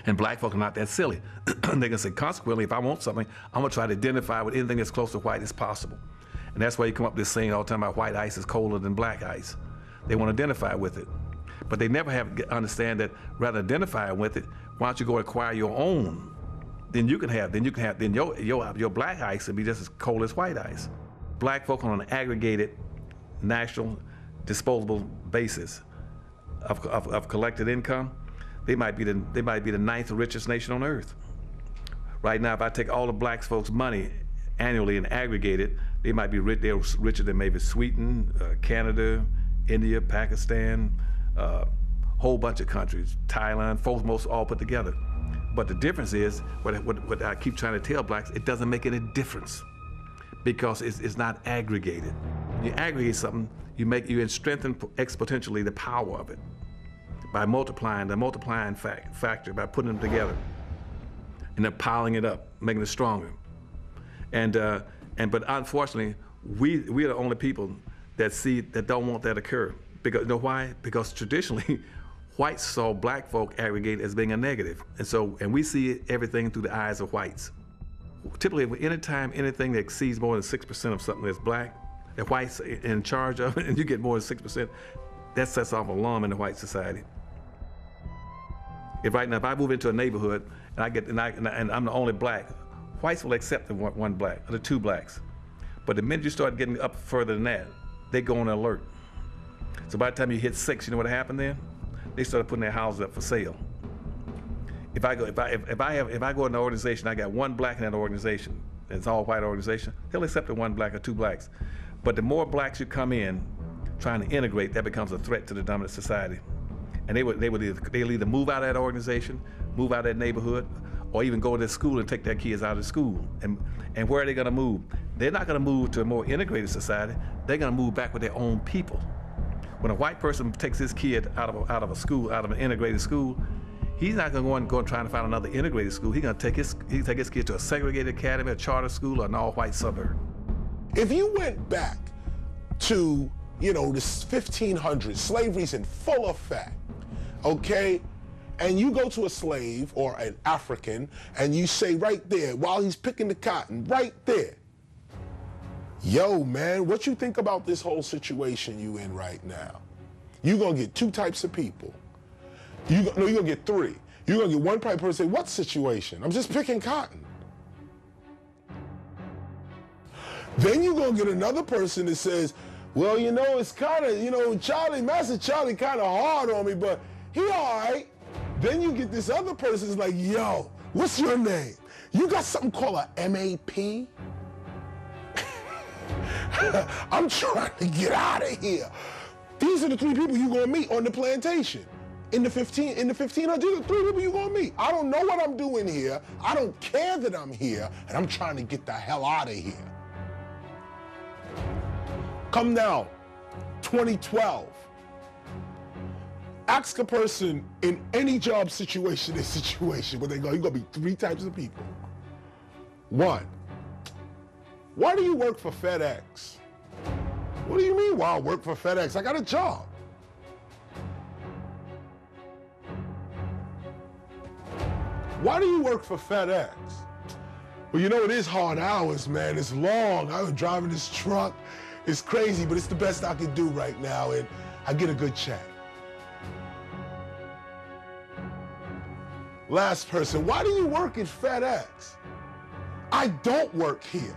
And black folk are not that silly. They can say, consequently, if I want something, I'm gonna try to identify with anything as close to white as possible. And that's why you come up with this saying all the time about white ice is colder than black ice. They want to identify with it. But they never understand that rather than identifying with it, why don't you go acquire your own? Then your black ice will be just as cold as white ice. Black folk on an aggregated national disposable basis of collected income, they might be the 9th richest nation on earth. Right now, if I take all the black folks' money annually and aggregate it, they might be rich. They're richer than maybe Sweden, Canada, India, Pakistan, whole bunch of countries, Thailand, folks most all put together. But the difference is, what I keep trying to tell blacks, it doesn't make any difference because it's not aggregated. When you aggregate something, you strengthen exponentially the power of it by multiplying the multiplying factor, by putting them together and then piling it up, making it stronger. But unfortunately, we are the only people that don't want that to occur. Because you know why? Because traditionally, whites saw black folk aggregate as being a negative. And we see everything through the eyes of whites. Typically, anytime anything that exceeds more than 6% of something that's black, that whites are in charge of it, and you get more than 6%, that sets off an alarm in the white society. If right now, if I move into a neighborhood and I'm the only black, whites will accept the one black or the two blacks. But the minute you start getting up further than that, they go on alert. So by the time you hit 6, you know what happened then? They started putting their houses up for sale. If I go in an organization, I got one black in that organization, and it's all white organization, they'll accept the one black or two blacks. But the more blacks you come in trying to integrate, that becomes a threat to the dominant society. And they'll either move out of that organization, move out of that neighborhood, or even go to school and take their kids out of school. And where are they gonna move? They're not gonna move to a more integrated society, they're gonna move back with their own people. When a white person takes his kid out of a school, out of an integrated school, he's not gonna go and try to find another integrated school. He's gonna take his kid to a segregated academy, a charter school, or an all-white suburb. If you went back to, the 1500s, slavery's in full effect, okay? And you go to a slave or an African and you say right there, while he's picking the cotton, right there, yo, man, what you think about this whole situation you in right now? You're gonna get two types of people. You're gonna get three. You're gonna get one type of person say, what situation? I'm just picking cotton. Then you're gonna get another person that says, well, it's kind of, Master Charlie kind of hard on me, but he all right. Then you get this other person that's like, yo, what's your name? You got something called a MAP? I'm trying to get out of here. These are the three people you're gonna meet on the plantation. In the 1500s, these are the three people you're gonna meet. I don't know what I'm doing here. I don't care that I'm here, and I'm trying to get the hell out of here. Come now, 2012. Ask a person in any job situation where they go, you're gonna be three types of people. One, why do you work for FedEx? What do you mean, why I work for FedEx? I got a job. Why do you work for FedEx? Well, it is hard hours, man. It's long. I've been driving this truck. It's crazy, but it's the best I can do right now, and I get a good check. Last person, why do you work at FedEx? I don't work here.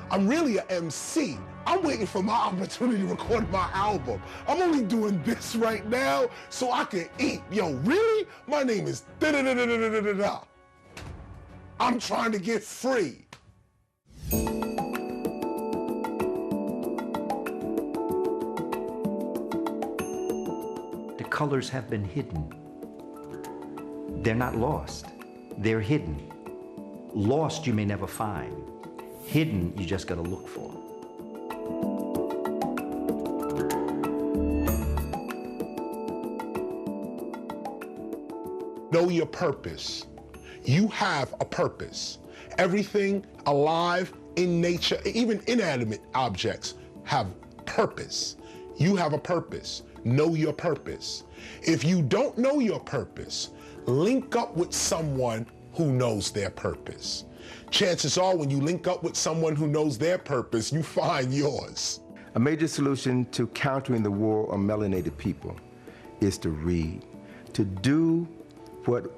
I'm really an MC. I'm waiting for my opportunity to record my album. I'm only doing this right now so I can eat. Yo, really? My name is da-da-da-da-da-da-da-da. I'm trying to get free. The colors have been hidden. They're not lost. They're hidden. Lost you may never find. Hidden you just gotta look for. Know your purpose. You have a purpose. Everything alive in nature, even inanimate objects, have purpose. You have a purpose. Know your purpose. If you don't know your purpose, link up with someone who knows their purpose. Chances are when you link up with someone who knows their purpose, you find yours. A major solution to countering the war on melanated people is to read, to do what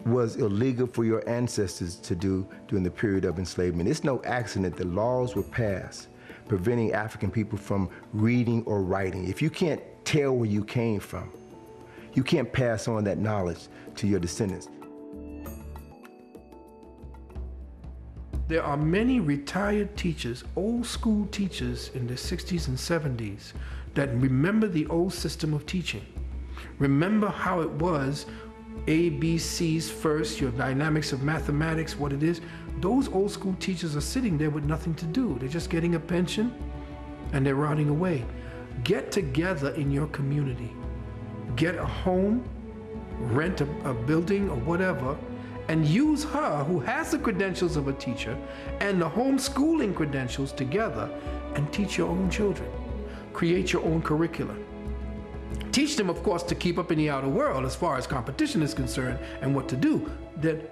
was illegal for your ancestors to do during the period of enslavement. It's no accident that laws were passed preventing African people from reading or writing. If you can't tell where you came from, you can't pass on that knowledge to your descendants. There are many retired teachers, old school teachers in the 60s and 70s that remember the old system of teaching. Remember how it was ABCs first, your dynamics of mathematics, what it is, those old school teachers are sitting there with nothing to do. They're just getting a pension and they're rotting away. Get together in your community. Get a home, rent a building or whatever, and use her, who has the credentials of a teacher, and the homeschooling credentials together, and teach your own children. Create your own curricula. Teach them, of course, to keep up in the outer world as far as competition is concerned and what to do,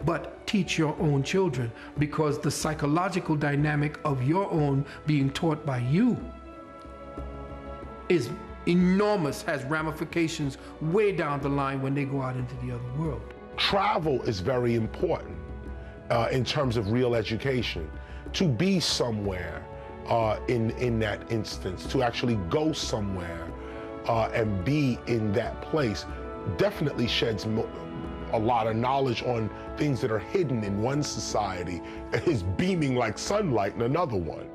but teach your own children, because the psychological dynamic of your own being taught by you is enormous, has ramifications way down the line when they go out into the other world. Travel is very important in terms of real education. To be somewhere in that instance, to actually go somewhere and be in that place definitely sheds a lot of knowledge on things that are hidden in one society and is beaming like sunlight in another one.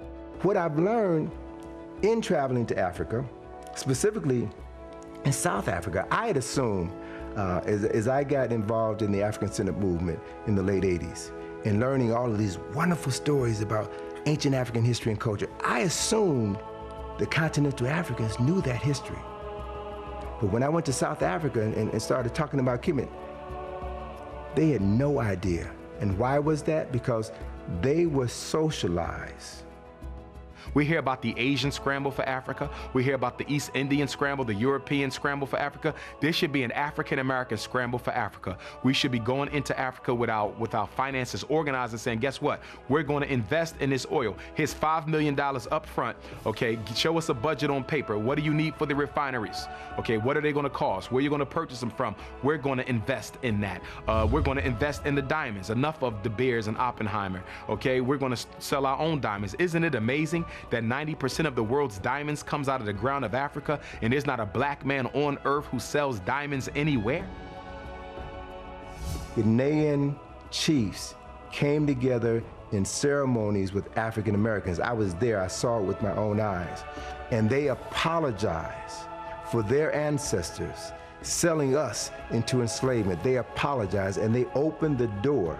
What I've learned in traveling to Africa, specifically in South Africa, I had assumed as I got involved in the African-centered movement in the late 80s and learning all of these wonderful stories about ancient African history and culture, I assumed the continental Africans knew that history. But when I went to South Africa and started talking about Kemet, they had no idea. And why was that? Because they were socialized. We hear about the Asian scramble for Africa. We hear about the East Indian scramble, the European scramble for Africa. There should be an African-American scramble for Africa. We should be going into Africa with our finances organized and saying, guess what? We're going to invest in this oil. Here's $5 million up front, okay? Show us a budget on paper. What do you need for the refineries? Okay, what are they going to cost? Where are you going to purchase them from? We're going to invest in that. We're going to invest in the diamonds. Enough of De Beers and Oppenheimer, okay? We're going to sell our own diamonds. Isn't it amazing that 90% of the world's diamonds comes out of the ground of Africa, and there's not a black man on earth who sells diamonds anywhere? Ghanaian chiefs came together in ceremonies with African Americans. I was there, I saw it with my own eyes. And they apologized for their ancestors selling us into enslavement. They apologized and they opened the door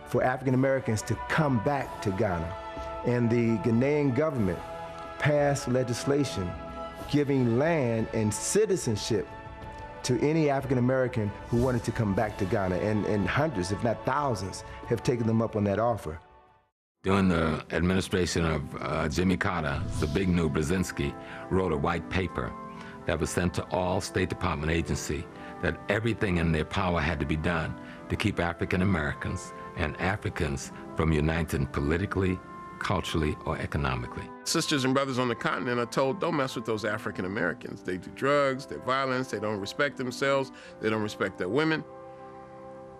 for African Americans to come back to Ghana. And the Ghanaian government passed legislation giving land and citizenship to any African American who wanted to come back to Ghana. And hundreds, if not thousands, have taken them up on that offer. During the administration of Jimmy Carter, Zbigniew Brzezinski wrote a white paper that was sent to all State Department agencies that everything in their power had to be done to keep African Americans and Africans from uniting politically, culturally, or economically. Sisters and brothers on the continent are told, don't mess with those African Americans. They do drugs, they're violence, they don't respect themselves, they don't respect their women.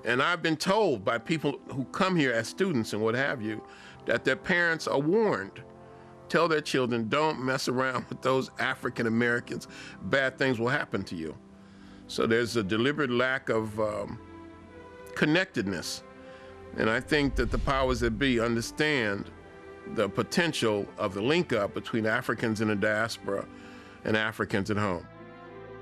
And I've been told by people who come here as students and what have you, that their parents are warned. Tell their children, don't mess around with those African Americans. Bad things will happen to you. So there's a deliberate lack of connectedness. And I think that the powers that be understand the potential of the link up between Africans in the diaspora and Africans at home.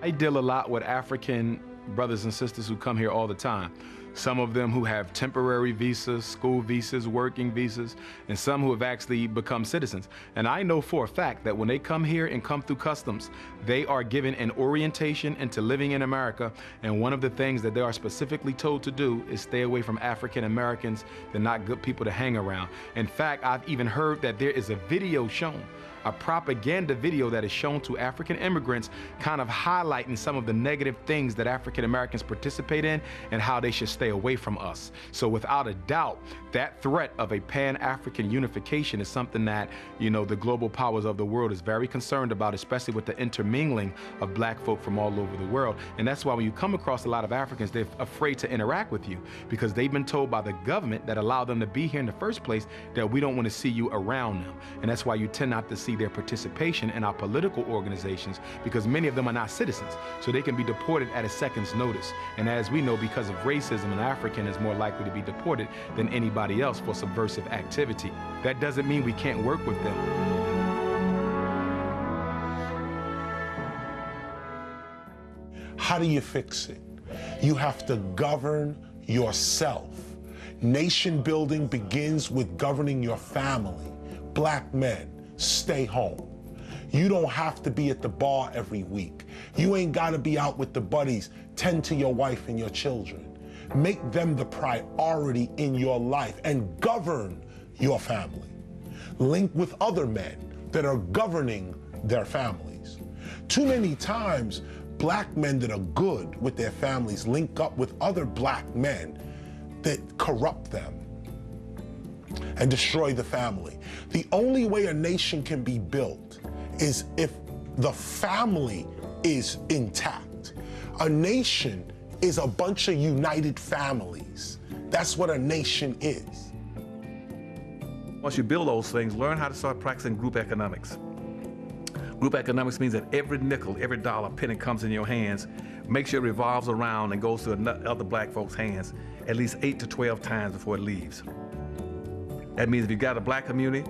I deal a lot with African brothers and sisters who come here all the time. Some of them who have temporary visas, school visas, working visas, and some who have actually become citizens. And I know for a fact that when they come here and come through customs, they are given an orientation into living in America. And one of the things that they are specifically told to do is stay away from African Americans. They're not good people to hang around. In fact, I've even heard that there is a video shown, a propaganda video that is shown to African immigrants, kind of highlighting some of the negative things that African Americans participate in and how they should stay away from us. So without a doubt, that threat of a Pan-African unification is something that, you know, the global powers of the world is very concerned about, especially with the intermingling of black folk from all over the world. And that's why when you come across a lot of Africans, they're afraid to interact with you because they've been told by the government that allowed them to be here in the first place that we don't want to see you around them. And that's why you tend not to see their participation in our political organizations, because many of them are not citizens, so they can be deported at a second's notice. And as we know, because of racism, an African is more likely to be deported than anybody else for subversive activity. That doesn't mean we can't work with them. How do you fix it? You have to govern yourself. Nation building begins with governing your family. Black men, stay home. You don't have to be at the bar every week. You ain't gotta be out with the buddies. Tend to your wife and your children. Make them the priority in your life and govern your family. Link with other men that are governing their families. Too many times, black men that are good with their families link up with other black men that corrupt them and destroy the family. The only way a nation can be built is if the family is intact. A nation is a bunch of united families. That's what a nation is. Once you build those things, learn how to start practicing group economics. Group economics means that every nickel, every dollar, penny comes in your hands, make sure it revolves around and goes to other black folks' hands at least 8 to 12 times before it leaves. That means if you got a black community,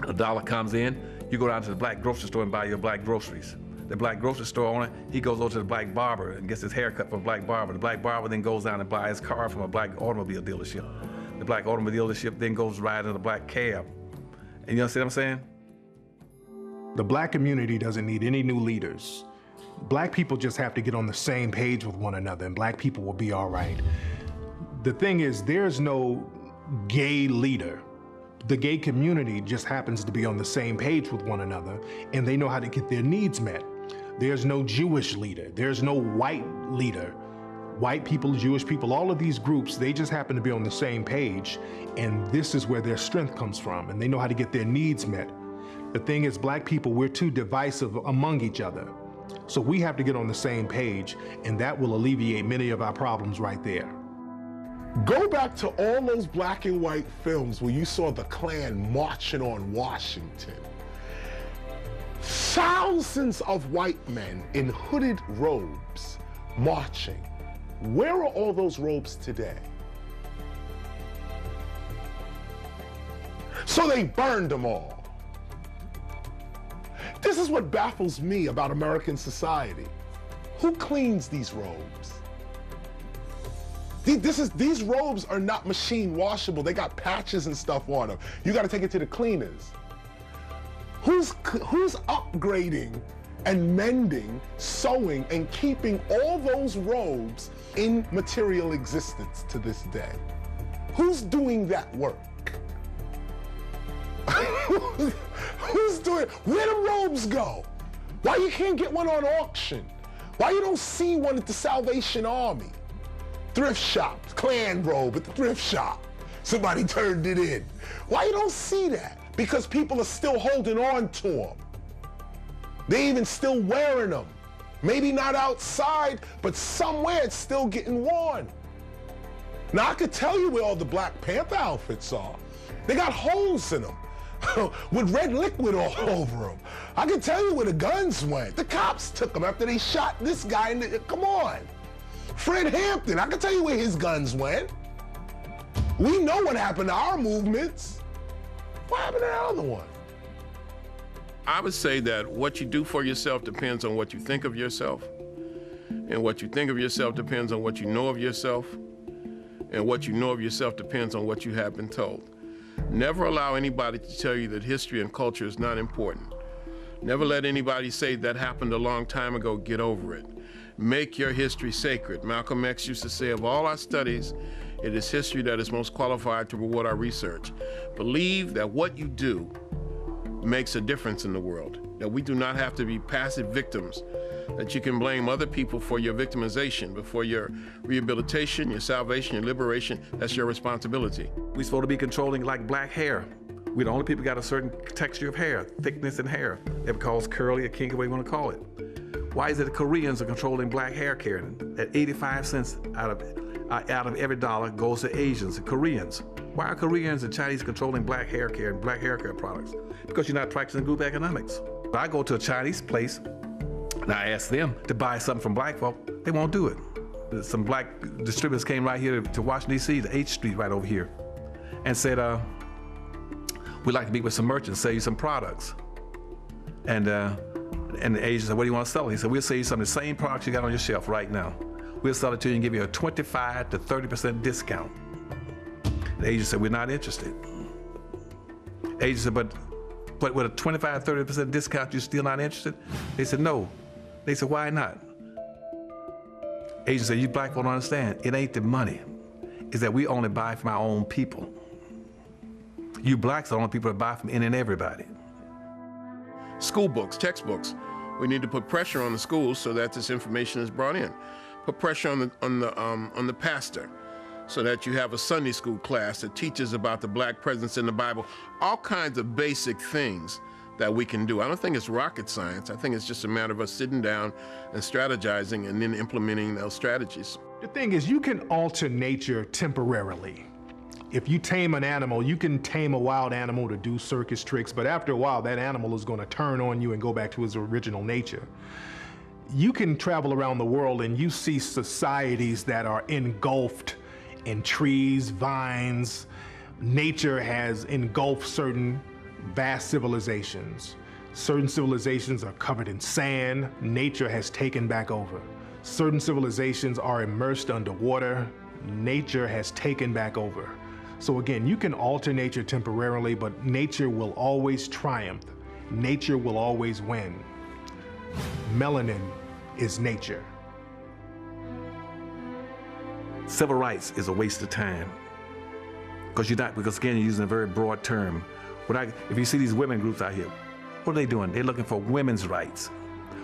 a dollar comes in, you go down to the black grocery store and buy your black groceries. The black grocery store owner, he goes over to the black barber and gets his hair cut from a black barber. The black barber then goes down and buys his car from a black automobile dealership. The black automobile dealership then goes ride in a black cab. And you understand what I'm saying? The black community doesn't need any new leaders. Black people just have to get on the same page with one another and black people will be all right. The thing is, there's no gay leader. The gay community just happens to be on the same page with one another and they know how to get their needs met. There's no Jewish leader. There's no white leader. White people, Jewish people, all of these groups, they just happen to be on the same page and this is where their strength comes from and they know how to get their needs met. The thing is, black people, we're too divisive among each other. So we have to get on the same page and that will alleviate many of our problems right there. Go back to all those black and white films where you saw the Klan marching on Washington. Thousands of white men in hooded robes marching. Where are all those robes today? So they burned them all. This is what baffles me about American society. Who cleans these robes? These robes are not machine washable. They got patches and stuff on them. You got to take it to the cleaners. Who's upgrading and mending, sewing, and keeping all those robes in material existence to this day? Who's doing that work? Who's doing it? Where the robes go? Why you can't get one on auction? Why you don't see one at the Salvation Army? Thrift shop, Klan robe at the thrift shop. Somebody turned it in. Why you don't see that? Because people are still holding on to them. They even still wearing them. Maybe not outside, but somewhere it's still getting worn. Now I could tell you where all the Black Panther outfits are. They got holes in them with red liquid all over them. I can tell you where the guns went. The cops took them after they shot this guy. Come on. Fred Hampton, I can tell you where his guns went. We know what happened to our movements. What happened to that other one? I would say that what you do for yourself depends on what you think of yourself. And what you think of yourself depends on what you know of yourself. And what you know of yourself depends on what you have been told. Never allow anybody to tell you that history and culture is not important. Never let anybody say that happened a long time ago, get over it. Make your history sacred. Malcolm X used to say, of all our studies, it is history that is most qualified to reward our research. Believe that what you do makes a difference in the world, that we do not have to be passive victims, that you can blame other people for your victimization, but for your rehabilitation, your salvation, your liberation, that's your responsibility. We're supposed to be controlling like black hair. We're the only people got a certain texture of hair, thickness in hair. It calls curly or kinky, whatever you want to call it. Why is it the Koreans are controlling black hair care? At 85 cents out of every dollar goes to Asians and Koreans. Why are Koreans and Chinese controlling black hair care and black hair care products? Because you're not practicing group economics. I go to a Chinese place and I ask them to buy something from black folk, they won't do it. Some black distributors came right here to Washington, D.C., to H Street right over here, and said, we'd like to meet with some merchants, sell you some products. And the agent said, what do you want to sell? He said, we'll sell you some of the same products you got on your shelf right now. we'll sell it to you and give you a 25 to 30% discount. The agent said, we're not interested. The agent said, but with a 25, 30% discount, you're still not interested? They said, no. They said, why not? Agent said, you black folk don't understand. It ain't the money. It's that we only buy from our own people. You blacks are the only people that buy from any and everybody. School books, textbooks. We need to put pressure on the schools so that this information is brought in. Put pressure on the pastor so that you have a Sunday school class that teaches about the black presence in the Bible. All kinds of basic things that we can do. I don't think it's rocket science. I think it's just a matter of us sitting down and strategizing and then implementing those strategies. The thing is, you can alter nature temporarily. If you tame an animal, you can tame a wild animal to do circus tricks, but after a while, that animal is going to turn on you and go back to its original nature. You can travel around the world and you see societies that are engulfed in trees, vines. Nature has engulfed certain vast civilizations. Certain civilizations are covered in sand. Nature has taken back over. Certain civilizations are immersed underwater. Nature has taken back over. So again, you can alter nature temporarily, but nature will always triumph. Nature will always win. Melanin is nature. Civil rights is a waste of time. Because again, you're using a very broad term. If you see these women groups out here, what are they doing? They're looking for women's rights.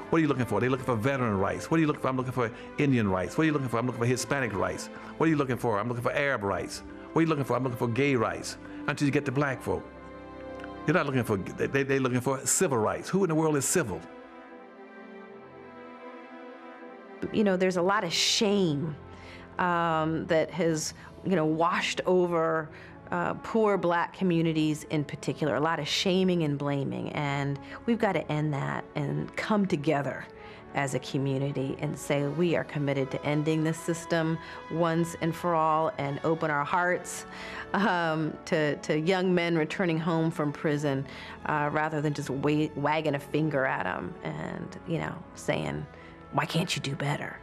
What are you looking for? They're looking for veteran rights. What are you looking for? I'm looking for Indian rights. What are you looking for? I'm looking for Hispanic rights. What are you looking for? I'm looking for Arab rights. What are you looking for? I'm looking for gay rights. Until you get to black folk. You're not looking for, they're looking for civil rights. Who in the world is civil? You know, there's a lot of shame that has, washed over poor black communities in particular, a lot of shaming and blaming, and we've got to end that and come together as a community and say we are committed to ending this system once and for all and open our hearts to young men returning home from prison rather than just wagging a finger at them and, saying, why can't you do better?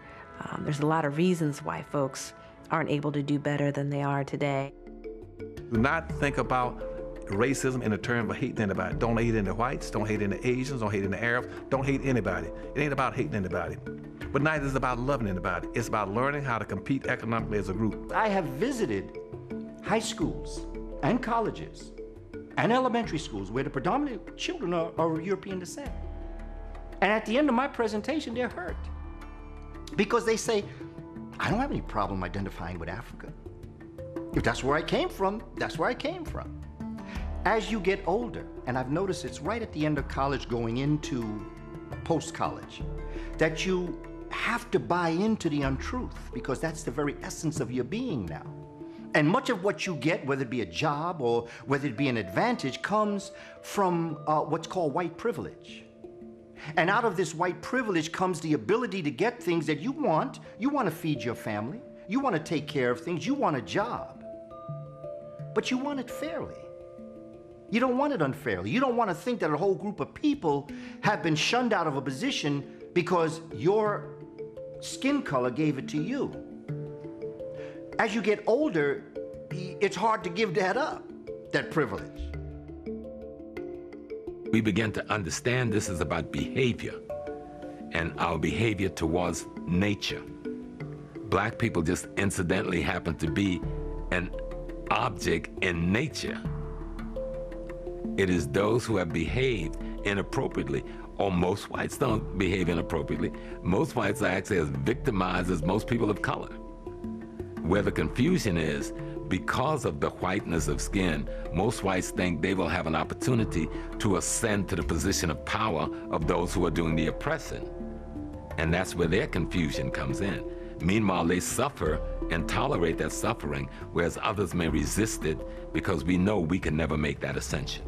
There's a lot of reasons why folks aren't able to do better than they are today. Do not think about racism in the term of hating anybody. Don't hate any whites, don't hate any Asians, don't hate any Arabs, don't hate anybody. It ain't about hating anybody. But neither is it about loving anybody. It's about learning how to compete economically as a group. I have visited high schools and colleges and elementary schools where the predominant children are of European descent. And at the end of my presentation, they're hurt because they say, I don't have any problem identifying with Africa. If that's where I came from, that's where I came from. As you get older, and I've noticed it's right at the end of college going into post-college, that you have to buy into the untruth because that's the very essence of your being now. And much of what you get, whether it be a job or whether it be an advantage, comes from what's called white privilege. And out of this white privilege comes the ability to get things that you want. You want to feed your family. You want to take care of things. You want a job. But you want it fairly. You don't want it unfairly. You don't want to think that a whole group of people have been shunned out of a position because your skin color gave it to you. As you get older, it's hard to give that up, that privilege. We begin to understand this is about behavior and our behavior towards nature. Black people just incidentally happen to be an object in nature. It is those who have behaved inappropriately, or most whites don't behave inappropriately. Most whites are actually as victimized as most people of color. Where the confusion is, because of the whiteness of skin, most whites think they will have an opportunity to ascend to the position of power of those who are doing the oppressing. And that's where their confusion comes in. Meanwhile, they suffer and tolerate that suffering, whereas others may resist it because we know we can never make that ascension.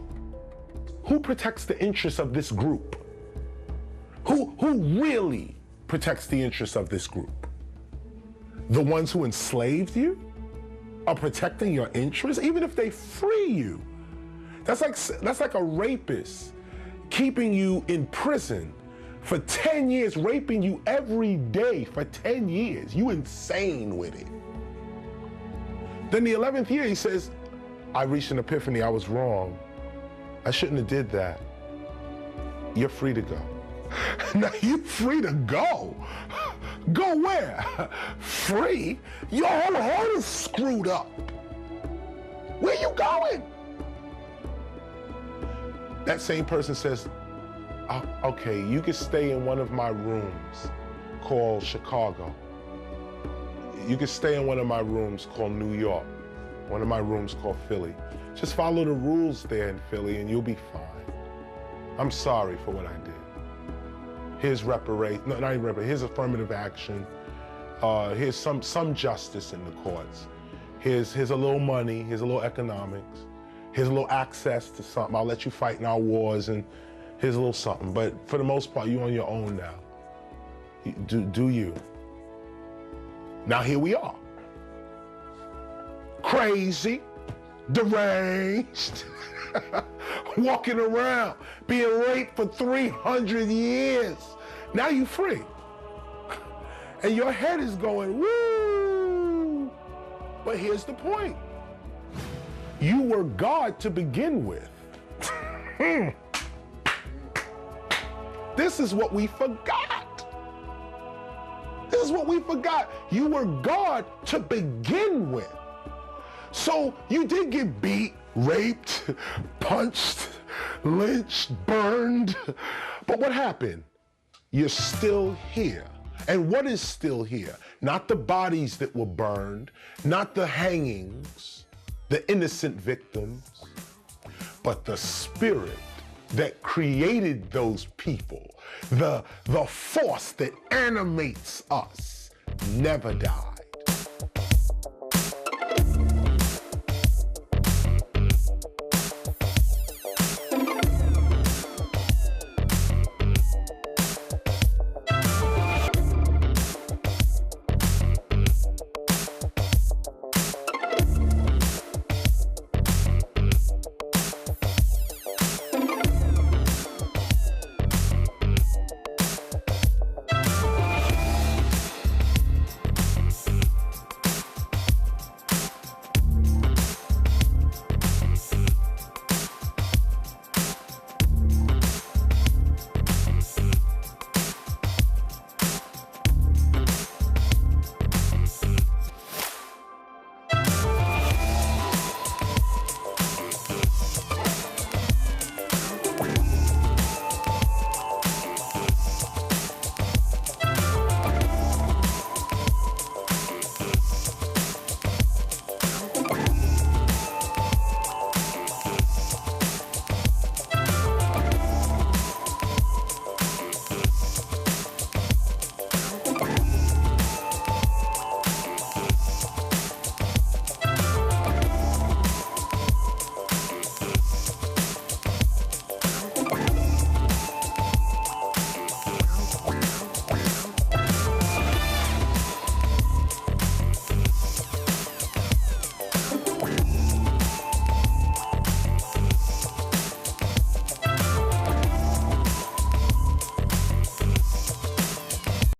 Who protects the interests of this group? Who really protects the interests of this group? The ones who enslaved you are protecting your interests, even if they free you. That's like a rapist keeping you in prison For 10 years, raping you every day for 10 years. You insane with it. Then the 11th year, he says, I reached an epiphany, I was wrong. I shouldn't have did that. You're free to go. Now you're free to go. Go where? Free? Your whole head is screwed up. Where you going? That same person says, okay, you can stay in one of my rooms called Chicago. You can stay in one of my rooms called New York. One of my rooms called Philly. Just follow the rules there in Philly and you'll be fine. I'm sorry for what I did. Here's reparation, no, not even reparation, here's affirmative action. Here's some justice in the courts. Here's a little money, here's a little economics. Here's a little access to something. I'll let you fight in our wars and here's a little something. But for the most part, you're on your own now. Do you. Now here we are. Crazy, deranged, walking around, being raped for 300 years. Now you free. And your head is going, woo! But here's the point. You were God to begin with. This is what we forgot. This is what we forgot. You were God to begin with. So you did get beat, raped, punched, lynched, burned. But what happened? You're still here. And what is still here? Not the bodies that were burned, not the hangings, the innocent victims, but the spirit that created those people, the force that animates us, never died.